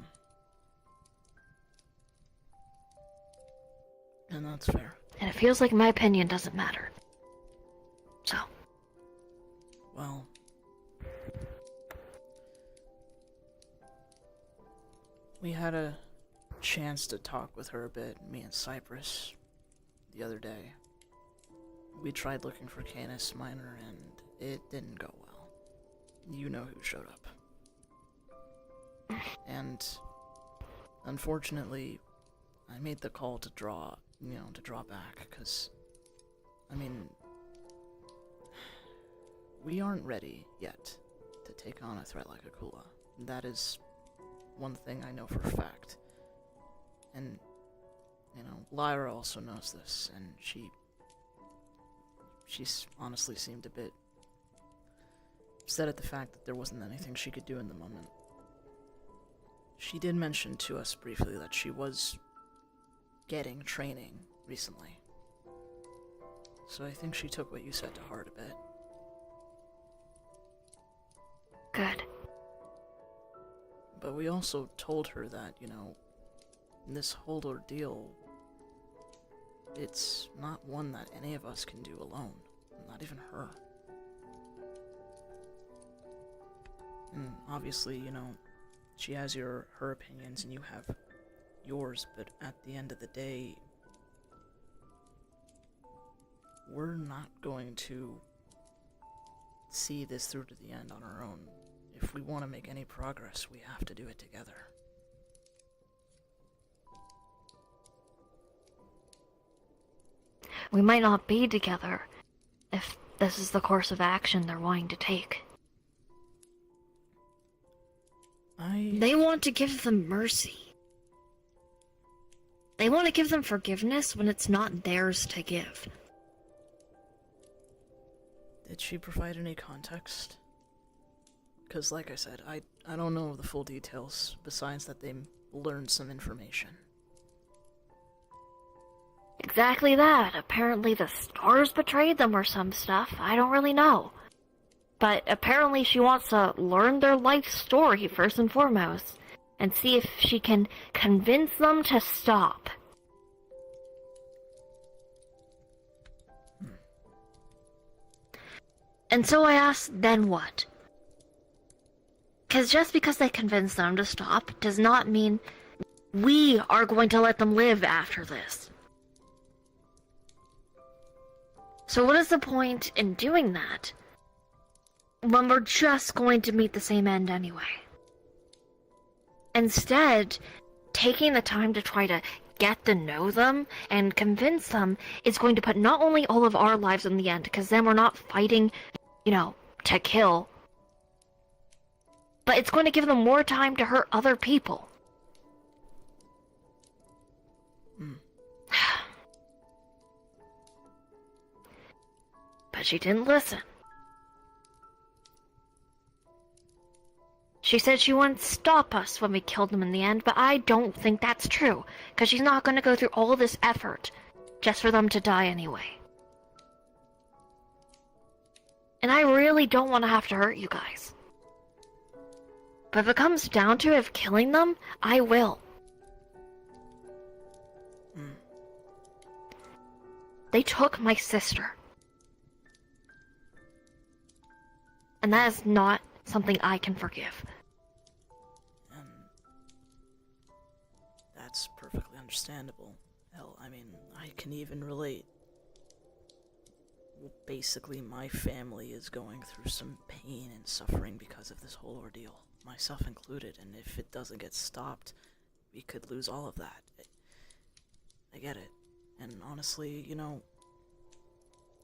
S1: And that's fair.
S3: And it feels like my opinion doesn't matter. So.
S1: Well. We had a chance to talk with her a bit, me and Cypress, the other day. We tried looking for Canis Minor, and it didn't go well. You know who showed up. And, unfortunately, I made the call to draw back, because, I mean, we aren't ready yet to take on a threat like Akula. That is one thing I know for a fact. And, Lyra also knows this, and she's honestly seemed a bit upset at the fact that there wasn't anything she could do in the moment. She did mention to us briefly that she was getting training recently. So I think she took what you said to heart a bit.
S3: Good.
S1: But we also told her that, this whole ordeal, it's not one that any of us can do alone. Not even her. And obviously, she has her opinions and you have yours, but at the end of the day, we're not going to see this through to the end on our own. If we want to make any progress, we have to do it together.
S3: We might not be together if this is the course of action they're wanting to take. They want to give them mercy. They want to give them forgiveness when it's not theirs to give.
S1: Did she provide any context? Because like I said, I don't know the full details, besides that they learned some information.
S3: Exactly that. Apparently the stars betrayed them or some stuff. I don't really know. But apparently she wants to learn their life story first and foremost, and see if she can convince them to stop. And so I asked, then what? Because just because they convince them to stop does not mean we are going to let them live after this. So what is the point in doing that when we're just going to meet the same end anyway? Instead, taking the time to try to get to know them and convince them, it's going to put not only all of our lives in the end, because then we're not fighting, to kill, but it's going to give them more time to hurt other people. But she didn't listen. She said she wouldn't stop us when we killed them in the end, but I don't think that's true, because she's not going to go through all this effort just for them to die anyway. And I really don't want to have to hurt you guys. But if it comes down to it, killing them, I will. They took my sister. And that is not something I can forgive.
S1: And that's perfectly understandable. Hell, I mean, I can even relate. Well, basically, my family is going through some pain and suffering because of this whole ordeal, myself included, and if it doesn't get stopped, we could lose all of that. I get it. And honestly,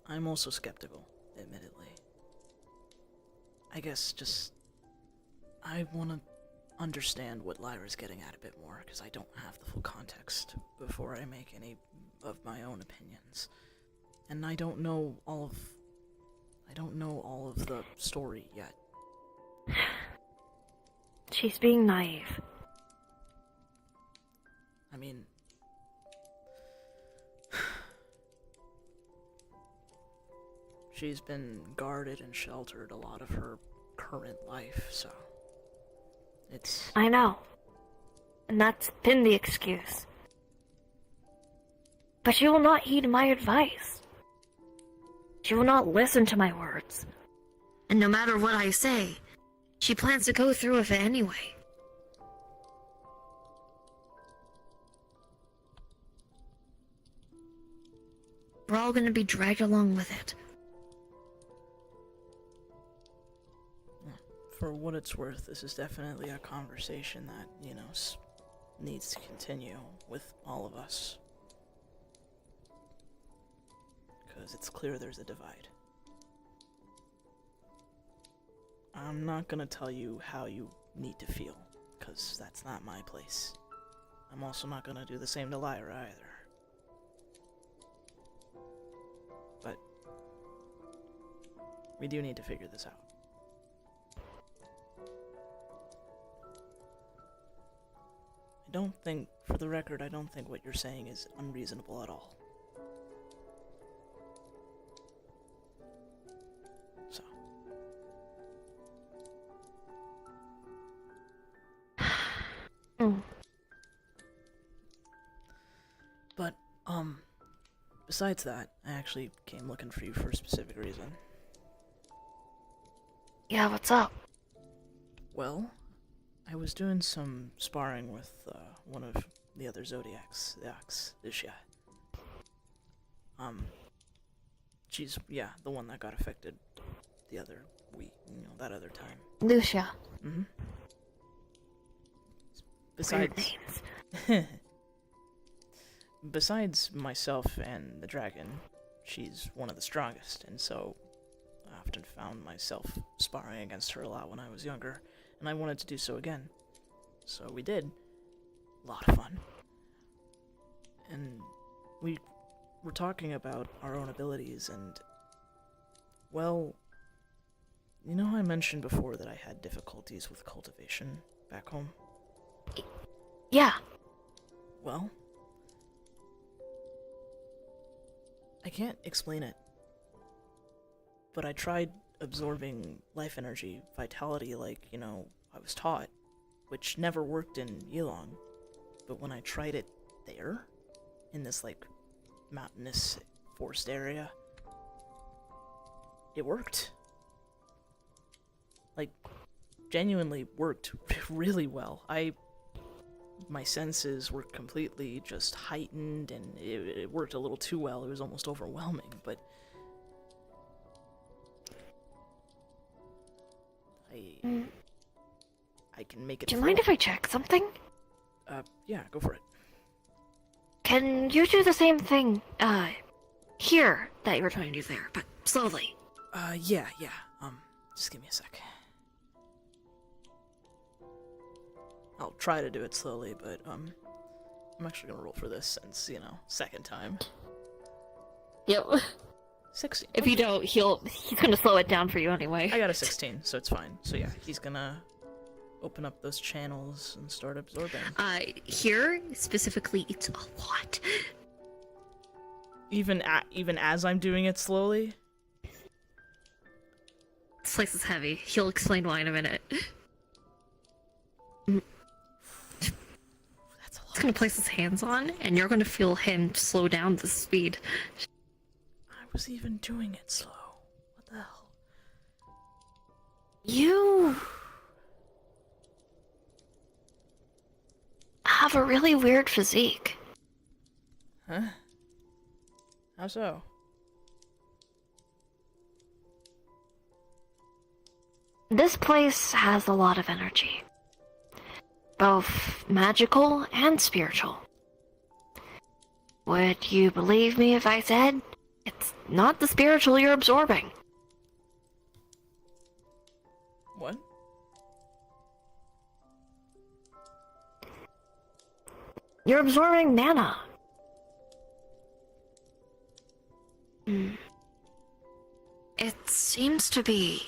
S1: I'm also skeptical, admittedly. I guess I want to understand what Lyra's getting at a bit more, because I don't have the full context before I make any of my own opinions. And I don't know all of the story yet.
S3: She's being naive.
S1: I mean, she's been guarded and sheltered a lot of her current life, so it's...
S3: I know. And that's been the excuse. But she will not heed my advice. She will not listen to my words. And no matter what I say, she plans to go through with it anyway. We're all gonna be dragged along with it.
S1: For what it's worth, this is definitely a conversation that, needs to continue with all of us. Because it's clear there's a divide. I'm not gonna tell you how you need to feel, because that's not my place. I'm also not gonna do the same to Lyra either. But we do need to figure this out. For the record, I don't think what you're saying is unreasonable at all. So. But, besides that, I actually came looking for you for a specific reason.
S3: Yeah, what's up?
S1: Well, I was doing some sparring with one of the other Zodiacs, the Ox, Lucia. She's, the one that got affected the other week, that other time.
S3: Lucia.
S1: Mm-hmm. Besides myself and the dragon, she's one of the strongest, and so I often found myself sparring against her a lot when I was younger, and I wanted to do so again. So we did. A lot of fun. And we were talking about our own abilities, and, well, I mentioned before that I had difficulties with cultivation back home?
S3: Yeah.
S1: Well, I can't explain it, but I tried absorbing life energy, vitality, like, I was taught, which never worked in Yilong, but when I tried it there, in this, mountainous forest area, it worked. Genuinely worked really well. My senses were completely just heightened, and it worked a little too well. It was almost overwhelming, but I can make it.
S3: Do you mind if I check something?
S1: Yeah, go for it.
S3: can you do the same thing, here that you were trying to do there, but slowly?
S1: Yeah. Just give me a sec. I'll try to do it slowly, but, I'm actually gonna roll for this since, second time.
S3: Yep.
S1: 16.
S3: If you don't, he's gonna slow it down for you anyway.
S1: I got a 16, so it's fine. So yeah, he's gonna open up those channels and start absorbing.
S3: Here, specifically, it's a lot.
S1: Even as I'm doing it slowly?
S3: This place is heavy. He'll explain why in a minute.
S1: That's a lot.
S3: He's gonna place his hands on, and you're gonna feel him slow down the speed.
S1: I was even doing it slow. What the hell?
S3: You have a really weird physique.
S1: Huh? How so?
S3: This place has a lot of energy. Both magical and spiritual. Would you believe me if I said it's not the spiritual you're absorbing?
S1: What?
S3: You're absorbing mana. It seems to be...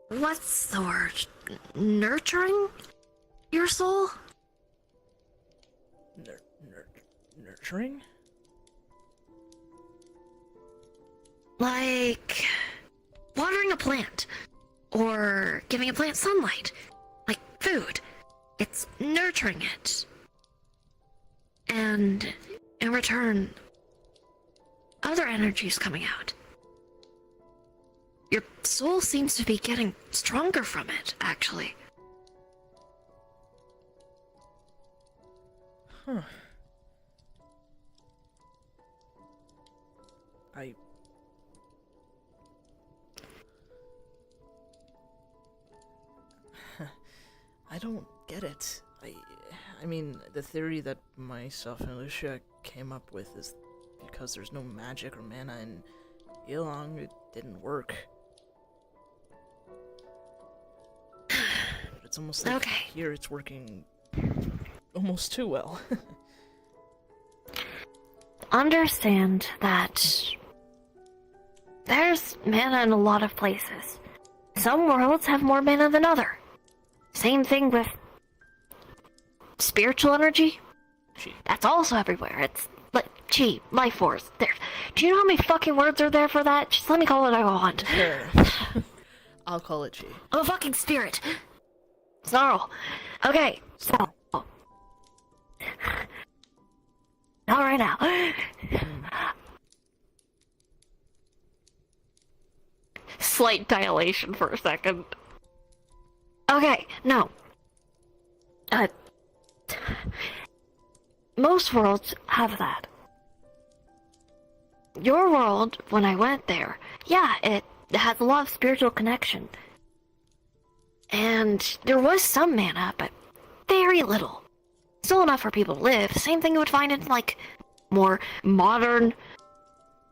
S3: What's the word? Nurturing your soul?
S1: Nurturing?
S3: Like watering a plant, or giving a plant sunlight, like food. It's nurturing it. And in return, other energy's coming out. Your soul seems to be getting stronger from it, actually.
S1: Huh. I don't get it. I mean, the theory that myself and Lucia came up with is because there's no magic or mana in Yilong, it didn't work. But it's almost like here it's working almost too well.
S3: Understand that there's mana in a lot of places. Some worlds have more mana than other. Same thing with spiritual energy.
S1: Chi.
S3: That's also everywhere. It's like chi, life force. There. Do you know how many fucking words are there for that? Just let me call it what I want.
S1: Sure. I'll call it chi.
S3: I'm a fucking spirit. Snarl. Okay, so. Not right now. Slight dilation for a second. Okay, no. Most worlds have that. Your world, when I went there, yeah, it has a lot of spiritual connection. And there was some mana, but very little. Still enough for people to live. Same thing you would find in, like, more modern,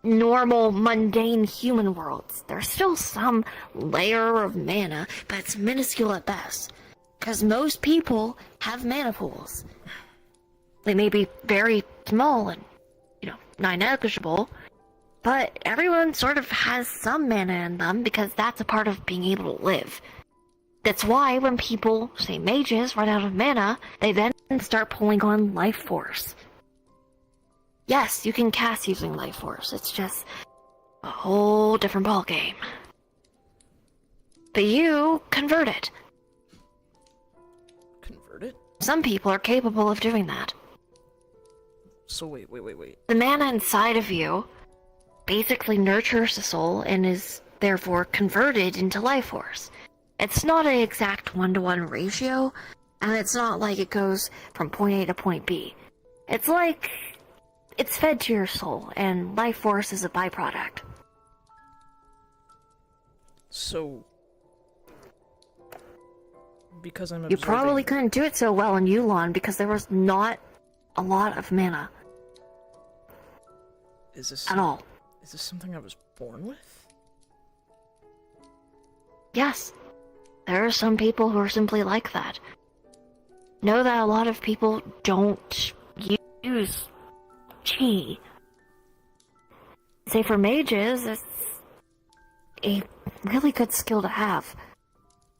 S3: normal, mundane human worlds. There's still some layer of mana, but it's minuscule at best. Because most people have mana pools. They may be very small and, non-negligible, but everyone sort of has some mana in them because that's a part of being able to live. That's why when people, say mages, run out of mana, they then start pulling on life force. Yes, you can cast using life force, it's just a whole different ballgame. But you convert it.
S1: Convert it?
S3: Some people are capable of doing that.
S1: So wait.
S3: The mana inside of you basically nurtures the soul and is therefore converted into life force. It's not an exact 1-to-1 ratio, and it's not like it goes from point A to point B. It's like it's fed to your soul, and life force is a byproduct.
S1: So because I'm
S3: You probably
S1: observing.
S3: couldn't do it so well in Yulon because there was not a lot of mana
S1: Is this
S3: at all.
S1: Is this something I was born with?
S3: Yes, there are some people who are simply like that. Know that a lot of people don't use chi. Say for mages, it's a really good skill to have.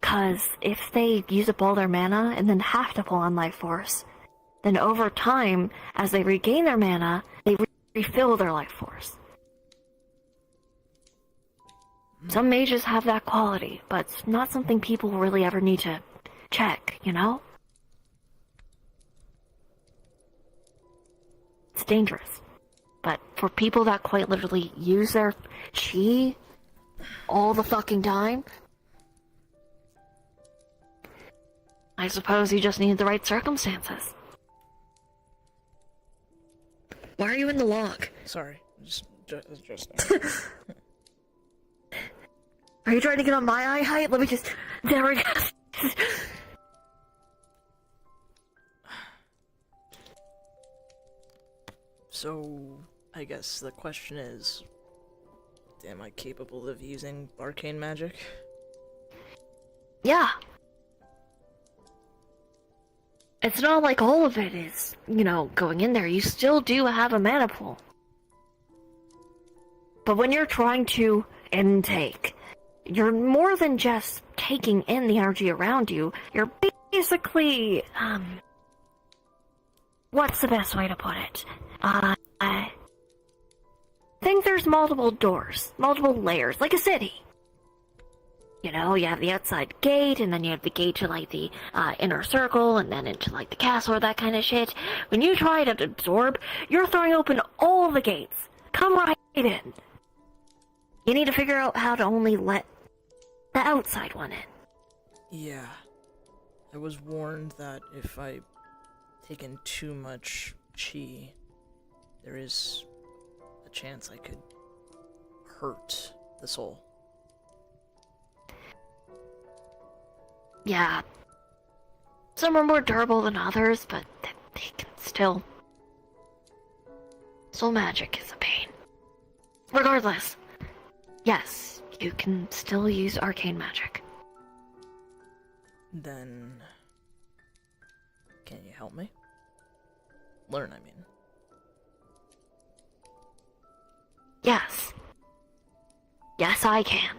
S3: Because if they use up all their mana and then have to pull on life force, then over time, as they regain their mana, they refill their life force. Some mages have that quality, but it's not something people really ever need to check, you know? It's dangerous. But for people that quite literally use their chi all the fucking time, I suppose you just need the right circumstances. Why are you in the log?
S1: Sorry, just.
S3: Are you trying to get on my eye height? Let me just... There we go.
S1: So, I guess the question is, am I capable of using arcane magic?
S3: Yeah. It's not like all of it is, going in there. You still do have a mana pool. But when you're trying to intake, you're more than just taking in the energy around you. You're basically, what's the best way to put it? I think there's multiple doors, multiple layers, like a city. You have the outside gate, and then you have the gate to, the inner circle, and then into, the castle or that kind of shit. When you try to absorb, you're throwing open all the gates. Come right in. You need to figure out how to only let the outside one in.
S1: Yeah. I was warned that if I take in too much chi, there is a chance I could hurt the soul.
S3: Yeah. Some are more durable than others, but they can still... Soul magic is a pain. Regardless, yes, you can still use arcane magic.
S1: Then... can you help me? Learn, I mean.
S3: Yes. Yes, I can.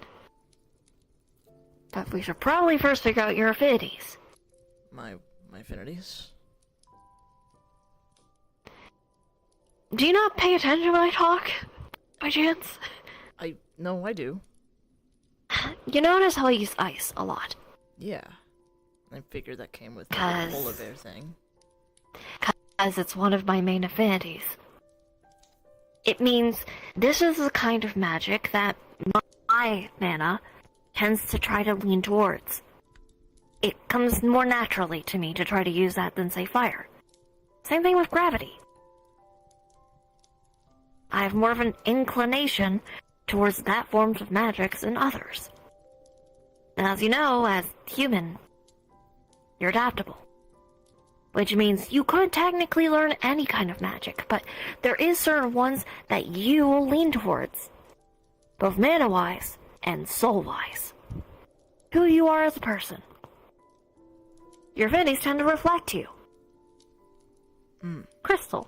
S3: But we should probably first figure out your affinities.
S1: My affinities?
S3: Do you not pay attention when I talk, by chance?
S1: No, I do.
S3: You notice how I use ice a lot.
S1: Yeah. I figured that came with the polar bear thing.
S3: Because it's one of my main affinities. It means this is the kind of magic that my mana tends to try to lean towards. It comes more naturally to me to try to use that than, say, fire. Same thing with gravity. I have more of an inclination towards that forms of magic than others. And as you know, as human, you're adaptable. Which means you could technically learn any kind of magic, but there is certain ones that you will lean towards. Both mana-wise and soul-wise. Who you are as a person. Your affinities tend to reflect you. Crystal.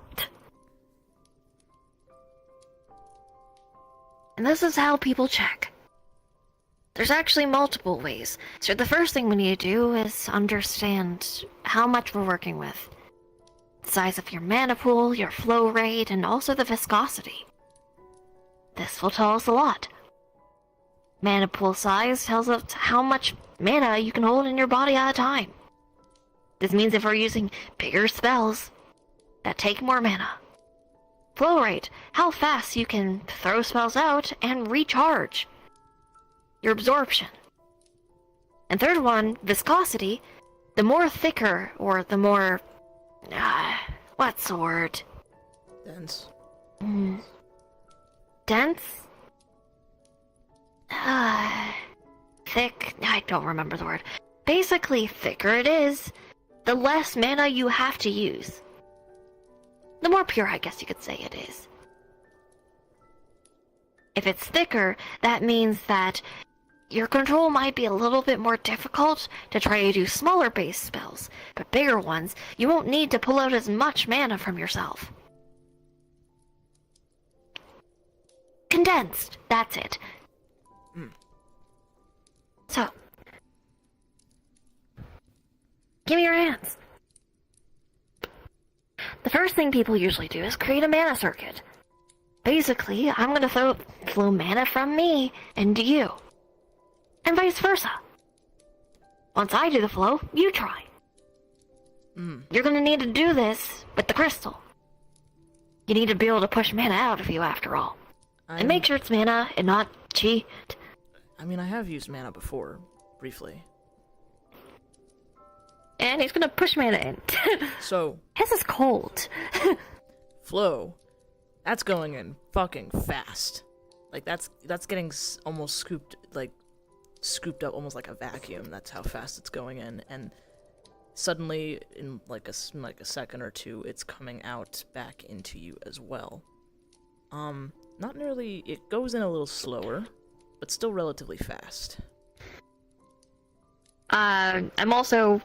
S3: And this is how people check. There's actually multiple ways. So the first thing we need to do is understand how much we're working with. The size of your mana pool, your flow rate, and also the viscosity. This will tell us a lot. Mana pool size tells us how much mana you can hold in your body at a time. This means if we're using bigger spells that take more mana. Flow rate, how fast you can throw spells out and recharge. Your absorption. And third one, viscosity, the more thicker, or the more... what's the word?
S1: Dense.
S3: Dense? Thick? I don't remember the word. Basically, thicker it is, the less mana you have to use. The more pure, I guess you could say it is. If it's thicker, that means that your control might be a little bit more difficult to try to do smaller base spells, but bigger ones, you won't need to pull out as much mana from yourself. Condensed, that's it. So, give me your hands. The first thing people usually do is create a mana circuit. Basically, I'm gonna flow mana from me into you. And vice versa. Once I do the flow, you try. You're gonna need to do this with the crystal. You need to be able to push mana out of you after all. And make sure it's mana and not chi.
S1: I mean, I have used mana before, briefly.
S3: And he's gonna push mana in.
S1: So...
S3: His is cold.
S1: flow. That's going in fucking fast. Like, that's getting almost scooped up almost like a vacuum. That's how fast it's going in. And suddenly, in like a second or two, it's coming out back into you as well. Not nearly... It goes in a little slower, but still relatively fast.
S3: I'm also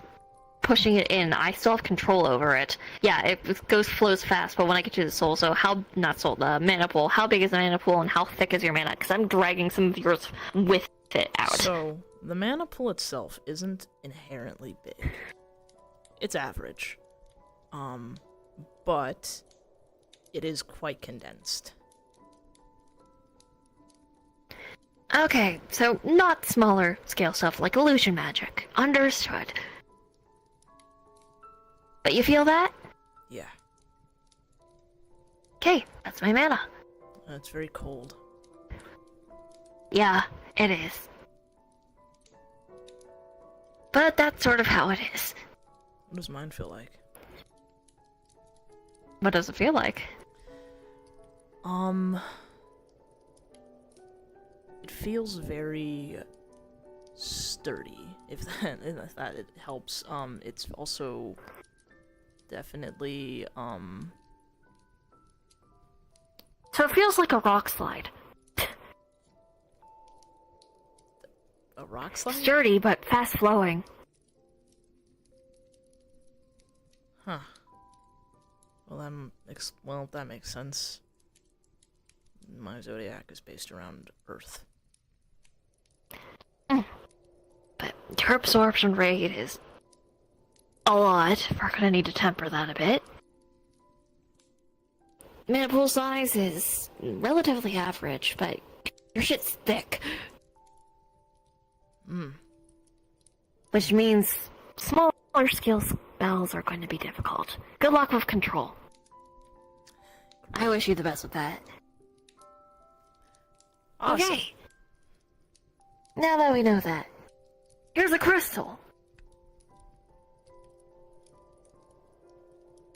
S3: pushing it in. I still have control over it. Yeah, it flows fast, but when I get to the soul, so the mana pool, how big is the mana pool and how thick is your mana? Because I'm dragging some of yours with it out.
S1: So, the mana pool itself isn't inherently big. It's average. But it is quite condensed.
S3: Okay, so not smaller scale stuff like illusion magic. Understood. But you feel that?
S1: Yeah.
S3: Okay, that's my mana.
S1: It's very cold.
S3: Yeah, it is. But that's sort of how it is.
S1: What does mine feel like?
S3: What does it feel like?
S1: It feels very sturdy, if that it helps. It's also definitely,
S3: So it feels like a rock slide.
S1: a rock slide?
S3: Sturdy, but fast flowing.
S1: Huh. Well, that makes sense. My zodiac is based around Earth.
S3: But your absorption rate is a lot. We're gonna need to temper that a bit. Mana pool size is relatively average, but your shit's thick. Which means smaller skill spells are going to be difficult. Good luck with control. I wish you the best with that.
S1: Awesome.
S3: Okay. Now that we know that, here's a crystal.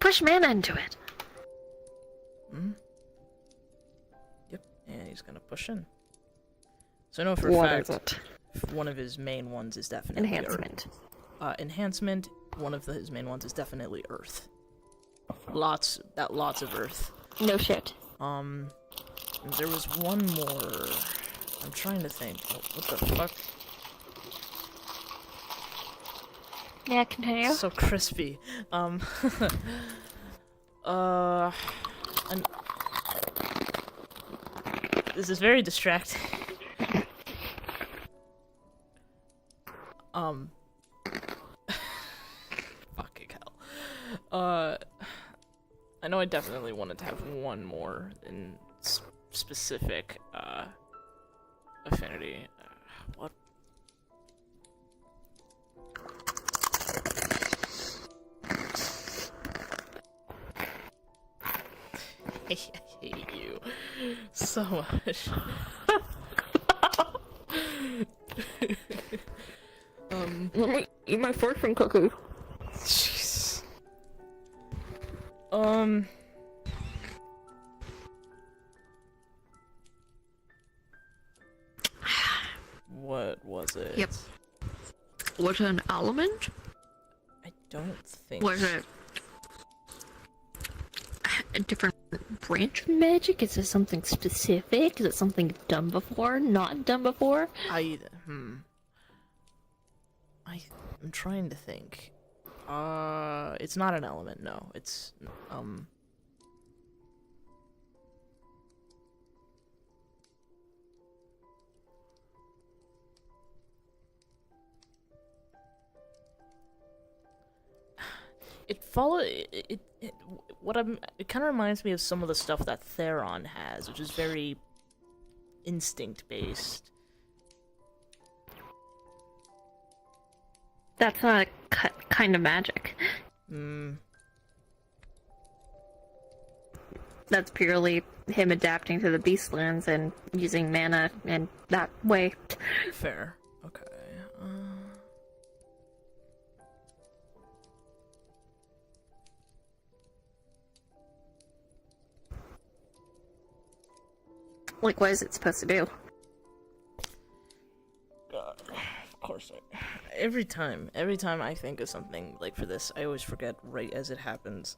S3: Push mana into it.
S1: Yep, and he's gonna push in. So I know for a fact one of his main ones is definitely
S3: Enhancement.
S1: Enhancement. One of his main ones is definitely Earth. Lots of Earth.
S3: No shit.
S1: There was one more. I'm trying to think. What the fuck?
S3: Yeah, continue.
S1: So crispy. And this is very distracting. Fucking hell. I know I definitely wanted to have one more in specific, affinity. What? I hate you so much.
S3: Eat my fortune cookie.
S1: Jeez. What was it?
S3: Yep. Was it an element?
S1: I don't think.
S3: Was it a different branch of magic? Is it something specific? Is it something done before? Not done before?
S1: I'm trying to think. It's not an element, no. It's, it kind of reminds me of some of the stuff that Theron has, which is very instinct based.
S3: That's not a kind of magic. That's purely him adapting to the Beastlands and using mana in that way.
S1: Fair. Okay.
S3: Like, what is it supposed to do?
S1: Of course. Every time I think of something like for this, I always forget right as it happens.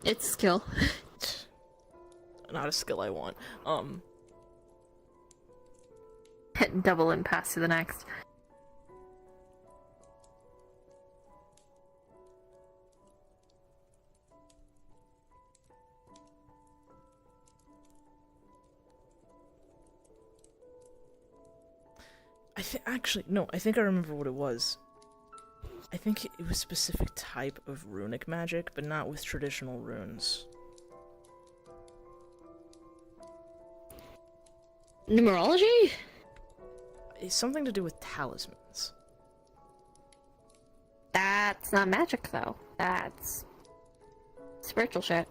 S3: It's skill.
S1: Not a skill I want.
S3: Double and pass to the next.
S1: I think I remember what it was. I think it was a specific type of runic magic, but not with traditional runes.
S3: Numerology?
S1: It's something to do with talismans.
S3: That's not magic, though. That's spiritual shit.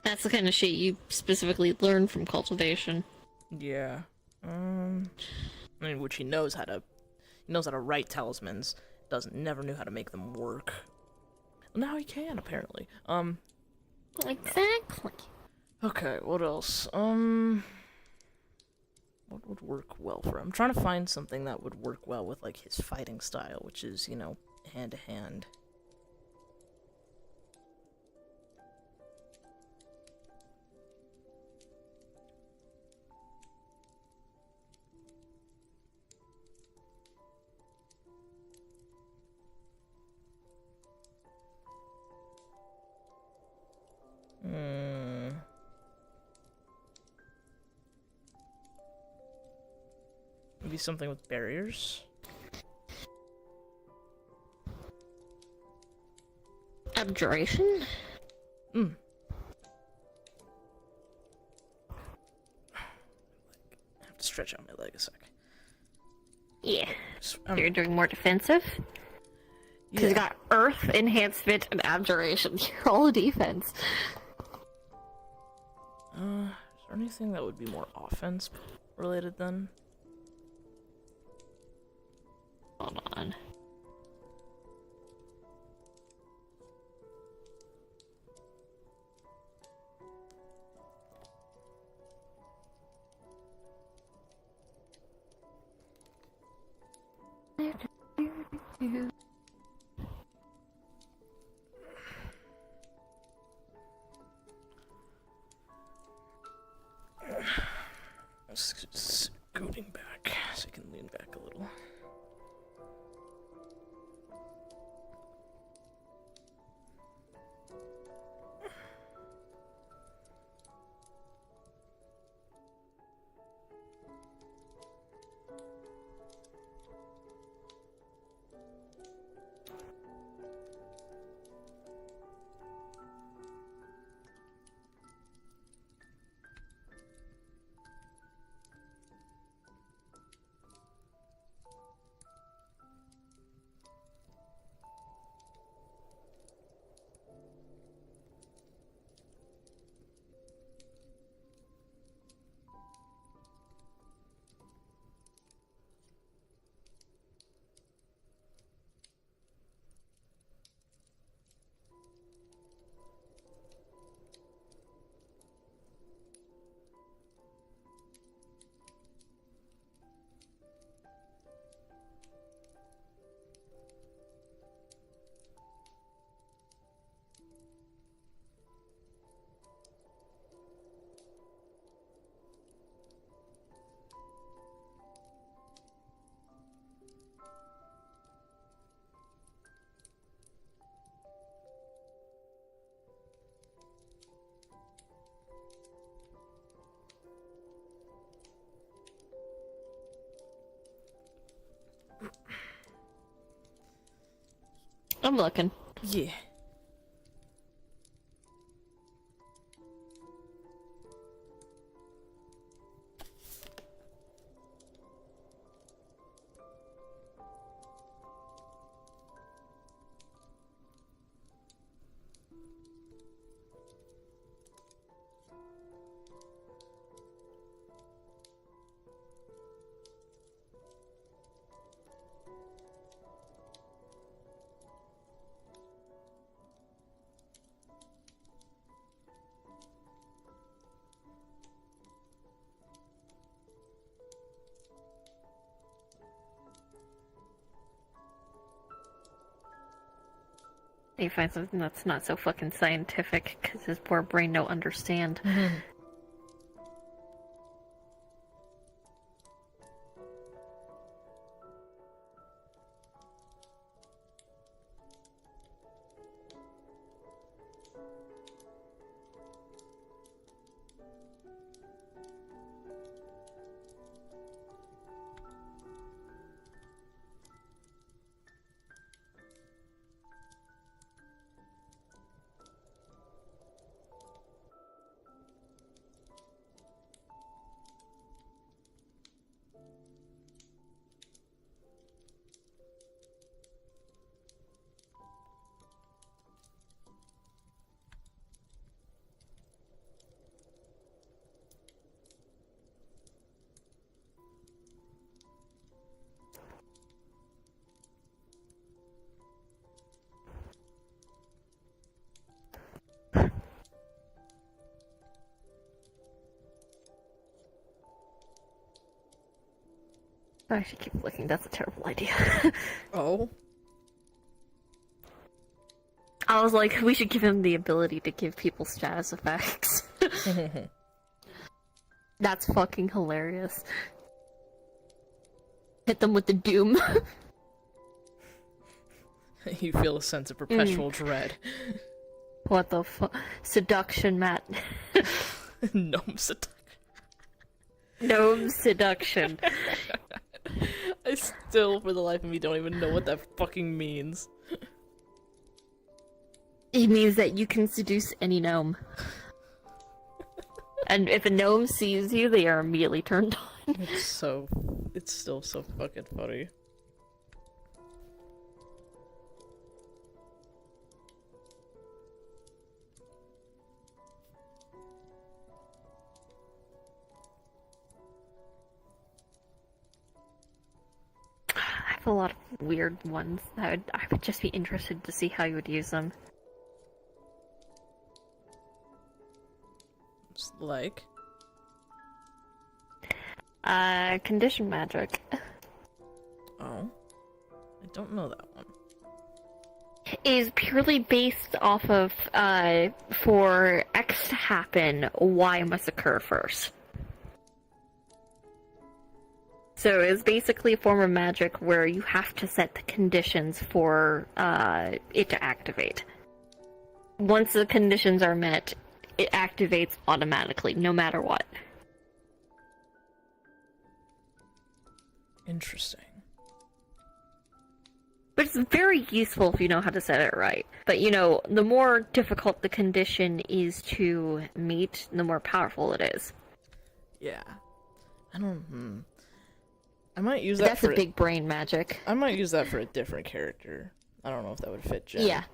S3: That's the kind of shit you specifically learn from cultivation.
S1: Yeah. I mean, which he knows how to write talismans. Never knew how to make them work. Well, now he can, apparently.
S3: Exactly.
S1: Okay, what else? What would work well for him? I'm trying to find something that would work well with, like, his fighting style, which is, you know, hand-to-hand. Maybe something with barriers?
S3: Abjuration?
S1: I have to stretch out my leg a sec.
S3: Yeah.
S1: So,
S3: You're doing more defensive? Because you got Earth, Enhancement, and Abjuration. You're all defense.
S1: Is there anything that would be more offense related then?
S3: Hold on.
S1: Scooting back so I can lean back a little.
S3: I'm looking.
S1: Yeah.
S3: He finds something that's not so fucking scientific because his poor brain don't understand. I should keep looking. That's a terrible idea.
S1: Oh?
S3: I was like, we should give him the ability to give people status effects. That's fucking hilarious. Hit them with the doom.
S1: You feel a sense of perpetual dread.
S3: What the fuck? Seduction, Matt.
S1: Gnome seduction.
S3: Gnome seduction.
S1: I still, for the life of me, don't even know what that fucking means.
S3: It means that you can seduce any gnome. And if a gnome sees you, they are immediately turned on.
S1: It's still so fucking funny.
S3: I have a lot of weird ones that I would just be interested to see how you would use them.
S1: Like?
S3: Condition magic.
S1: Oh. I don't know that one.
S3: Is purely based off of, for X to happen, Y must occur first. So it's basically a form of magic where you have to set the conditions for it to activate. Once the conditions are met, it activates automatically, no matter what.
S1: Interesting.
S3: But it's very useful if you know how to set it right. But you know, the more difficult the condition is to meet, the more powerful it is.
S1: Yeah. I don't, I might use that
S3: That's
S1: for
S3: a big brain magic.
S1: I might use that for a different character. I don't know if that would fit Jen.
S3: Yeah.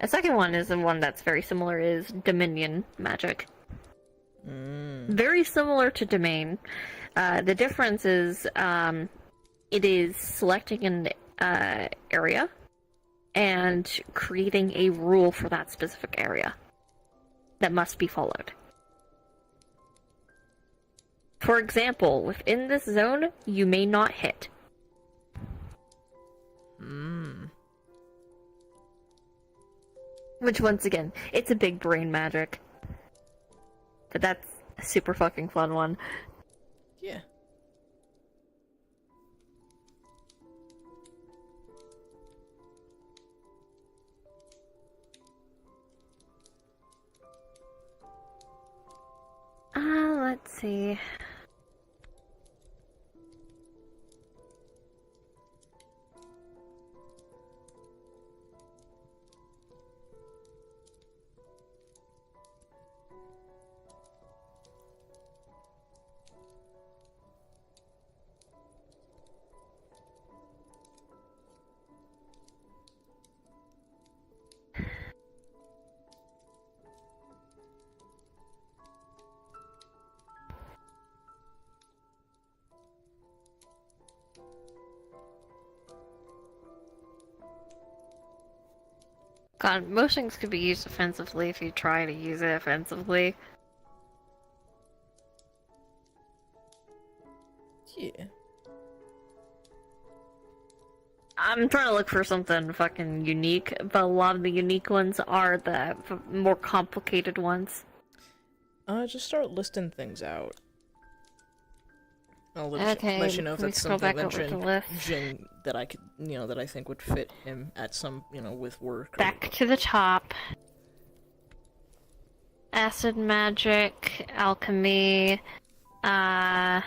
S3: A second one is the one that's very similar, is Dominion magic. Very similar to Domain. The difference is it is selecting an area and creating a rule for that specific area that must be followed. For example, within this zone, you may not hit. Which, once again, it's a big brain magic. But that's a super fucking fun one.
S1: Yeah.
S3: Let's see. God, most things could be used offensively if you try to use it offensively.
S1: Yeah.
S3: I'm trying to look for something fucking unique, but a lot of the unique ones are the more complicated ones.
S1: Just start listing things out. I'll
S3: Okay,
S1: let you know if
S3: let me
S1: that's
S3: scroll
S1: something
S3: back
S1: that
S3: over the list.
S1: Jin that I could, that I think would fit him at some, with work.
S3: Back to the top. Acid magic, alchemy, not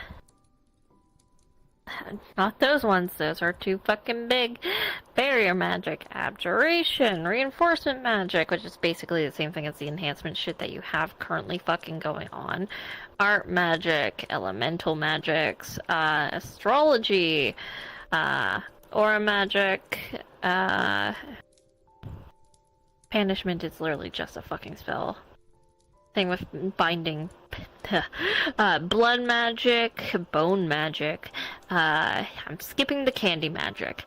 S3: those ones, those are too fucking big. Barrier magic, abjuration, reinforcement magic, which is basically the same thing as the enhancement shit that you have currently fucking going on. Art magic, elemental magics, astrology, aura magic, banishment is literally just a fucking spell. Thing with binding. Blood magic, bone magic, I'm skipping the candy magic.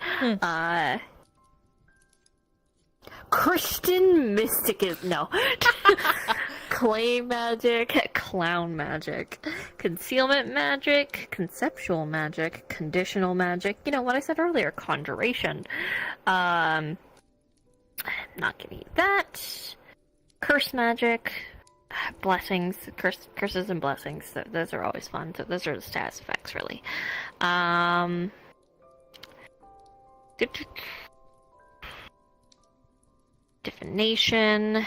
S3: Christian mysticism, no. Clay magic, clown magic, concealment magic, conceptual magic, conditional magic, what I said earlier, conjuration. Not giving you that. Curse magic. Blessings, curses and blessings, those are always fun. So those are the status effects, really. Divination.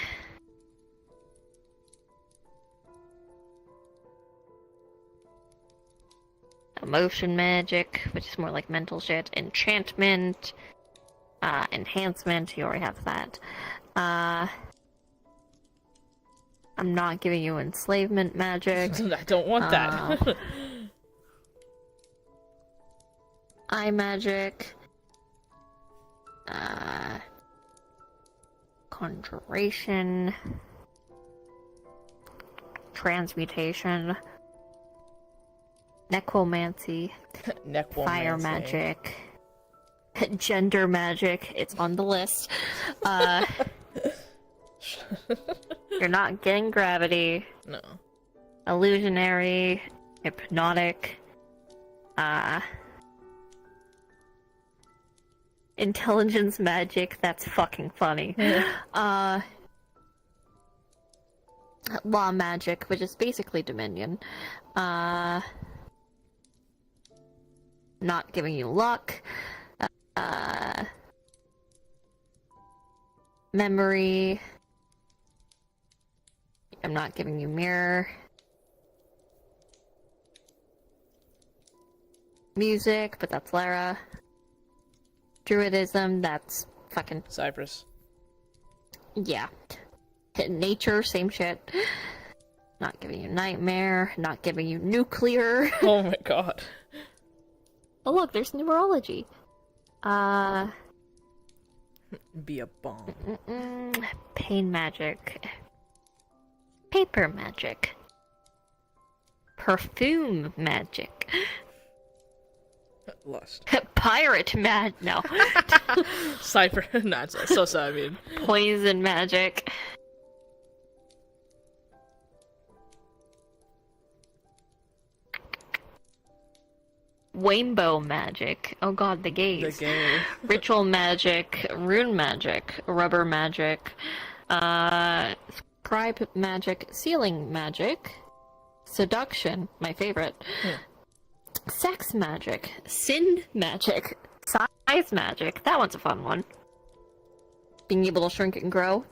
S3: Emotion magic, which is more like mental shit. Enchantment. Enhancement, you already have that. I'm not giving you enslavement magic.
S1: I don't want that.
S3: Eye magic. Conjuration. Transmutation. Necromancy. Fire magic. Gender magic. It's on the list. You're not getting gravity.
S1: No.
S3: Illusionary, hypnotic, intelligence magic, that's fucking funny. Law magic, which is basically Dominion. Not giving you luck. Memory. I'm not giving you mirror. Music, but that's Lara. Druidism, that's fucking...
S1: Cypress.
S3: Yeah. Nature, same shit. Not giving you nightmare. Not giving you nuclear.
S1: Oh my god.
S3: Oh look, there's numerology.
S1: Be a bomb.
S3: Pain magic. Paper magic. Perfume magic.
S1: Lust.
S3: Pirate no.
S1: Cypher. Not so sad, I mean.
S3: Poison magic. Rainbow magic. Oh god, the gays.
S1: The gay.
S3: Ritual magic. Rune magic. Rubber magic. Scribe magic. Sealing magic. Seduction. My favorite. Sex magic. Sin magic. Size magic. That one's a fun one. Being able to shrink and grow.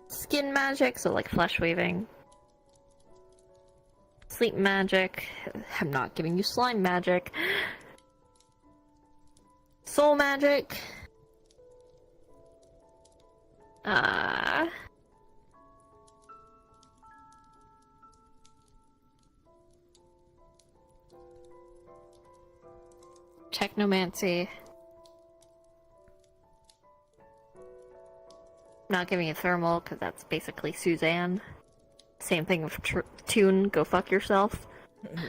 S3: Skin magic, so like flesh weaving. sleep magic. I'm not giving you slime magic. Soul magic. Technomancy. Not giving you thermal, because that's basically Suzanne. Same thing with Tune, go fuck yourself.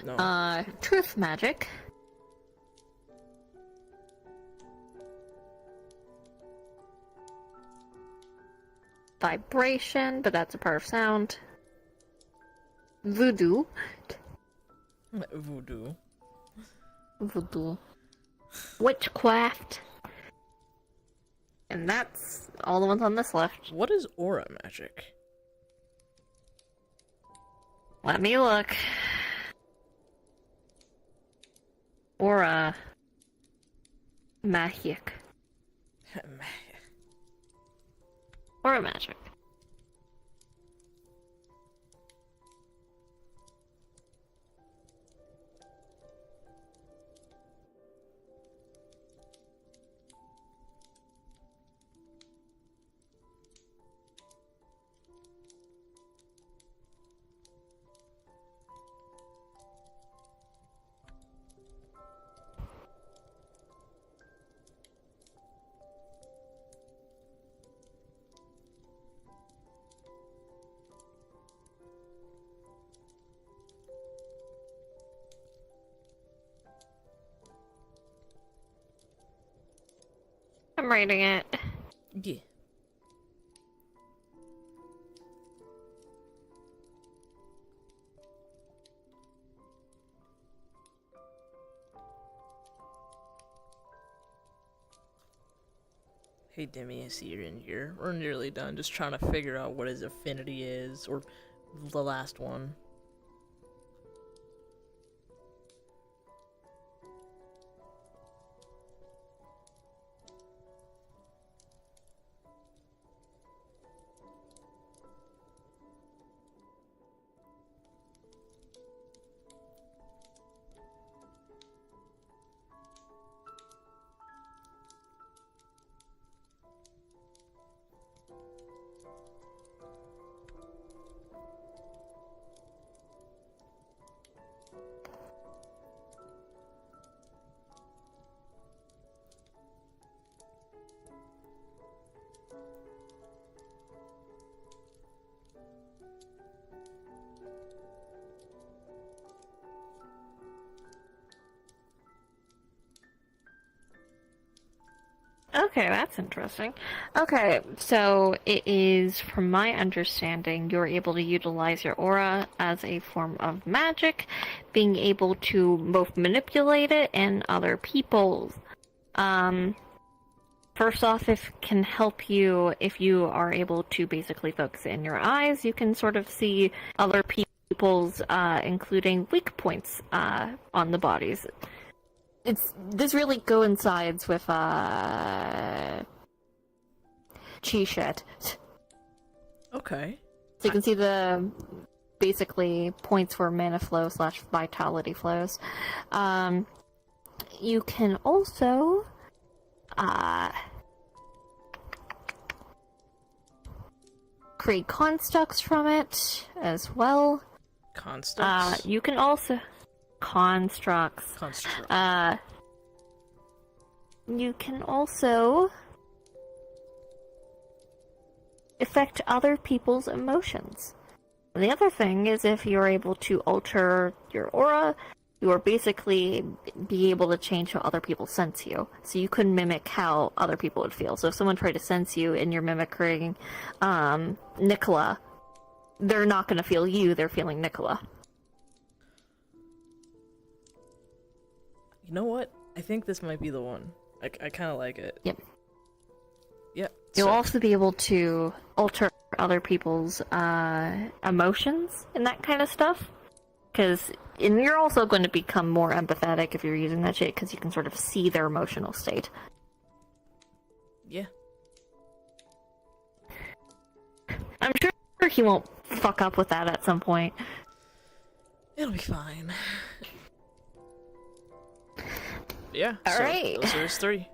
S1: No.
S3: Truth magic. Vibration, but that's a part of sound. Voodoo.
S1: Voodoo.
S3: Voodoo. Witchcraft. And that's all the ones on this left.
S1: What is aura magic?
S3: Let me look. Aura. Magic. Aura magic. I'm writing it.
S1: Yeah. Hey Demi, I see you're in here. We're nearly done, just trying to figure out what his affinity is, or the last one.
S3: Okay, that's interesting. Okay, so it is, from my understanding, you're able to utilize your aura as a form of magic, being able to both manipulate it and other people's. First off, it can help you if you are able to basically focus in your eyes. You can sort of see other people's, including weak points on the bodies. This really coincides with chi shit.
S1: Okay.
S3: So you can see the basically points where mana flow / vitality flows. You can also create constructs from it as well.
S1: Constructs?
S3: You can also constructs. You can also affect other people's emotions. And the other thing is, if you're able to alter your aura, you are basically be able to change how other people sense you. So you can mimic how other people would feel. So if someone tried to sense you and you're mimicking Nicola, they're not going to feel you, they're feeling Nicola.
S1: You know what? I think this might be the one. I kind of like it.
S3: Yep.
S1: Yep.
S3: You'll
S1: So,
S3: also be able to alter other people's emotions and that kind of stuff. And you're also going to become more empathetic if you're using that shit, because you can sort of see their emotional state.
S1: yeah.
S3: I'm sure he won't fuck up with that at some point.
S1: It'll be fine. Yeah,
S3: All
S1: so
S3: right.
S1: those are his 3.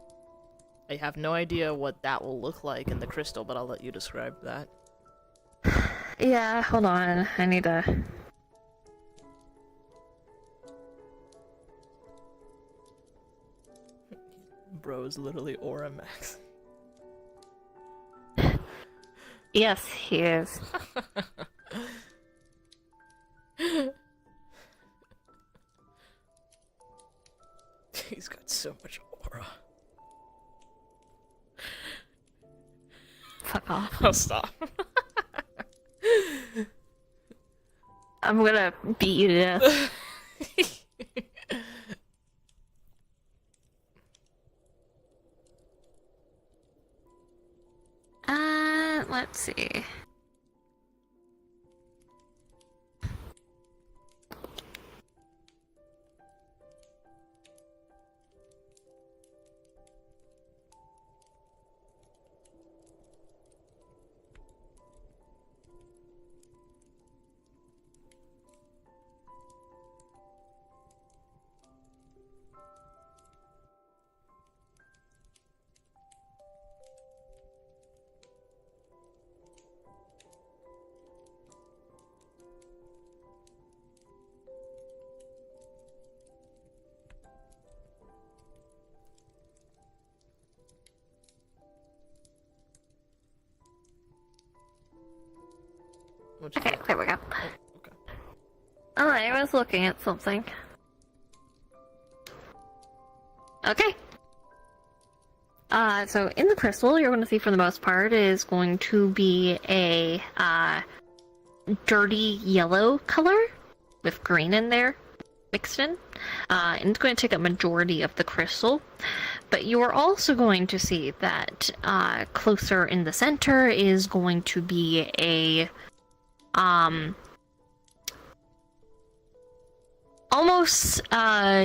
S1: I have no idea what that will look like in the crystal, but I'll let you describe that.
S3: Yeah, hold on. I need to.
S1: Bro is literally aura max.
S3: Yes, he is.
S1: He's got so much aura.
S3: Fuck off.
S1: Oh, stop.
S3: I'm gonna beat you to death. Let's see. Okay, there we go.
S1: Oh, okay.
S3: Oh, I was looking at something. Okay. So in the crystal, you're going to see for the most part is going to be a, dirty yellow color with green in there mixed in. And it's going to take a majority of the crystal. But you are also going to see that, closer in the center is going to be a, almost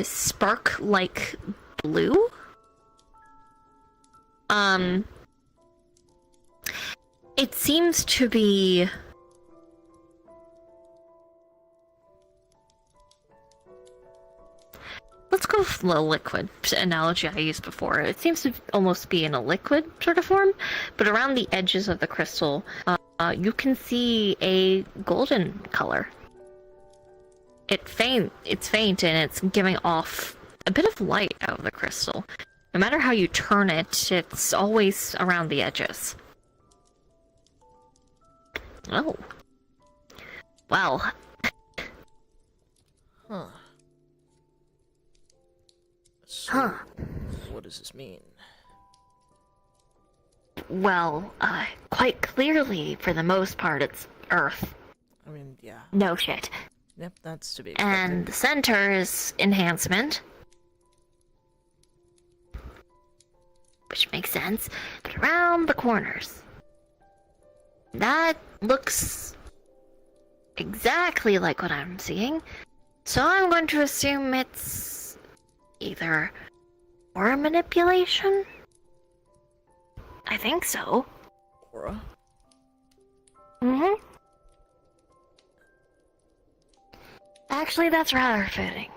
S3: spark-like blue. It seems to be let's go with the liquid analogy I used before. It seems to almost be in a liquid sort of form, but around the edges of the crystal, you can see a golden color. It's faint and it's giving off a bit of light out of the crystal. No matter how you turn it, it's always around the edges. Oh. Well.
S1: Huh. So,
S3: Huh.
S1: what does this mean?
S3: Well, quite clearly, for the most part, it's Earth.
S1: I mean, yeah.
S3: No shit.
S1: Yep, that's to be expected.
S3: And the center is enhancement. Which makes sense. But around the corners, that looks exactly like what I'm seeing. So I'm going to assume it's either aura manipulation? I think so.
S1: Aura?
S3: Mm-hmm. Actually, that's rather fitting.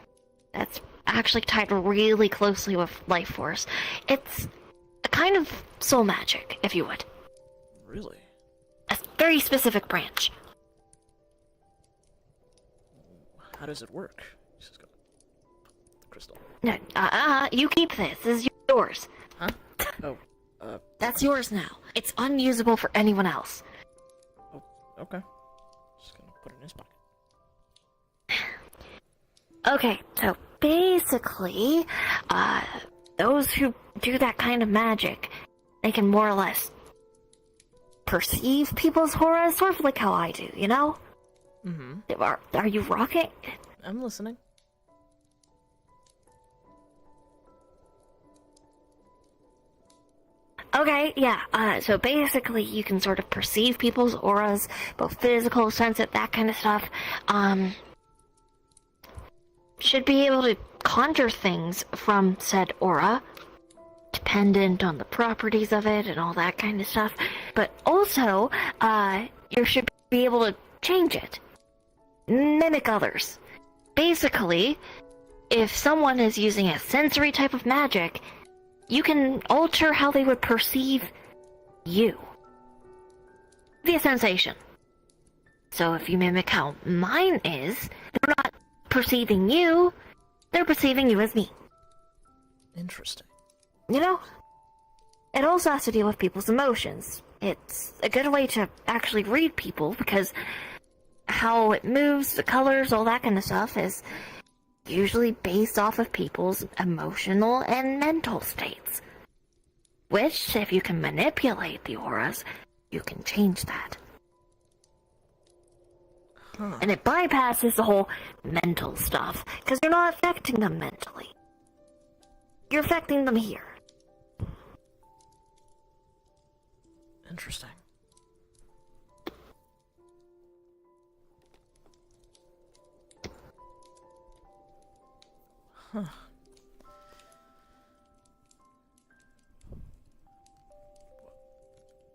S3: That's actually tied really closely with life force. It's a kind of soul magic, if you would.
S1: Really?
S3: A very specific branch.
S1: How does it work? Just got the crystal.
S3: No, you keep this. This is yours.
S1: Huh? Oh,
S3: That's yours now. It's unusable for anyone else.
S1: oh, okay. Just gonna put it in his pocket.
S3: Okay, so basically, those who do that kind of magic, they can more or less perceive people's auras, sort of like how I do, you know?
S1: Mm-hmm.
S3: Are you rocking?
S1: I'm listening.
S3: Okay, yeah, so basically you can sort of perceive people's auras, both physical, sensitive, that kind of stuff. Should be able to conjure things from said aura, dependent on the properties of it and all that kind of stuff. But also, you should be able to change it, mimic others, basically, if someone is using a sensory type of magic, you can alter how they would perceive you via sensation. So if you mimic how mine is, they're not perceiving you, they're perceiving you as me.
S1: Interesting.
S3: You know? It also has to deal with people's emotions. It's a good way to actually read people, because how it moves, the colors, all that kind of stuff is usually based off of people's emotional and mental states. Which, if you can manipulate the auras, you can change that.
S1: Huh.
S3: And it bypasses the whole mental stuff, because you're not affecting them mentally. You're affecting them here.
S1: Interesting. Huh.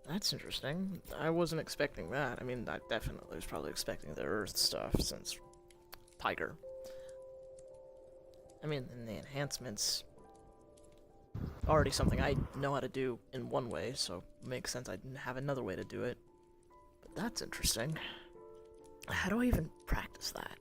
S1: That's interesting. I wasn't expecting that. I mean, I definitely was probably expecting the Earth stuff since Tiger. I mean, and the enhancements already something I know how to do in one way, so it makes sense I'd have another way to do it. But that's interesting. How do I even practice that?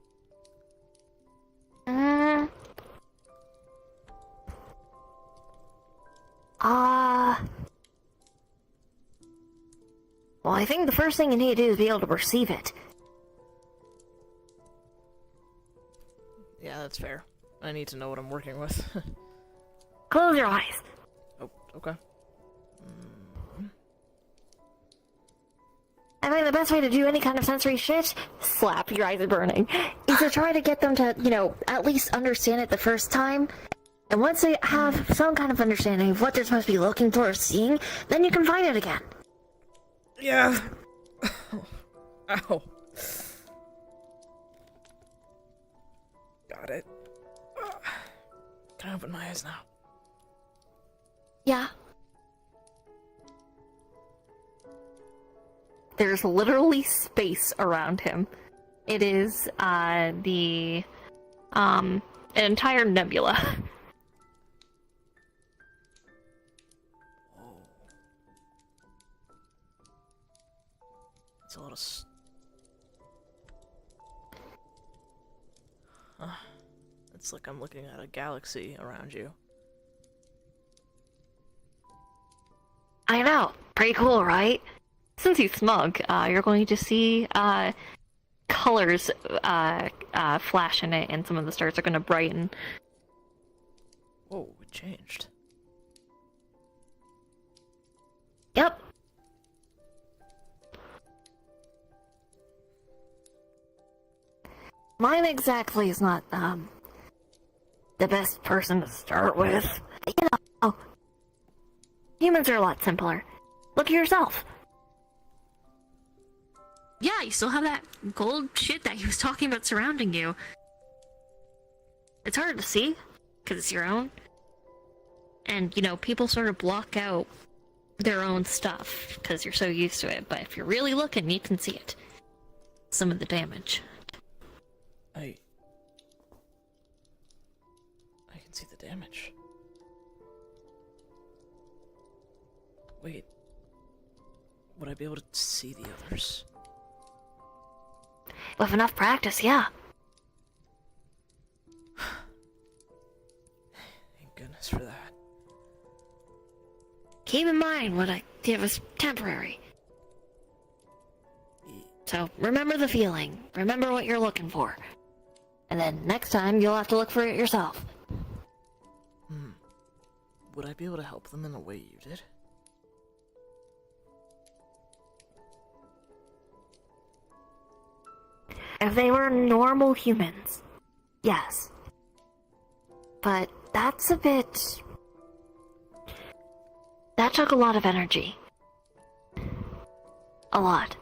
S3: Well, I think the first thing you need to do is be able to perceive it.
S1: Yeah, that's fair. I need to know what I'm working with.
S3: Close your eyes.
S1: Oh, okay.
S3: I think the best way to do any kind of sensory shit, slap your eyes are burning, is to try to get them to, at least understand it the first time. And once they have some kind of understanding of what they're supposed to be looking for or seeing, then you can find it again.
S1: Yeah. Ow. Got it. Can I open my eyes now?
S3: Yeah. There's literally space around him. It is, an entire nebula.
S1: Whoa. It's a lot of it's like I'm looking at a galaxy around you.
S3: I know. Pretty cool, right? Since he's smug, you're going to see colors flash in it, and some of the stars are going to brighten.
S1: Whoa, it changed.
S3: Yep. Mine exactly is not, the best person to start with. Humans are a lot simpler. Look at yourself. Yeah, you still have that gold shit that he was talking about surrounding you. It's hard to see, because it's your own. And, people sort of block out their own stuff, because you're so used to it. But if you're really looking, you can see it. Some of the damage.
S1: I can see the damage. Wait. Would I be able to see the others?
S3: With enough practice, yeah.
S1: Thank goodness for that.
S3: Keep in mind what I did was temporary. So remember the feeling. Remember what you're looking for. And then next time you'll have to look for it yourself.
S1: Would I be able to help them in the way you did?
S3: If they were normal humans, yes. But that's a bit... That took a lot of energy. A lot.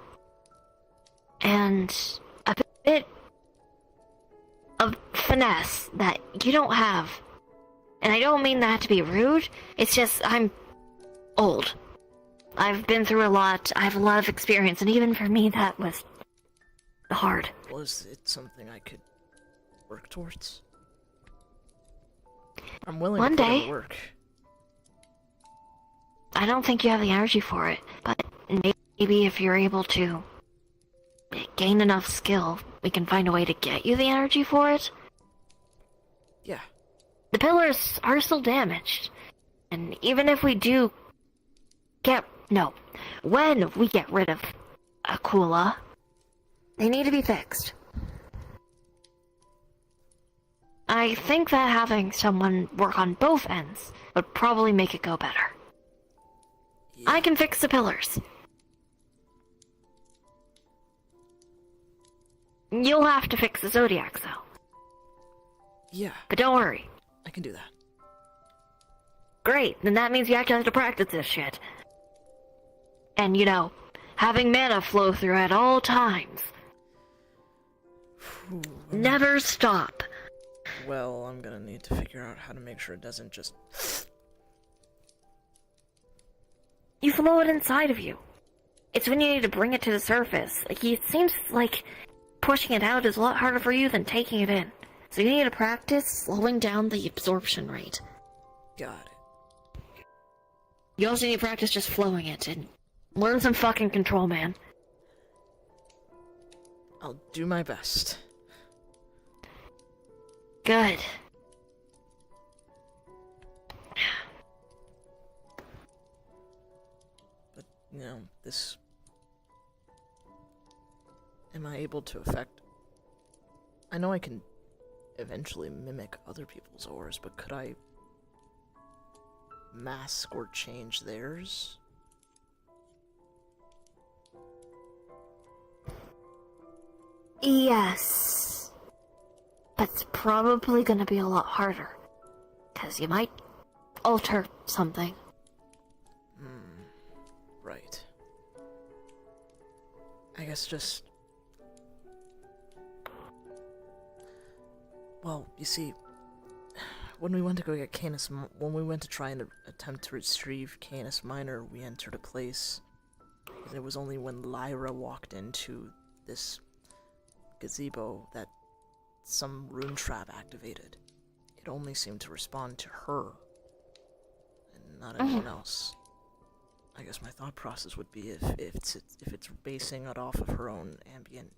S3: And a bit of finesse that you don't have. And I don't mean that to be rude, it's just I'm old. I've been through a lot, I have a lot of experience, and even for me that was hard.
S1: Was it something I could work towards. I'm willing
S4: One
S1: to put in
S4: day.
S1: the work.
S4: I don't think you have the energy for it, but maybe if you're able to gain enough skill, we can find a way to get you the energy for it.
S1: Yeah.
S4: The pillars are still damaged, and even if we do when we get rid of Akula, they need to be fixed. I think that having someone work on both ends would probably make it go better.
S1: Yeah.
S4: I can fix the pillars. You'll have to fix the Zodiac Cell.
S1: Yeah,
S4: But don't worry.
S1: I can do that.
S4: Great, then that means you actually have to practice this shit. And, having mana flow through at all times.
S1: Whew.
S4: Never stop.
S1: Well, I'm gonna need to figure out how to make sure it doesn't just...
S4: You flow it inside of you. It's when you need to bring it to the surface. It seems like pushing it out is a lot harder for you than taking it in. So you need to practice slowing down the absorption rate.
S1: Got it.
S4: You also need to practice just flowing it and learn some fucking control, man.
S1: I'll do my best.
S4: Good.
S1: But, this... Am I able to affect... I know I can eventually mimic other people's auras, but could I mask or change theirs?
S4: Yes. But it's probably gonna be a lot harder. 'Cause you might alter something.
S1: Right. I guess just... Well, you see, when we went to go get when we went to try and attempt to retrieve Canis Minor, we entered a place. And it was only when Lyra walked into this gazebo that some rune trap activated. It only seemed to respond to her, and not anyone else. I guess my thought process would be if it's basing it off of her own ambient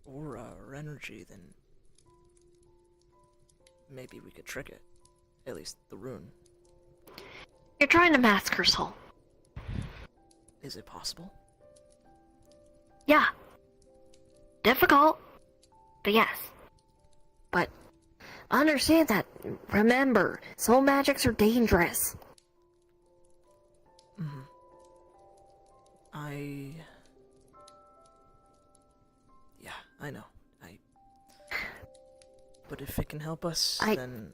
S1: aura or energy, then maybe we could trick it. At least the rune.
S4: You're trying to mask her soul.
S1: Is it possible?
S4: Yeah. Difficult. But yes. But understand that. Remember, soul magics are dangerous.
S1: Yeah, I know. But if it can help us, then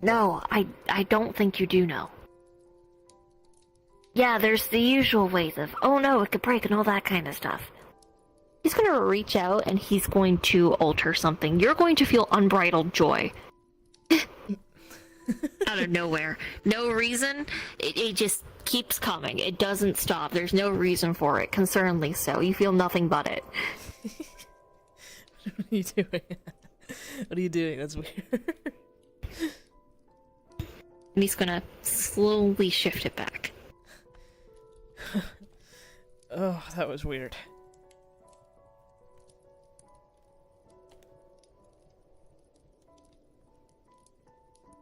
S4: No, I don't think you do know. Yeah, there's the usual ways of, oh no, it could break and all that kind of stuff. He's gonna reach out and he's going to alter something. You're going to feel unbridled joy. Out of nowhere. No reason. It just keeps coming. It doesn't stop. There's no reason for it. Concerningly so. You feel nothing but it.
S1: What are you doing? What are you doing? That's weird.
S4: And he's gonna slowly shift it back.
S1: Oh, that was weird.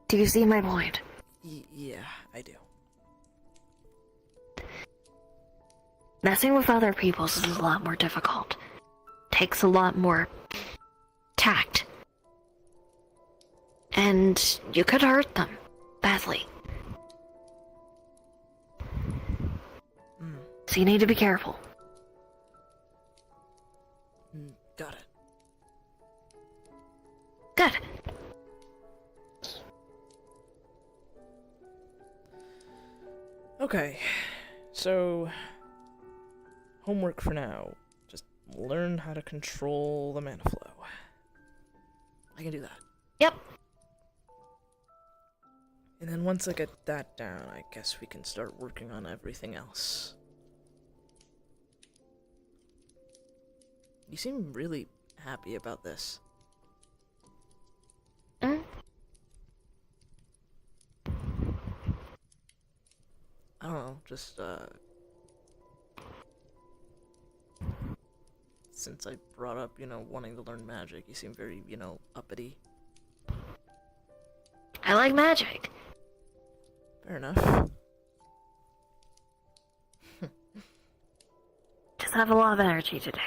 S4: Do you see my point?
S1: Yeah, I do.
S4: Messing with other people's is a lot more difficult. Takes a lot more tact. And you could hurt them badly. So you need to be careful.
S1: Got it.
S4: Good.
S1: Okay, so homework for now. Just learn how to control the mana flow. I can do that.
S4: Yep.
S1: And then once I get that down, I guess we can start working on everything else. You seem really happy about this. just, since I brought up, wanting to learn magic, you seem very, uppity.
S4: I like magic.
S1: Fair enough.
S4: Just have a lot of energy today.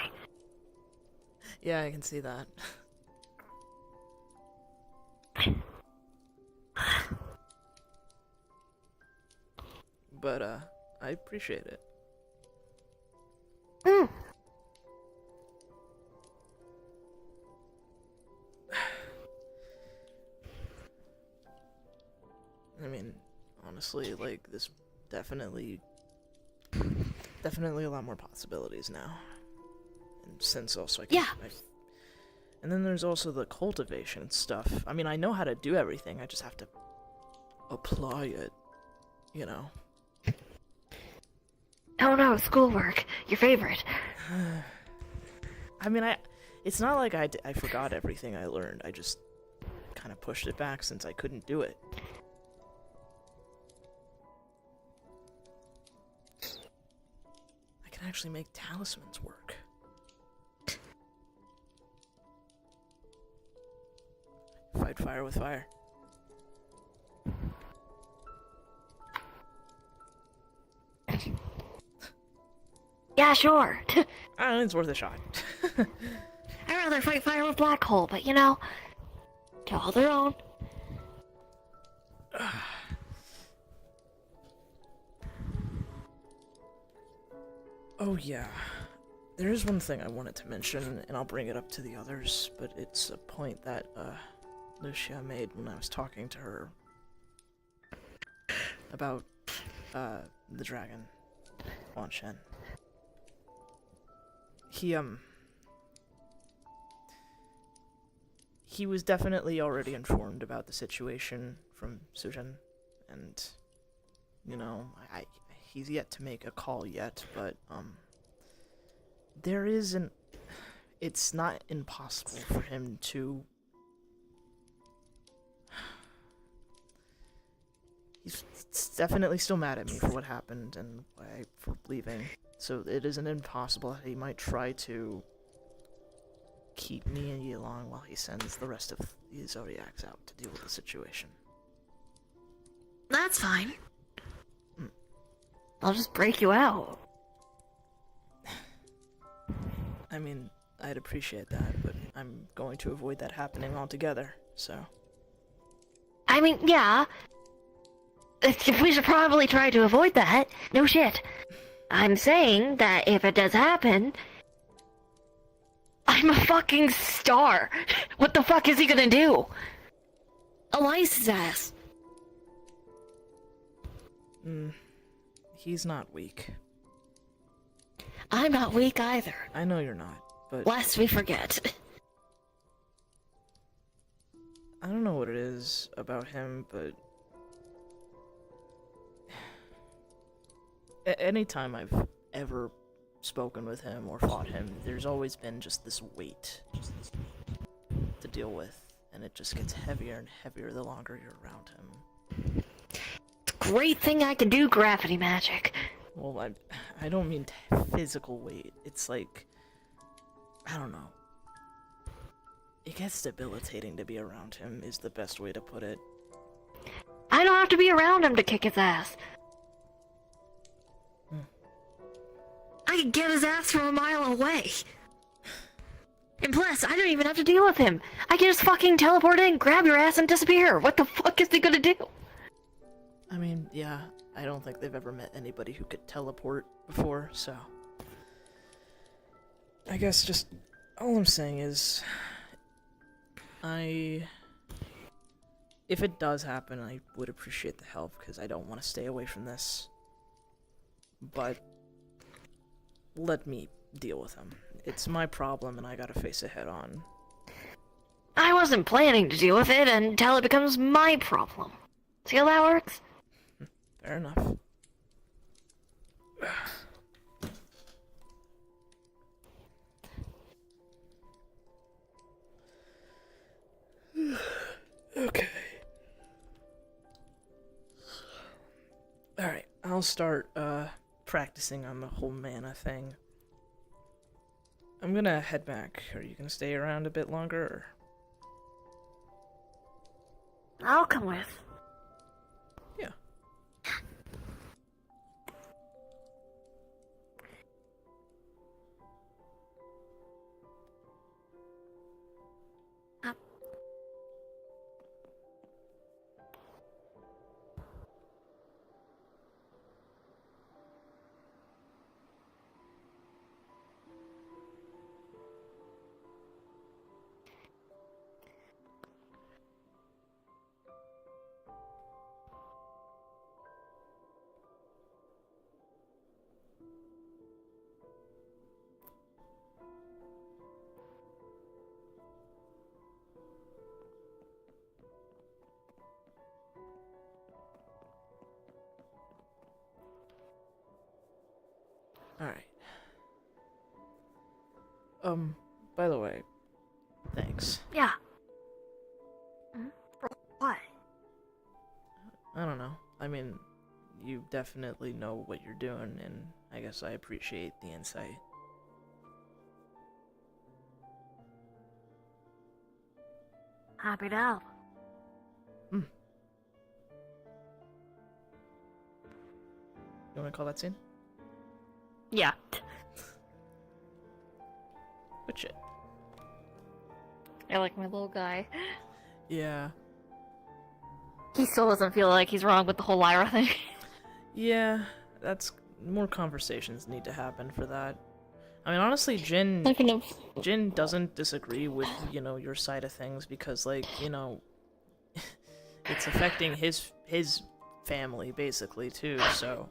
S1: Yeah, I can see that. But, I appreciate it.
S4: Mm.
S1: I mean, honestly, like, this definitely a lot more possibilities now. And since also I can,
S4: Yeah.
S1: And then there's also the cultivation stuff. I mean, I know how to do everything, I just have to apply it,
S4: Oh no, schoolwork. Your favorite.
S1: I mean, it's not like I forgot everything I learned, I just kind of pushed it back since I couldn't do it. I can actually make talismans work. Fight fire with fire.
S4: Yeah, sure.
S1: It's worth a shot.
S4: I'd rather fight fire with black hole, but to all their own.
S1: Oh yeah, there is one thing I wanted to mention, and I'll bring it up to the others, but it's a point that, Lucia made when I was talking to her about, the dragon, Quan Shen. He was definitely already informed about the situation from Sujin, and, he's yet to make a call yet, but, it's not impossible for him to... He's definitely still mad at me for what happened and for leaving, so it isn't impossible that he might try to keep me and Yilong while he sends the rest of the Zodiacs out to deal with the situation.
S4: That's fine. I'll just break you out.
S1: I mean, I'd appreciate that, but I'm going to avoid that happening altogether, so...
S4: I mean, yeah. We should probably try to avoid that. No shit. I'm saying that if it does happen... I'm a fucking star. What the fuck is he gonna do? Elias's ass.
S1: He's not weak.
S4: I'm not weak either.
S1: I know you're not, but...
S4: Lest we forget.
S1: I don't know what it is about him, but... Anytime I've ever spoken with him or fought him, there's always been just this weight to deal with, and it just gets heavier and heavier the longer you're around him.
S4: Great thing I can do gravity magic.
S1: Well, I don't mean physical weight. It's like, I don't know. It gets debilitating to be around him, is the best way to put it.
S4: I don't have to be around him to kick his ass. I can get his ass from a mile away. And plus, I don't even have to deal with him. I can just fucking teleport in, grab your ass, and disappear. What the fuck is he gonna do?
S1: I mean, yeah, I don't think they've ever met anybody who could teleport before, so... I guess just... all I'm saying is... If it does happen, I would appreciate the help, because I don't want to stay away from this. But... let me deal with him. It's my problem, and I gotta face it head on.
S4: I wasn't planning to deal with it until it becomes my problem. See how that works?
S1: Fair enough. Okay. Alright, I'll start practicing on the whole mana thing. I'm gonna head back. Are you gonna stay around a bit longer, or?
S4: I'll come with.
S1: Yeah. Alright. By the way, thanks.
S4: Yeah. For what?
S1: I don't know. I mean, you definitely know what you're doing, and I guess I appreciate the insight.
S4: Happy to help.
S1: You wanna call that scene?
S3: Yeah.
S1: Good shit.
S3: I like my little guy.
S1: Yeah.
S3: He still doesn't feel like he's wrong with the whole Lyra thing.
S1: Yeah, that's... more conversations need to happen for that. I mean, honestly, Jin doesn't disagree with, you know, your side of things because, like, you know, it's affecting his family, basically, too, so...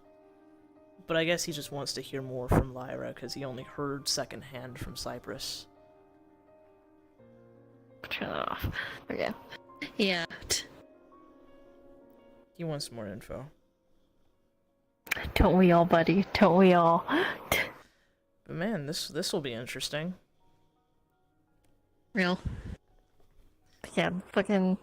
S1: But I guess he just wants to hear more from Lyra, because he only heard secondhand from Cypress.
S3: Turn that off. Okay. Yeah.
S1: He wants more info.
S3: Don't we all, buddy? Don't we all?
S1: But man, this will be interesting.
S3: Real. Yeah, fucking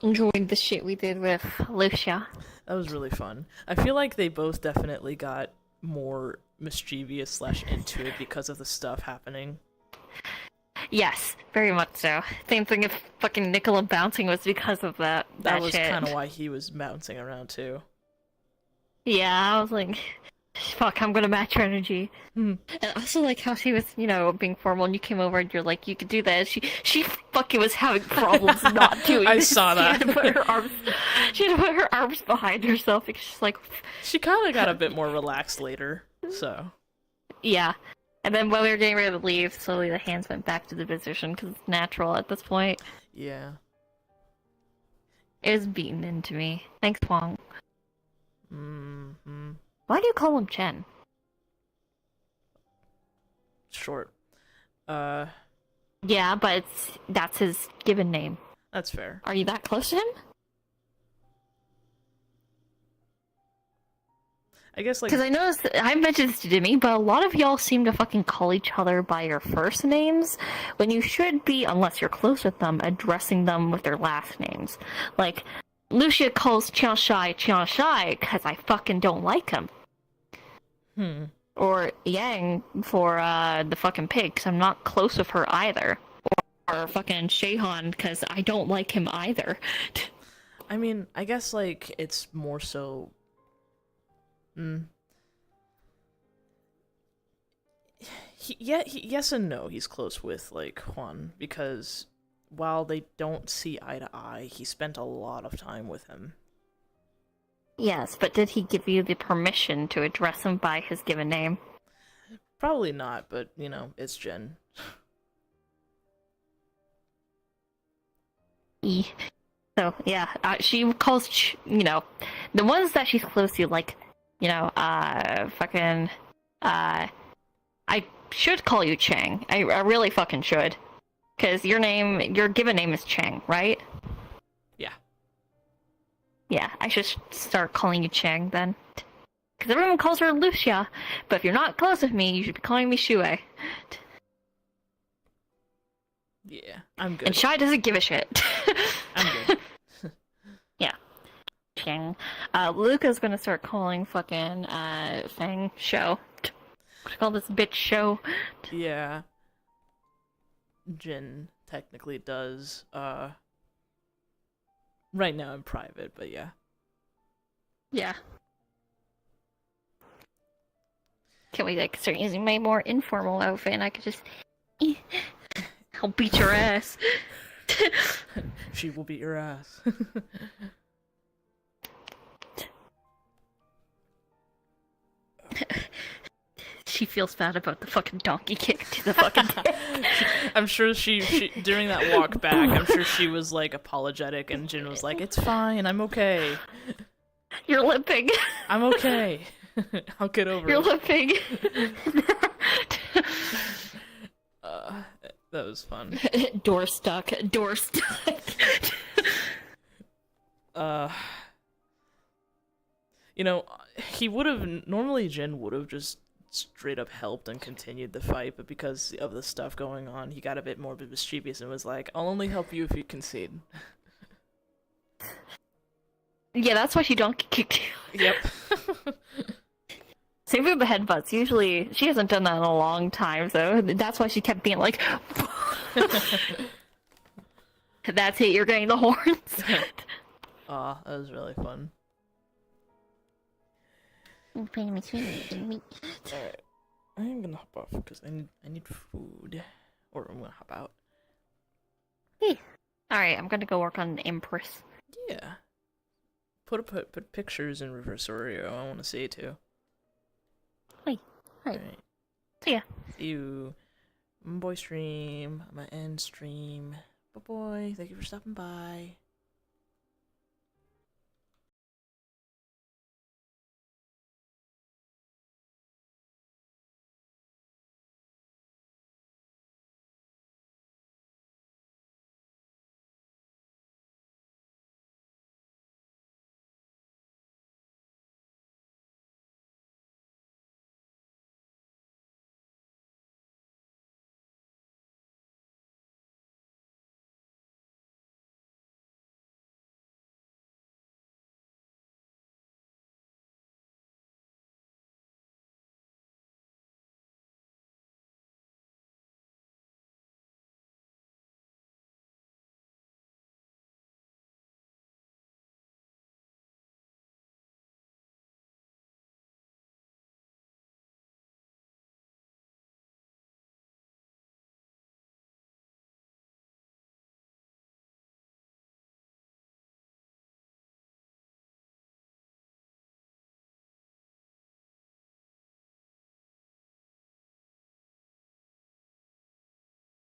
S3: enjoyed the shit we did with Lucia.
S1: That was really fun. I feel like they both definitely got more mischievous / into it because of the stuff happening.
S3: Yes, very much so. Same thing if fucking Nicola bouncing was because of that
S1: That was
S3: shit.
S1: kind of why he was bouncing around too.
S3: Yeah, I was like, fuck, I'm gonna match her energy. And also like how she was, you know, being formal and you came over and you're like, you could do that. She fucking was having problems not doing
S1: I
S3: this.
S1: saw that.
S3: She had to put her arms behind herself because she's like...
S1: She kind of got a bit more relaxed later, so...
S3: Yeah. And then when we were getting ready to leave, slowly the hands went back to the position because it's natural at this point.
S1: Yeah.
S3: It was beaten into me. Thanks, Wong.
S1: Mm-hmm.
S3: Why do you call him Chen?
S1: Short.
S3: Yeah, but that's his given name.
S1: That's fair.
S3: Are you that close to him?
S1: I guess, like...
S3: Because I noticed, I mentioned this to Jimmy, but a lot of y'all seem to fucking call each other by your first names, when you should be, unless you're close with them, addressing them with their last names. Like, Lucia calls Chiang Shai, because I fucking don't like him. Or Yang for, the fucking pig, because I'm not close with her either. Or fucking Shehan, because I don't like him either.
S1: I mean, I guess, like, it's more so... yes and no, he's close with, like, Juan, because while they don't see eye to eye, he spent a lot of time with him.
S3: Yes, but did he give you the permission to address him by his given name?
S1: Probably not, but, you know, it's Jen.
S3: So, yeah, she calls, you know, the ones that she's close to, like, you know, fucking, I should call you Chang. I really fucking should. Because your given name is Chang, right?
S1: Yeah.
S3: Yeah, I should start calling you Chang then. Because everyone calls her Lucia, but if you're not close with me, you should be calling me Shui.
S1: Yeah, I'm good.
S3: And Shai doesn't give a shit.
S1: I'm good.
S3: Yeah. Ching. Luca's gonna start calling fucking Fang show. What do you call this bitch show?
S1: Yeah. Jin technically does, right now in private, but yeah.
S3: Yeah. Can we like start using my more informal outfit and I could just I'll beat your ass.
S1: She will beat your ass.
S3: She feels bad about the fucking donkey kick to the fucking
S1: I'm sure she during that walk back, I'm sure she was like apologetic and Jin was like, "It's fine, I'm okay.
S3: You're limping.
S1: I'm okay. I'll get over
S3: You're
S1: it."
S3: limping.
S1: That was fun.
S3: Door stuck. Door stuck.
S1: You know, he would have normally Jin would have just straight up helped and continued the fight, but because of the stuff going on, he got a bit more mischievous and was like, "I'll only help you if you concede."
S3: Yeah, that's why she donkey kicked you.
S1: Yep.
S3: Same with the headbutts. Usually, she hasn't done that in a long time, so that's why she kept being like, "That's it, you're getting the horns."
S1: Aw, that was really fun. Alright, I'm gonna hop off because I need food, or I'm gonna hop out.
S3: Alright, I'm gonna go work on Empress.
S1: Yeah. Put pictures in Reverse Oreo. I want to see it too.
S3: Right.
S1: Alright.
S3: See ya.
S1: See you. Boy stream. I'm gonna end stream. Bye boy. Thank you for stopping by.